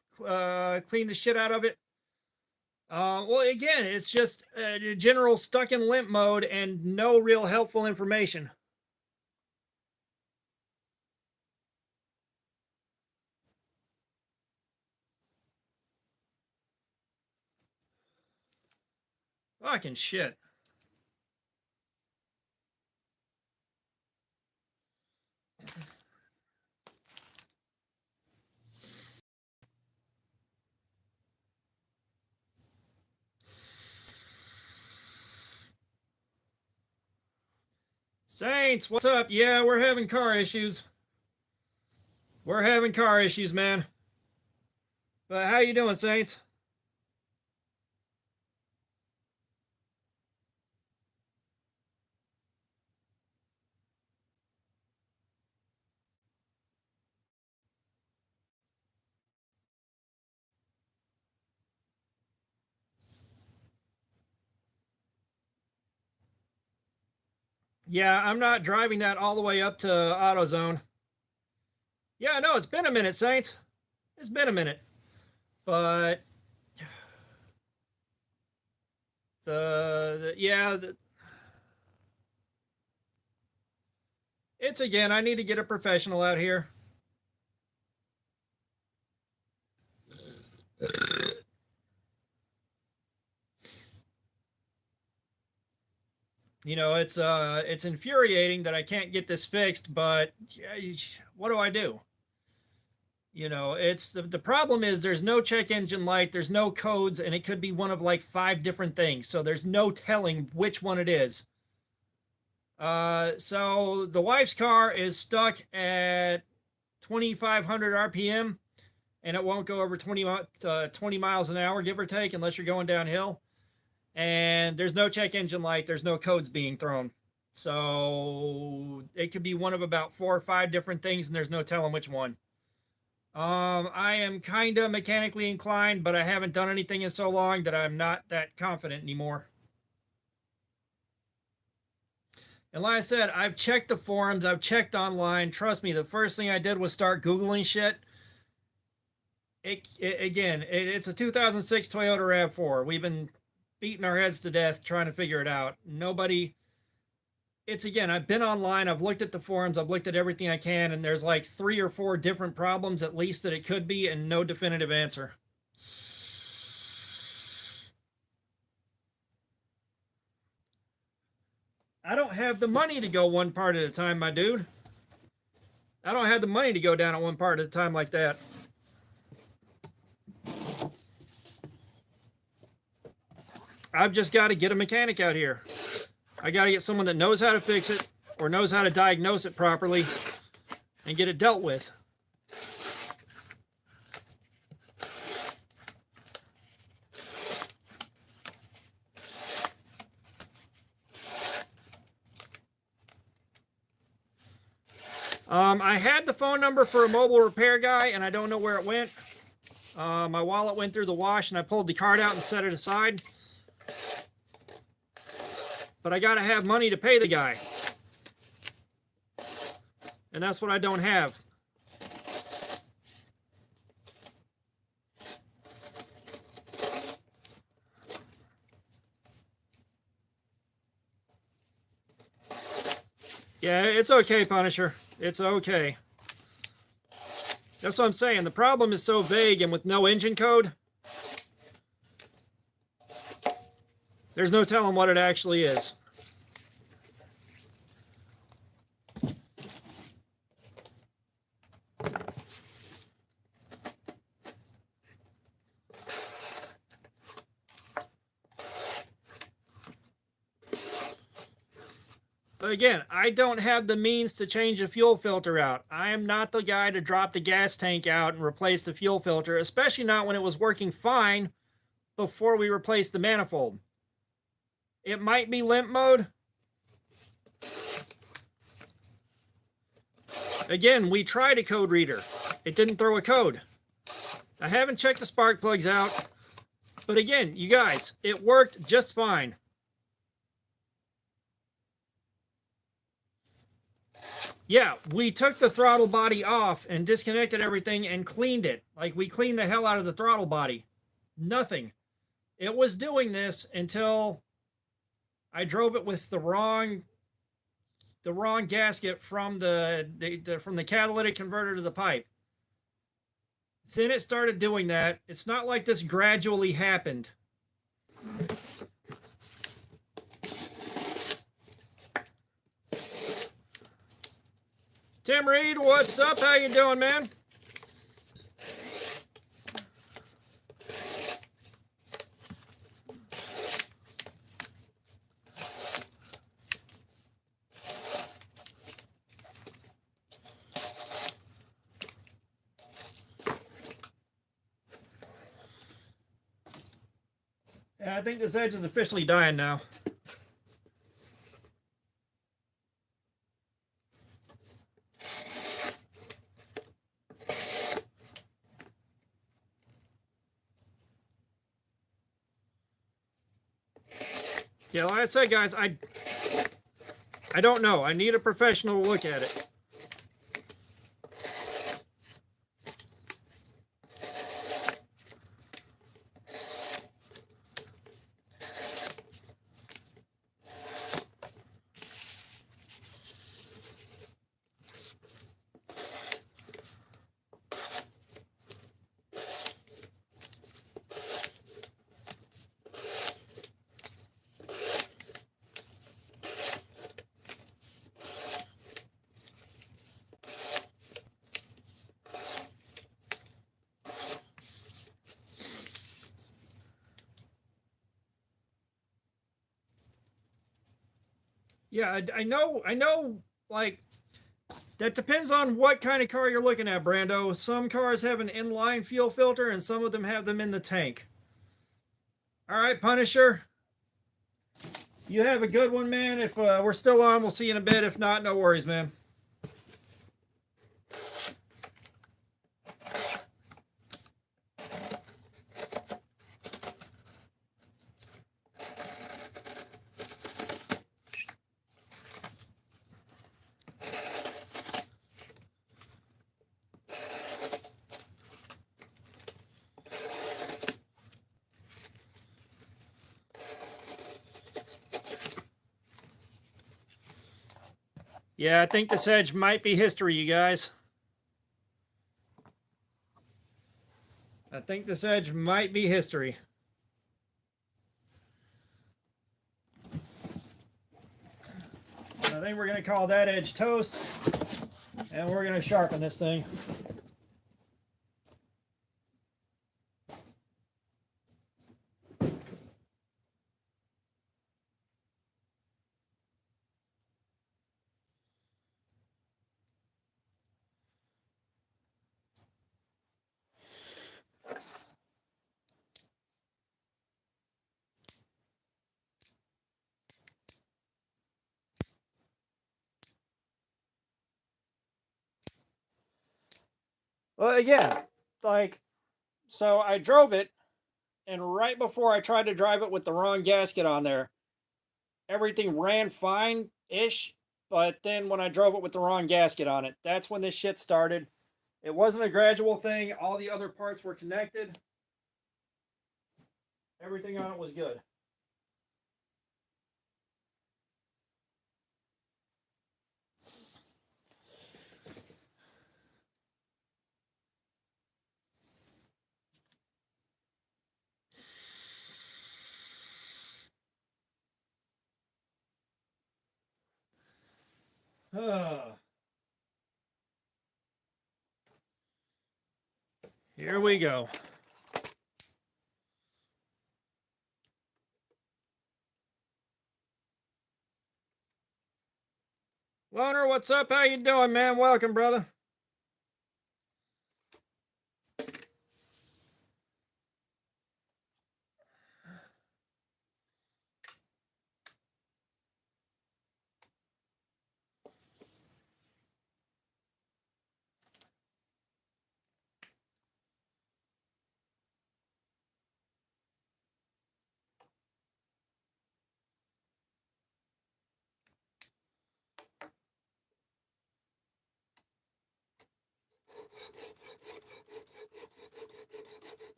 cleaned the shit out of it. Well, again, it's just general stuck in limp mode and no real helpful information. Fucking shit. Saints, what's up? Yeah, we're having car issues. We're having car issues, man. But how you doing, Saints? Yeah, I'm not driving that all the way up to AutoZone. Yeah, no, it's been a minute, Saints. It's been a minute. But it's again, I need to get a professional out here. You know, it's infuriating that I can't get this fixed, but what do I do? You know, it's the problem is there's no check engine light, there's no codes, and it could be one of like 5 different things. So there's no telling which one it is. So the wife's car is stuck at 2,500 RPM, and it won't go over 20 miles an hour, give or take, unless you're going downhill. And there's no check engine light, there's no codes being thrown. So it could be one of about 4 or 5 different things, and there's no telling which one. I am kind of mechanically inclined, but I haven't done anything in so long that I'm not that confident anymore. And like I said, I've checked the forums, I've checked online. Trust me, the first thing I did was start Googling shit. It's a 2006 Toyota RAV4. We've been beating our heads to death trying to figure it out. Nobody. It's again, I've been online, I've looked at the forums, I've looked at everything I can, and there's like 3 or 4 different problems at least that it could be, and no definitive answer. I don't have the money to go one part at a time, my dude. I don't have the money to go down at one part at a time like that. I've just got to get a mechanic out here. I got to get someone that knows how to fix it or knows how to diagnose it properly and get it dealt with. I had the phone number for a mobile repair guy, and I don't know where it went. My wallet went through the wash, and I pulled the card out and set it aside. But I got to have money to pay the guy. And that's what I don't have. Yeah, it's okay, Punisher. It's okay. That's what I'm saying. The problem is so vague, and with no engine code, there's no telling what it actually is. But again, I don't have the means to change the fuel filter out. I am not the guy to drop the gas tank out and replace the fuel filter, especially not when it was working fine before we replaced the manifold. It might be limp mode. Again, we tried a code reader. It didn't throw a code. I haven't checked the spark plugs out. But again, you guys, it worked just fine. Yeah, we took the throttle body off and disconnected everything and cleaned it. Like, we cleaned the hell out of the throttle body. Nothing. It was doing this until I drove it with the wrong gasket from the catalytic converter to the pipe. Then it started doing that. It's not like this gradually happened. Tim Reed, what's up? How you doing, man? Yeah, I think this edge is officially dying now. Yeah, like I said, guys, I don't know. I need a professional to look at it. Yeah, I know, like, that depends on what kind of car you're looking at, Brando. Some cars have an inline fuel filter, and some of them have them in the tank. All right, Punisher. You have a good one, man. If we're still on, we'll see you in a bit. If not, no worries, man. Yeah, I think this edge might be history, you guys. I think this edge might be history. I think we're going to call that edge toast, and we're going to sharpen this thing. Well, again, like, so I drove it, and right before I tried to drive it with the wrong gasket on there, everything ran fine-ish, but then when I drove it with the wrong gasket on it, that's when this shit started. It wasn't a gradual thing. All the other parts were connected. Everything on it was good. Here we go. Loner, what's up? How you doing, man? Welcome, brother.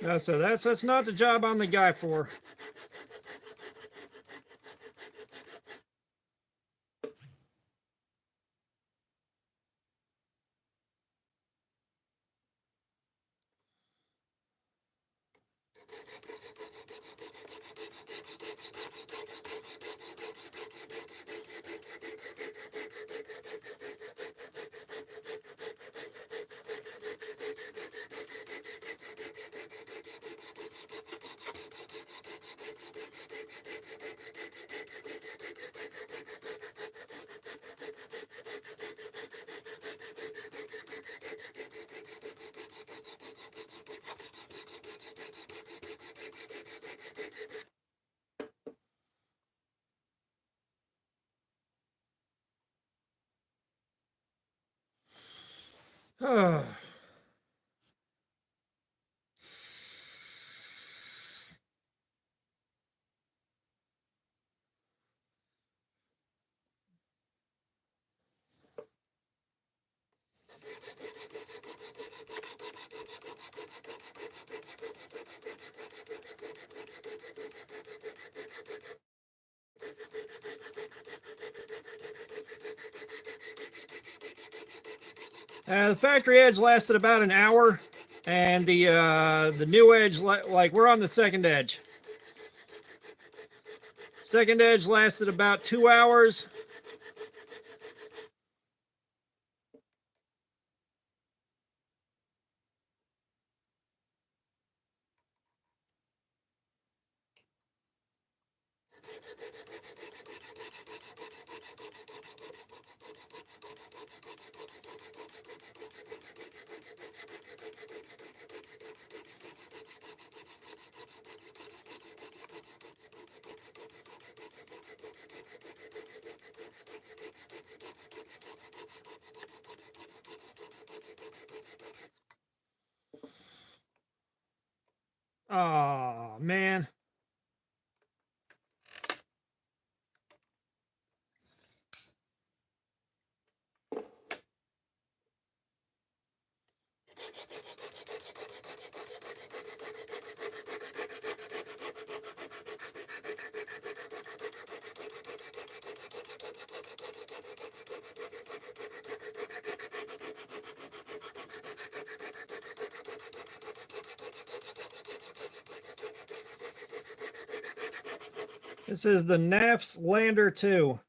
That's not the job I'm the guy for. The factory edge lasted about an hour, and the new edge, like we're on the second edge. Second edge lasted about 2 hours. Oh, man. This is the NAFS Lander 2.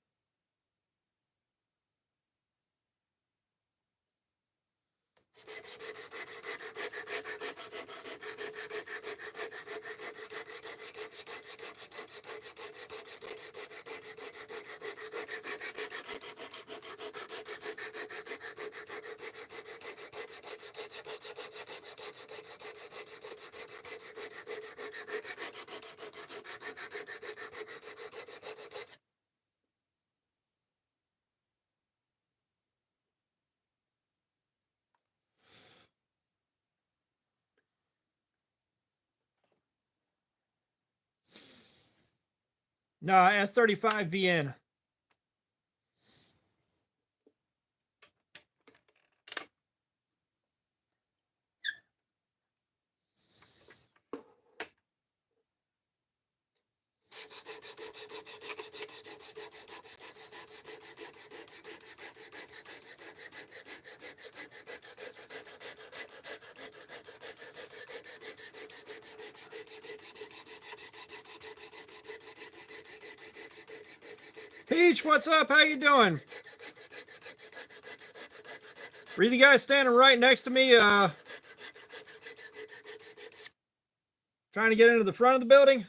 No, S35 VN. Peach, what's up? How you doing? Were you the guy standing right next to me, trying to get into the front of the building?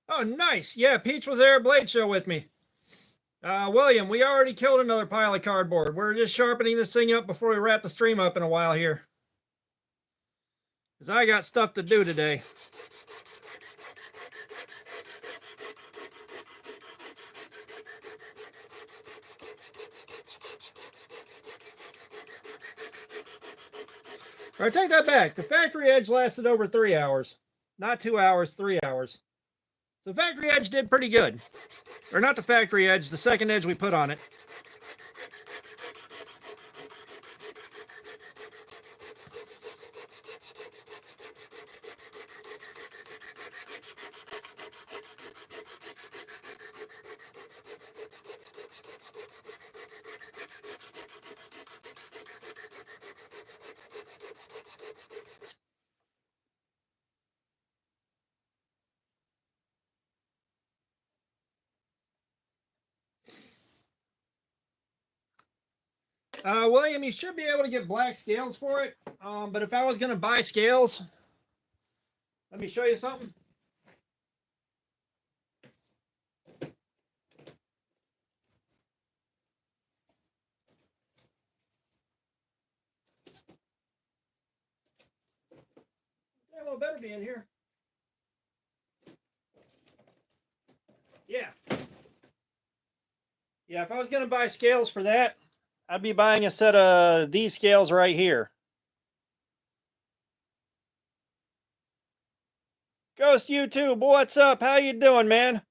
Oh, nice. Yeah, Peach was there at Blade Show with me. William, we already killed another pile of cardboard. We're just sharpening this thing up before we wrap the stream up in a while here. Because I got stuff to do today. Or I take that back. The factory edge lasted over 3 hours. Not 2 hours, 3 hours. The factory edge did pretty good. Or not the factory edge, the second edge we put on it. William, you should be able to get black scales for it. But if I was going to buy scales, let me show you something. better be in here. Yeah. Yeah, if I was going to buy scales for that, I'd be buying a set of these scales right here. Ghost YouTube, what's up? How you doing, man?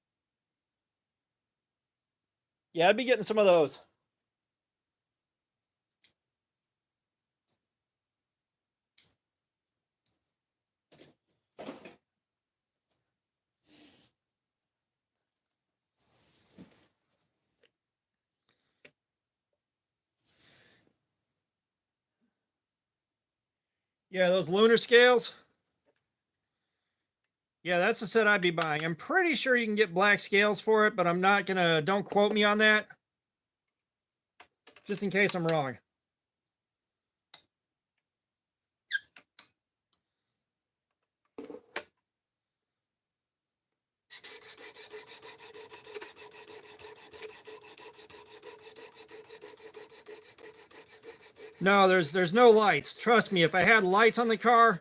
Yeah, I'd be getting some of those. Yeah, those lunar scales. Yeah, that's the set I'd be buying. I'm pretty sure you can get black scales for it, but I'm not gonna, don't quote me on that. Just in case I'm wrong. No, there's no lights. Trust me, if I had lights on the car,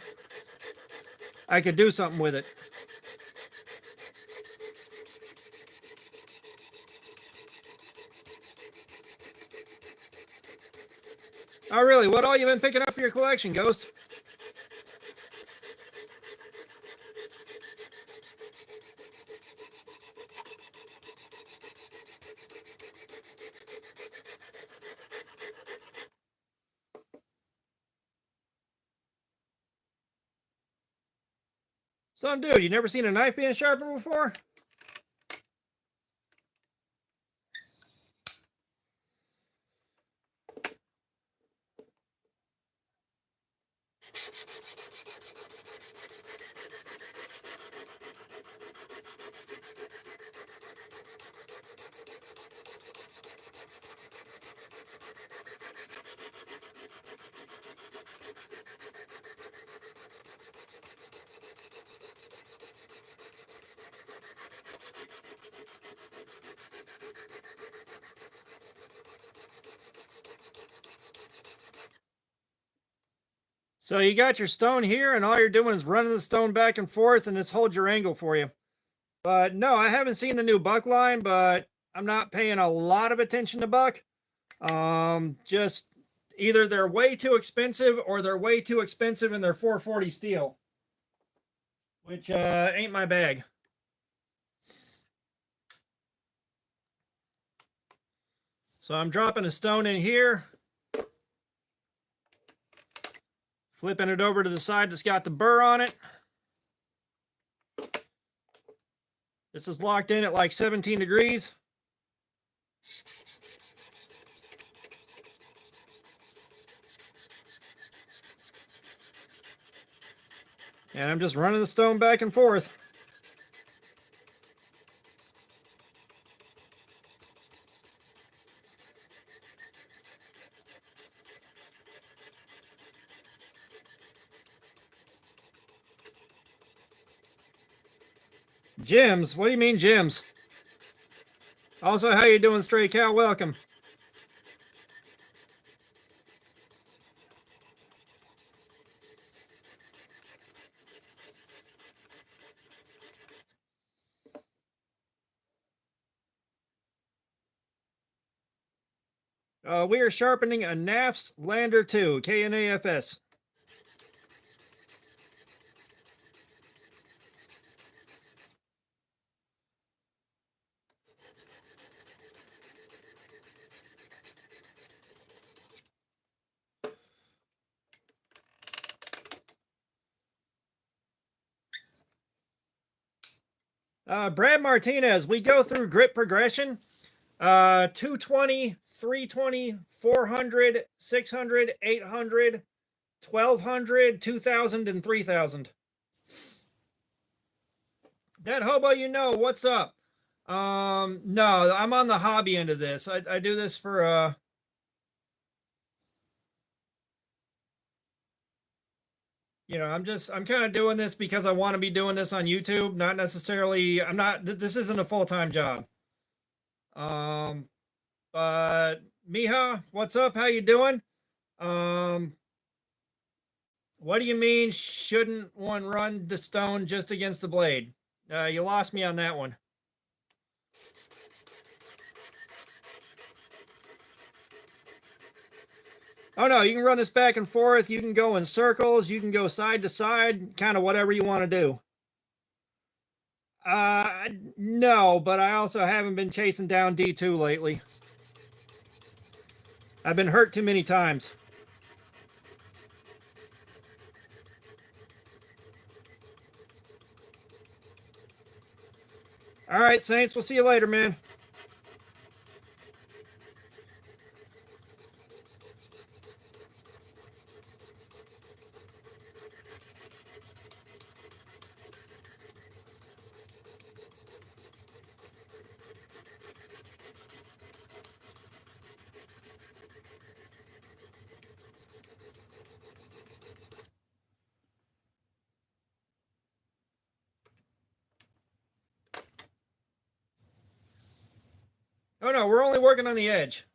I could do something with it. Oh, really? What all you been picking up for your collection, Ghost? Son, dude, you never seen a knife being sharpened before? So you got your stone here, and all you're doing is running the stone back and forth, and this holds your angle for you. But no, I haven't seen the new buck line, but I'm not paying a lot of attention to buck. Just either they're way too expensive or they're way too expensive and they're 440 steel, which ain't my bag. So I'm dropping a stone in here, flipping it over to the side that's got the burr on it. This is locked in at like 17 degrees. And I'm just running the stone back and forth. Gyms? What do you mean gyms? Also, how you doing, Stray Cow? Welcome. We are sharpening a NAFS Lander 2, KNAFS. Brad Martinez, we go through grip progression. 220, 320, 400, 600, 800, 1200, 2000, and 3000. That hobo, you know, what's up? No, I'm on the hobby end of this. I do this for, you know, I'm kind of doing this because I want to be doing this on YouTube, not necessarily, this isn't a full-time job. But Miha, what's up? How you doing? What do you mean, shouldn't one run the stone just against the blade? You lost me on that one. Oh no, you can run this back and forth. You can go in circles. You can go side to side, kind of whatever you want to do. No, but I also haven't been chasing down D2 lately. I've been hurt too many times. All right, Saints, we'll see you later, man. Oh no, we're only working on the edge.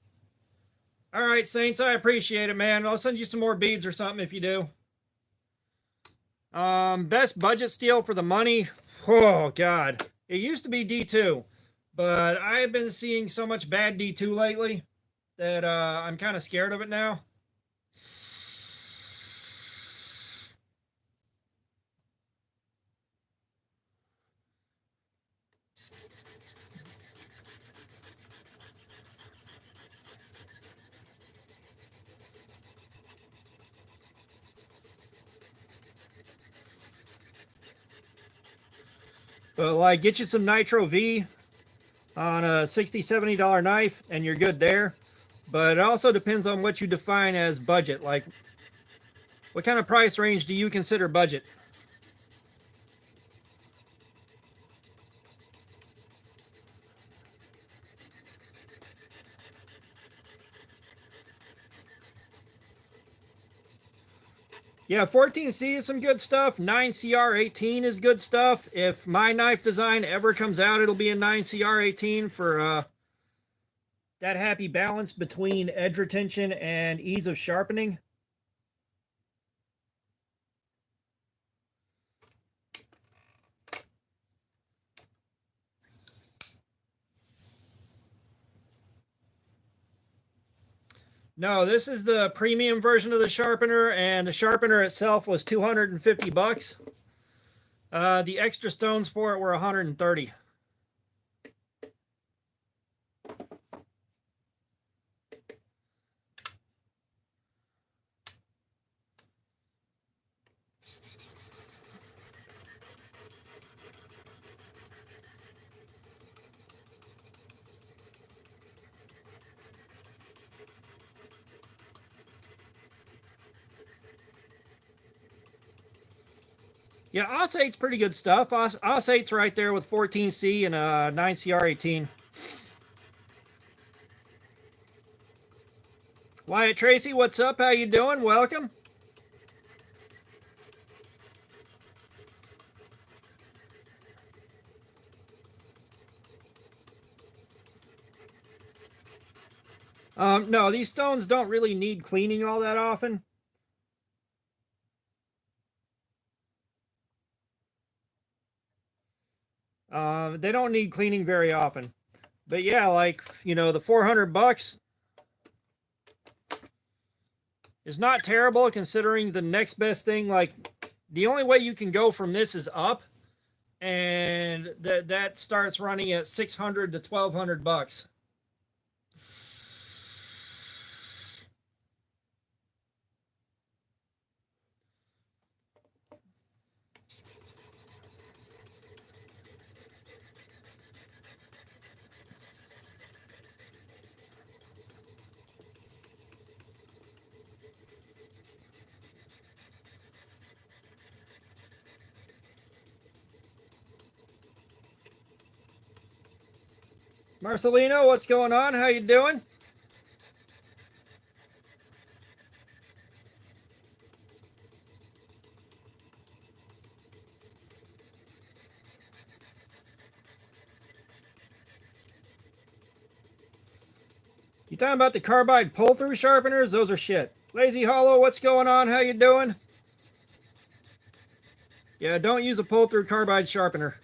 All right, Saints, I appreciate it, man. I'll send you some more beads or something if you do. Best budget steel for the money. Oh God, it used to be D2, but I've been seeing so much bad D2 lately that I'm kind of scared of it now. But like, get you some Nitro V on a $60, $70 knife, and you're good there. But it also depends on what you define as budget. Like, what kind of price range do you consider budget? Yeah, 14C is some good stuff. 9CR18 is good stuff. If my knife design ever comes out, it'll be a 9CR18 for that happy balance between edge retention and ease of sharpening. No, this is the premium version of the sharpener, and the sharpener itself was 250 bucks. The extra stones for it were 130. Yeah, Os8's pretty good stuff. Os8's right there with 14C and 9CR18. Wyatt Tracy, what's up? How you doing? Welcome. No, these stones don't really need cleaning all that often. They don't need cleaning very often. But yeah, like, you know, the 400 bucks is not terrible considering the next best thing. Like, the only way you can go from this is up, and that starts running at 600 to 1200 bucks. Marcelino, what's going on? How you doing? You talking about the carbide pull-through sharpeners? Those are shit. Lazy Hollow, what's going on? How you doing? Yeah, don't use a pull-through carbide sharpener.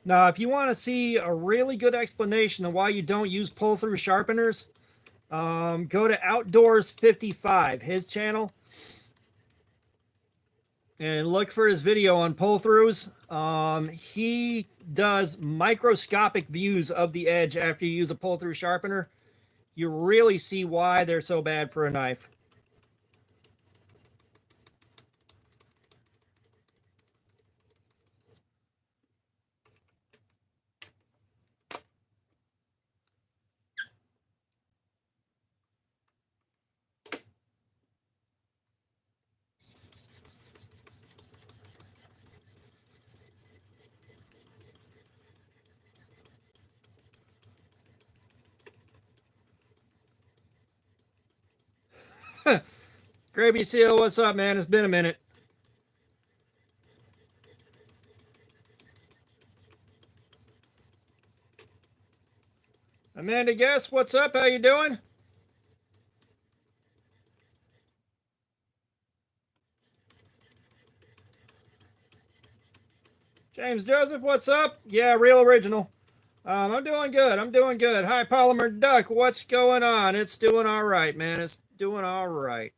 Now, if you want to see a really good explanation of why you don't use pull-through sharpeners, go to Outdoors 55, his channel, and look for his video on pull-throughs. He does microscopic views of the edge after you use a pull-through sharpener. You really see why they're so bad for a knife. Gravy Seal, what's up, man? It's been a minute. Amanda Guest, what's up? How you doing? James Joseph, what's up? Yeah, real original. I'm doing good. I'm doing good. Hi, Polymer Duck. What's going on? It's doing all right, man. It's doing all right.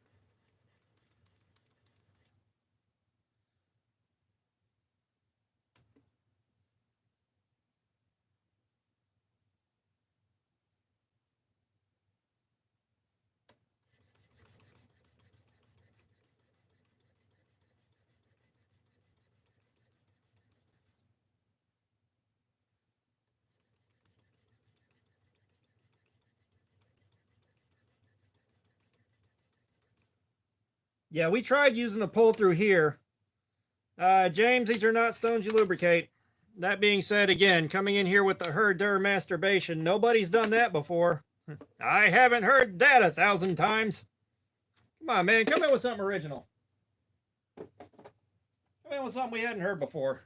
Yeah, we tried using a pull through here. James, these are not stones you lubricate. That being said, again, coming in here with the herder masturbation, nobody's done that before. I haven't heard that 1,000 times. Come on, man, come in with something original. Come in with something we hadn't heard before.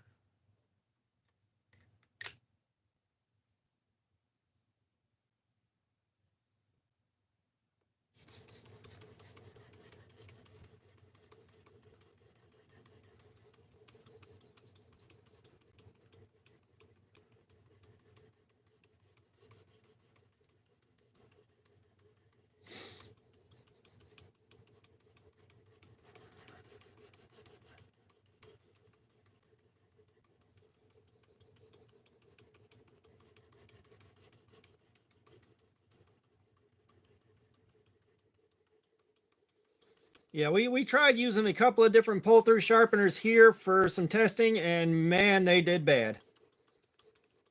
Yeah, we tried using a couple of different pull-through sharpeners here for some testing, and man, they did bad.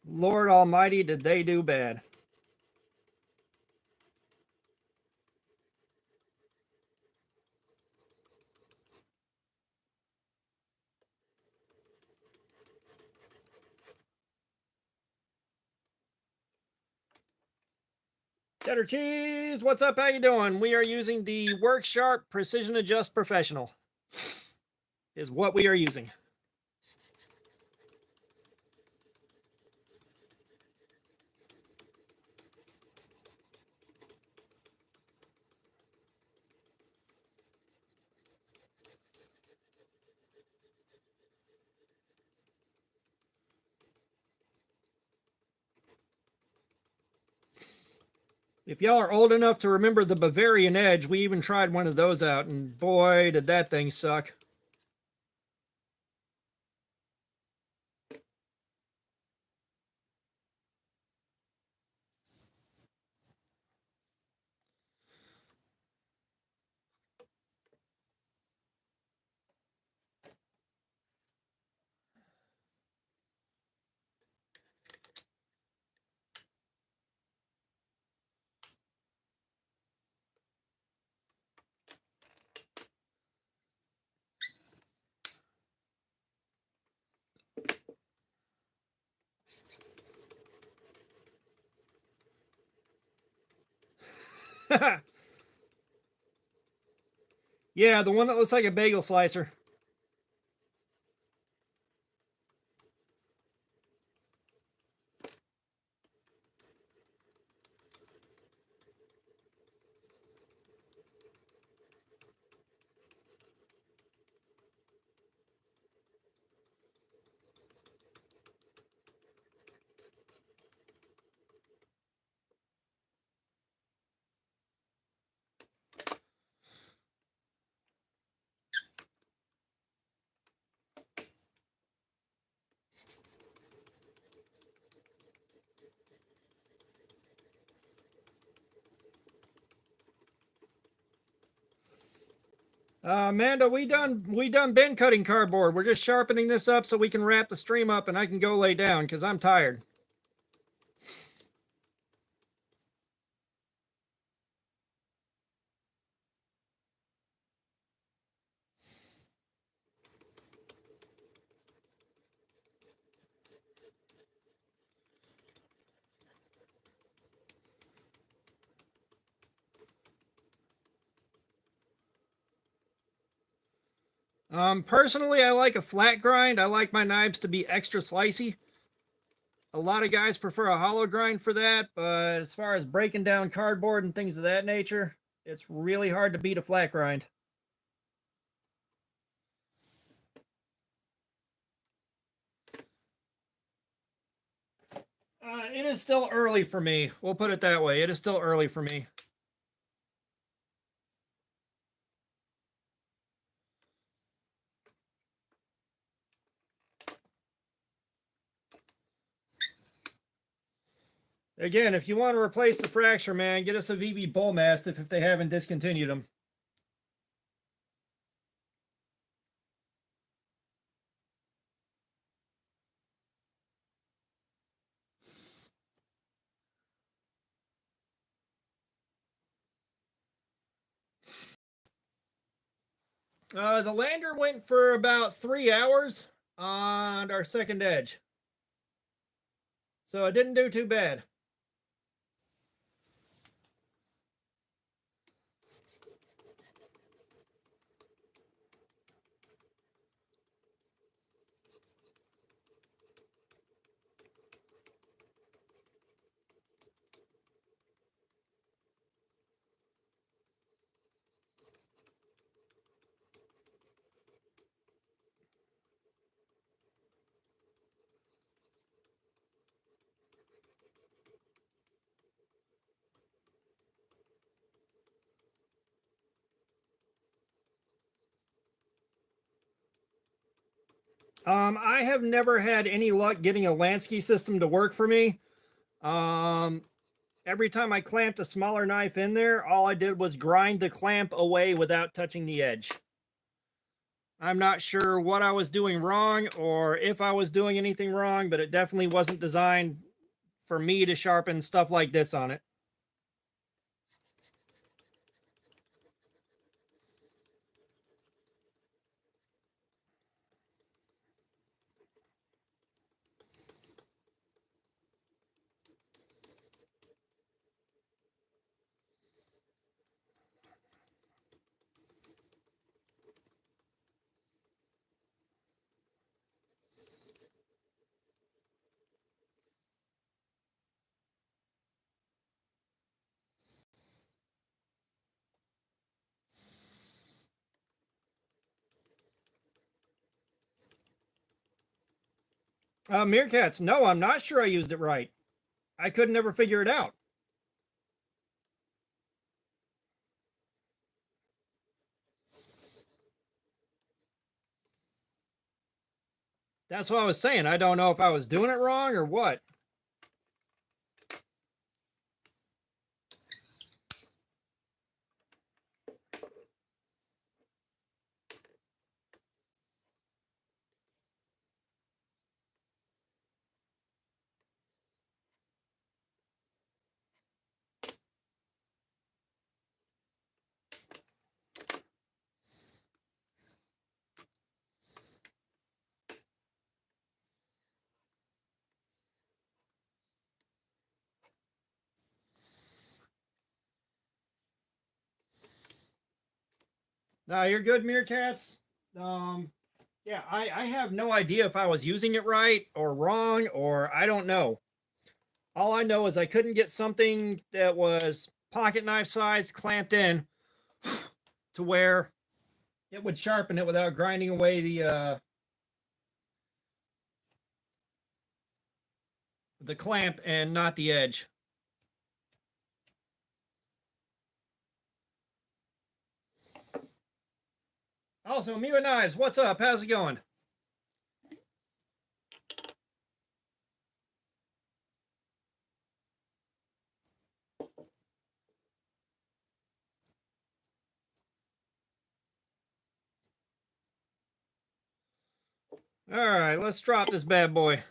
Lord Almighty, did they do bad. Cheddar Cheese, what's up? How you doing? We are using the Work Sharp Precision Adjust Professional. Is what we are using. If y'all are old enough to remember the Bavarian Edge, we even tried one of those out, and boy, did that thing suck. Yeah, the one that looks like a bagel slicer. Amanda, we done been cutting cardboard. We're just sharpening this up so we can wrap the stream up and I can go lay down because I'm tired. Personally, I like a flat grind. I like my knives to be extra slicey. A lot of guys prefer a hollow grind for that, but as far as breaking down cardboard and things of that nature, it's really hard to beat a flat grind. It is still early for me. We'll put it that way. It is still early for me. Again, if you want to replace the fracture, man, get us a VV Bull Mastiff if they haven't discontinued them. The lander went for about 3 hours on our second edge. So it didn't do too bad. I have never had any luck getting a Lansky system to work for me. Every time I clamped a smaller knife in there, all I did was grind the clamp away without touching the edge. I'm not sure what I was doing wrong or if I was doing anything wrong, but it definitely wasn't designed for me to sharpen stuff like this on it. Meerkats, no, I'm not sure I used it right. I could never figure it out. That's what I was saying. I don't know if I was doing it wrong or what. No, you're good, Meerkats. Yeah, I have no idea if I was using it right or wrong, or I don't know. All I know is I couldn't get something that was pocket knife size clamped in to where it would sharpen it without grinding away the clamp and not the edge. Also, Miwa Knives, what's up? How's it going? All right, let's drop this bad boy.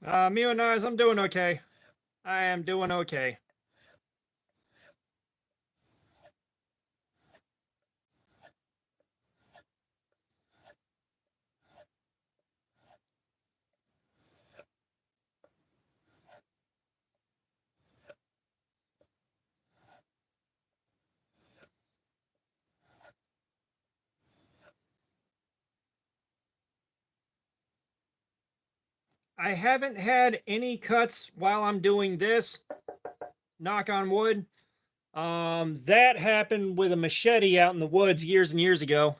Miwa Knives, I'm doing okay. I am doing okay. I haven't had any cuts while I'm doing this. Knock on wood. That happened with a machete out in the woods years and years ago.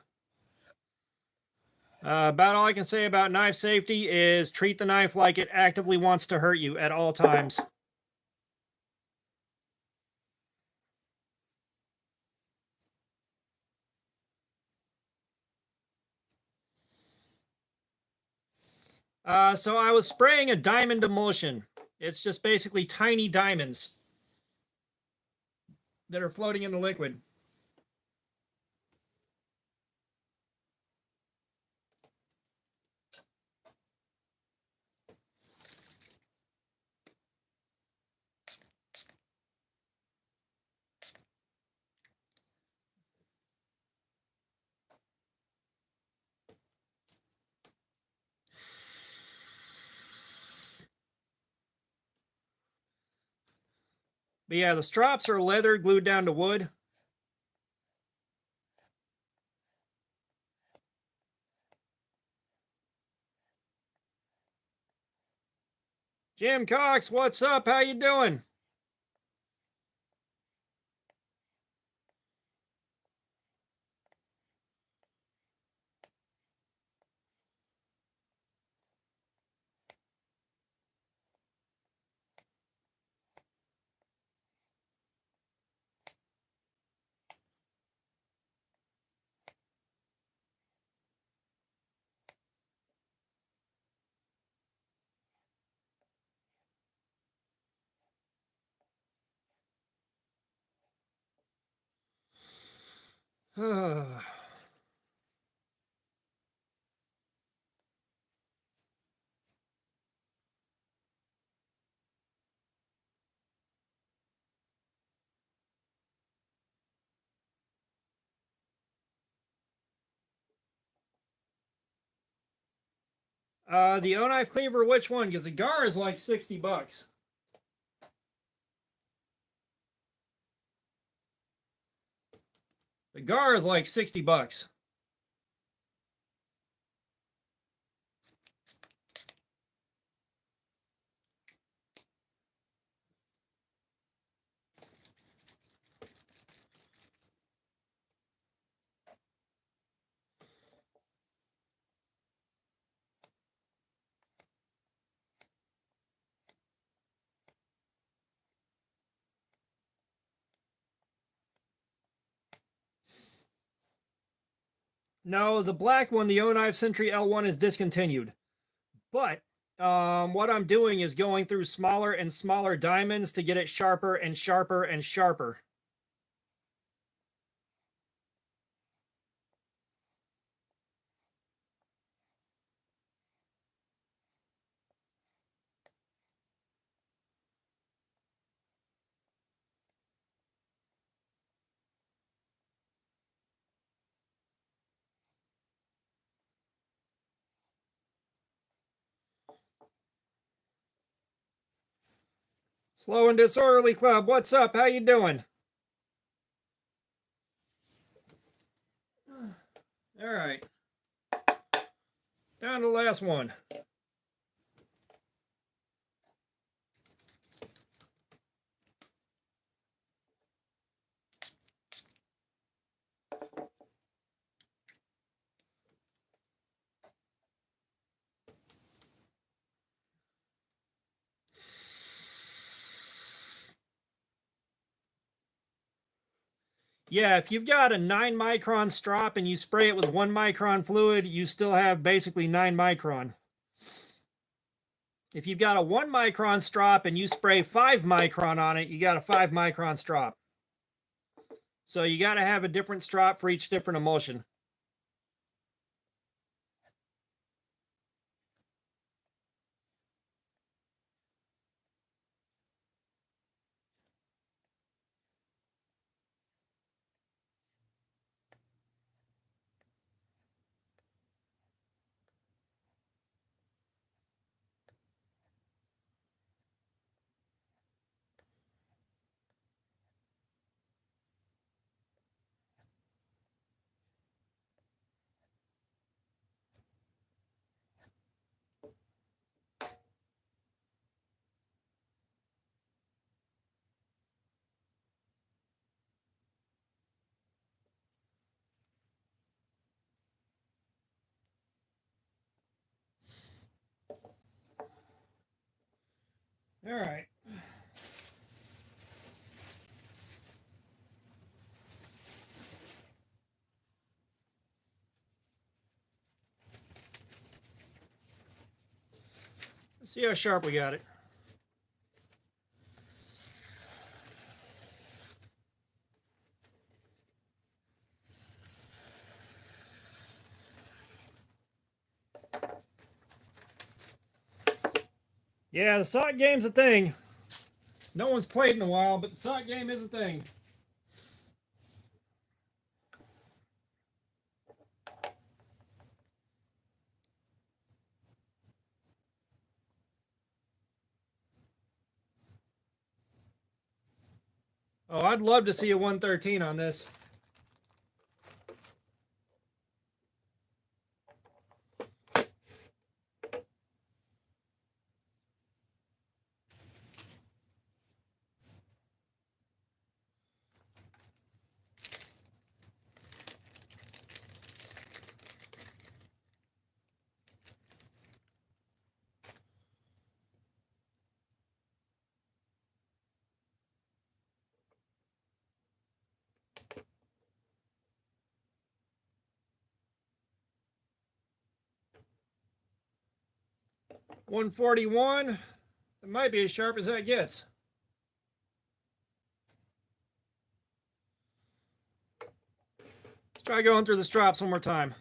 About all I can say about knife safety is treat the knife like it actively wants to hurt you at all times. So I was spraying a diamond emulsion. It's just basically tiny diamonds that are floating in the liquid. But yeah, the strops are leather glued down to wood. Jim Cox, what's up? How you doing? The O-knife cleaver, which one? Because the GAR is like 60 bucks. The GAR is like 60 bucks. No, the black one, the 09 Century L1 is discontinued. But what I'm doing is going through smaller and smaller diamonds to get it sharper and sharper and sharper. Slow and Disorderly Club, what's up? How you doing? All right. Down to the last one. Yeah, if you've got a 9 micron strop and you spray it with 1 micron fluid, you still have basically 9 micron. If you've got a 1 micron strop and you spray 5 micron on it, you got a 5 micron strop. So you got to have a different strop for each different emulsion. All right. Let's see how sharp we got it. Yeah, the sock game's a thing. No one's played in a while, but the sock game is a thing. Oh, I'd love to see a 113 on this. $141. It might be as sharp as that gets. Let's try going through the strops one more time.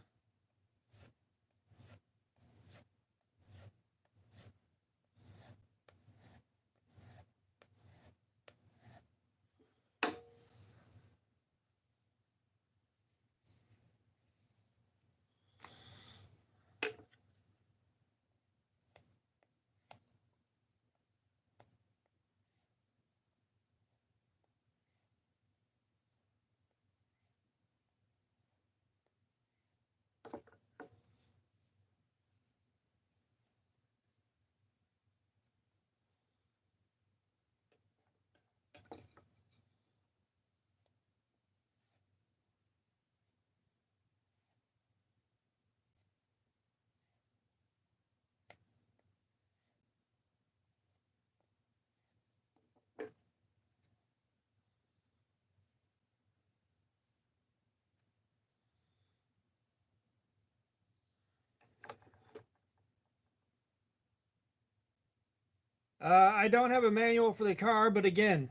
I don't have a manual for the car, but again,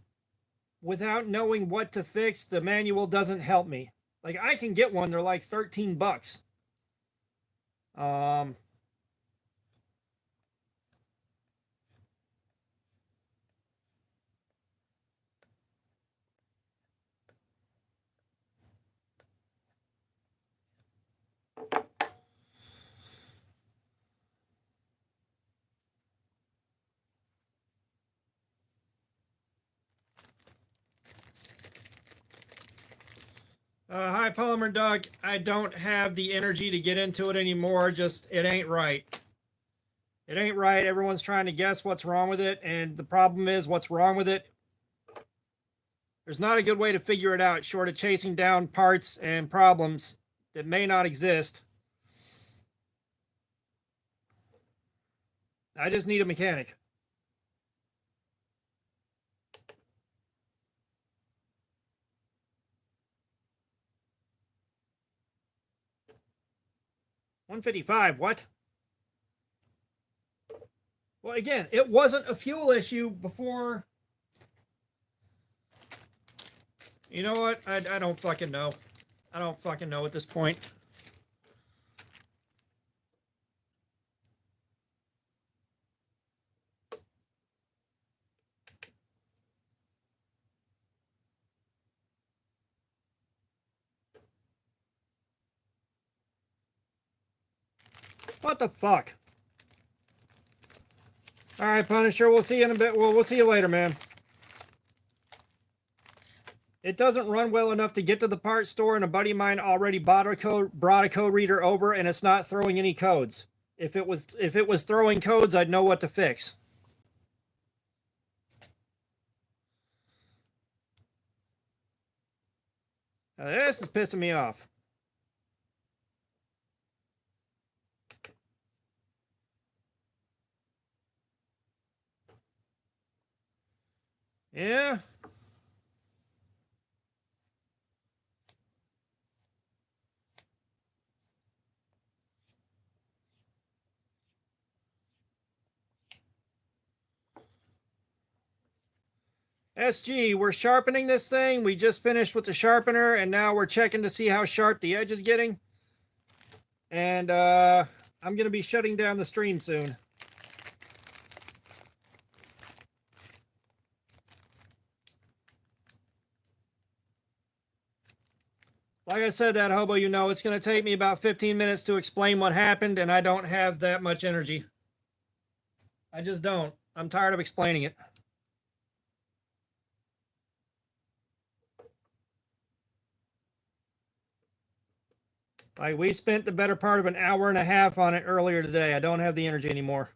without knowing what to fix, the manual doesn't help me. Like, I can get one, they're like 13 bucks. Hi, Polymer Doug. I don't have the energy to get into it anymore. Just, it ain't right. It ain't right. Everyone's trying to guess what's wrong with it. And the problem is, what's wrong with it? There's not a good way to figure it out, short of chasing down parts and problems that may not exist. I just need a mechanic. $155, what? Well, again, it wasn't a fuel issue before. You know what? I don't fucking know. I don't fucking know at this point. What the fuck? All right, Punisher, we'll see you in a bit. We'll see you later, man. It doesn't run well enough to get to the parts store, and a buddy of mine already brought a code reader over, and it's not throwing any codes. If it was throwing codes, I'd know what to fix. This is pissing me off. Yeah. SG, we're sharpening this thing. We just finished with the sharpener, and now we're checking to see how sharp the edge is getting. And I'm going to be shutting down the stream soon. Like I said, that hobo, you know, it's going to take me about 15 minutes to explain what happened, and I don't have that much energy. I just don't. I'm tired of explaining it. Like, we spent the better part of an hour and a half on it earlier today. I don't have the energy anymore.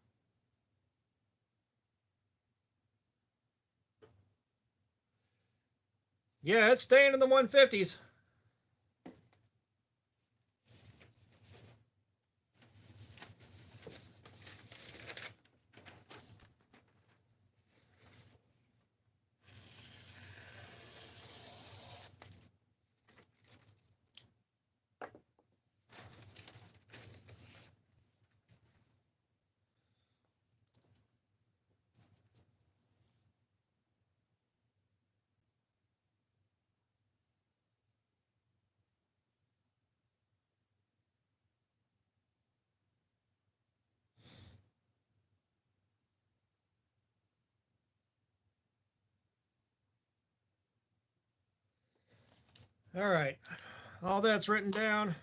Yeah, it's staying in the 150s. All right. All that's written down.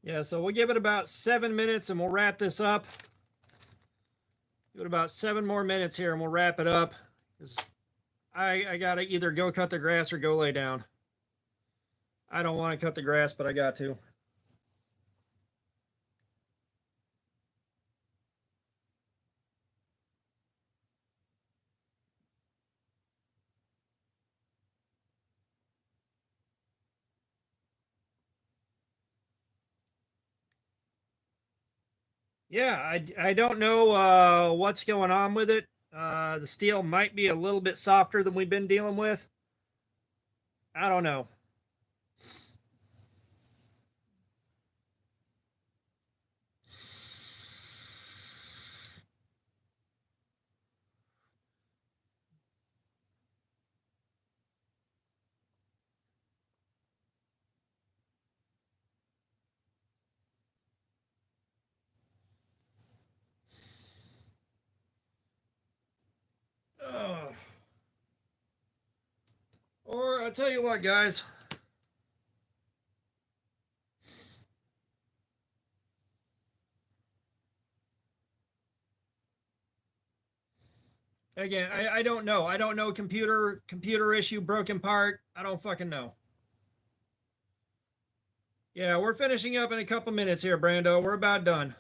Yeah, so we'll give it about 7 minutes and we'll wrap this up. Give it about 7 more minutes here and we'll wrap it up. I gotta either go cut the grass or go lay down. I don't want to cut the grass, but I got to. Yeah, I don't know what's going on with it. The steel might be a little bit softer than we've been dealing with. I don't know. Or I'll tell you what, guys. Again, I don't know. I don't know computer issue, broken part. I don't fucking know. Yeah, we're finishing up in a couple minutes here, Brando. We're about done.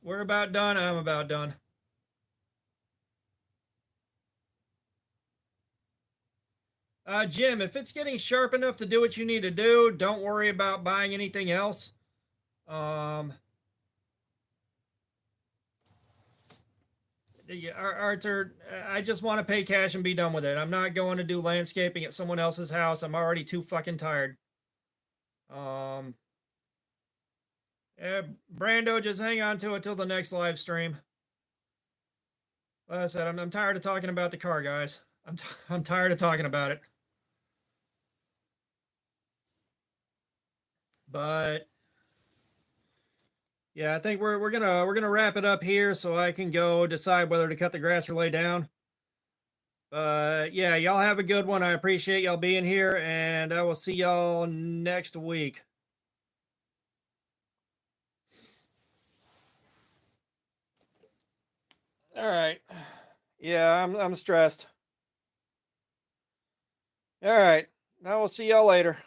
We're about done. I'm about done. Jim, if it's getting sharp enough to do what you need to do, don't worry about buying anything else. Arthur, I just want to pay cash and be done with it. I'm not going to do landscaping at someone else's house. I'm already too fucking tired. Yeah, Brando, just hang on to it till the next live stream. Like I said, I'm tired of talking about the car, guys. I'm tired of talking about it. But yeah, I think we're gonna wrap it up here so I can go decide whether to cut the grass or lay down. But yeah, y'all have a good one. I appreciate y'all being here, and I will see y'all next week. All right. Yeah, I'm stressed. All right. I will see y'all later.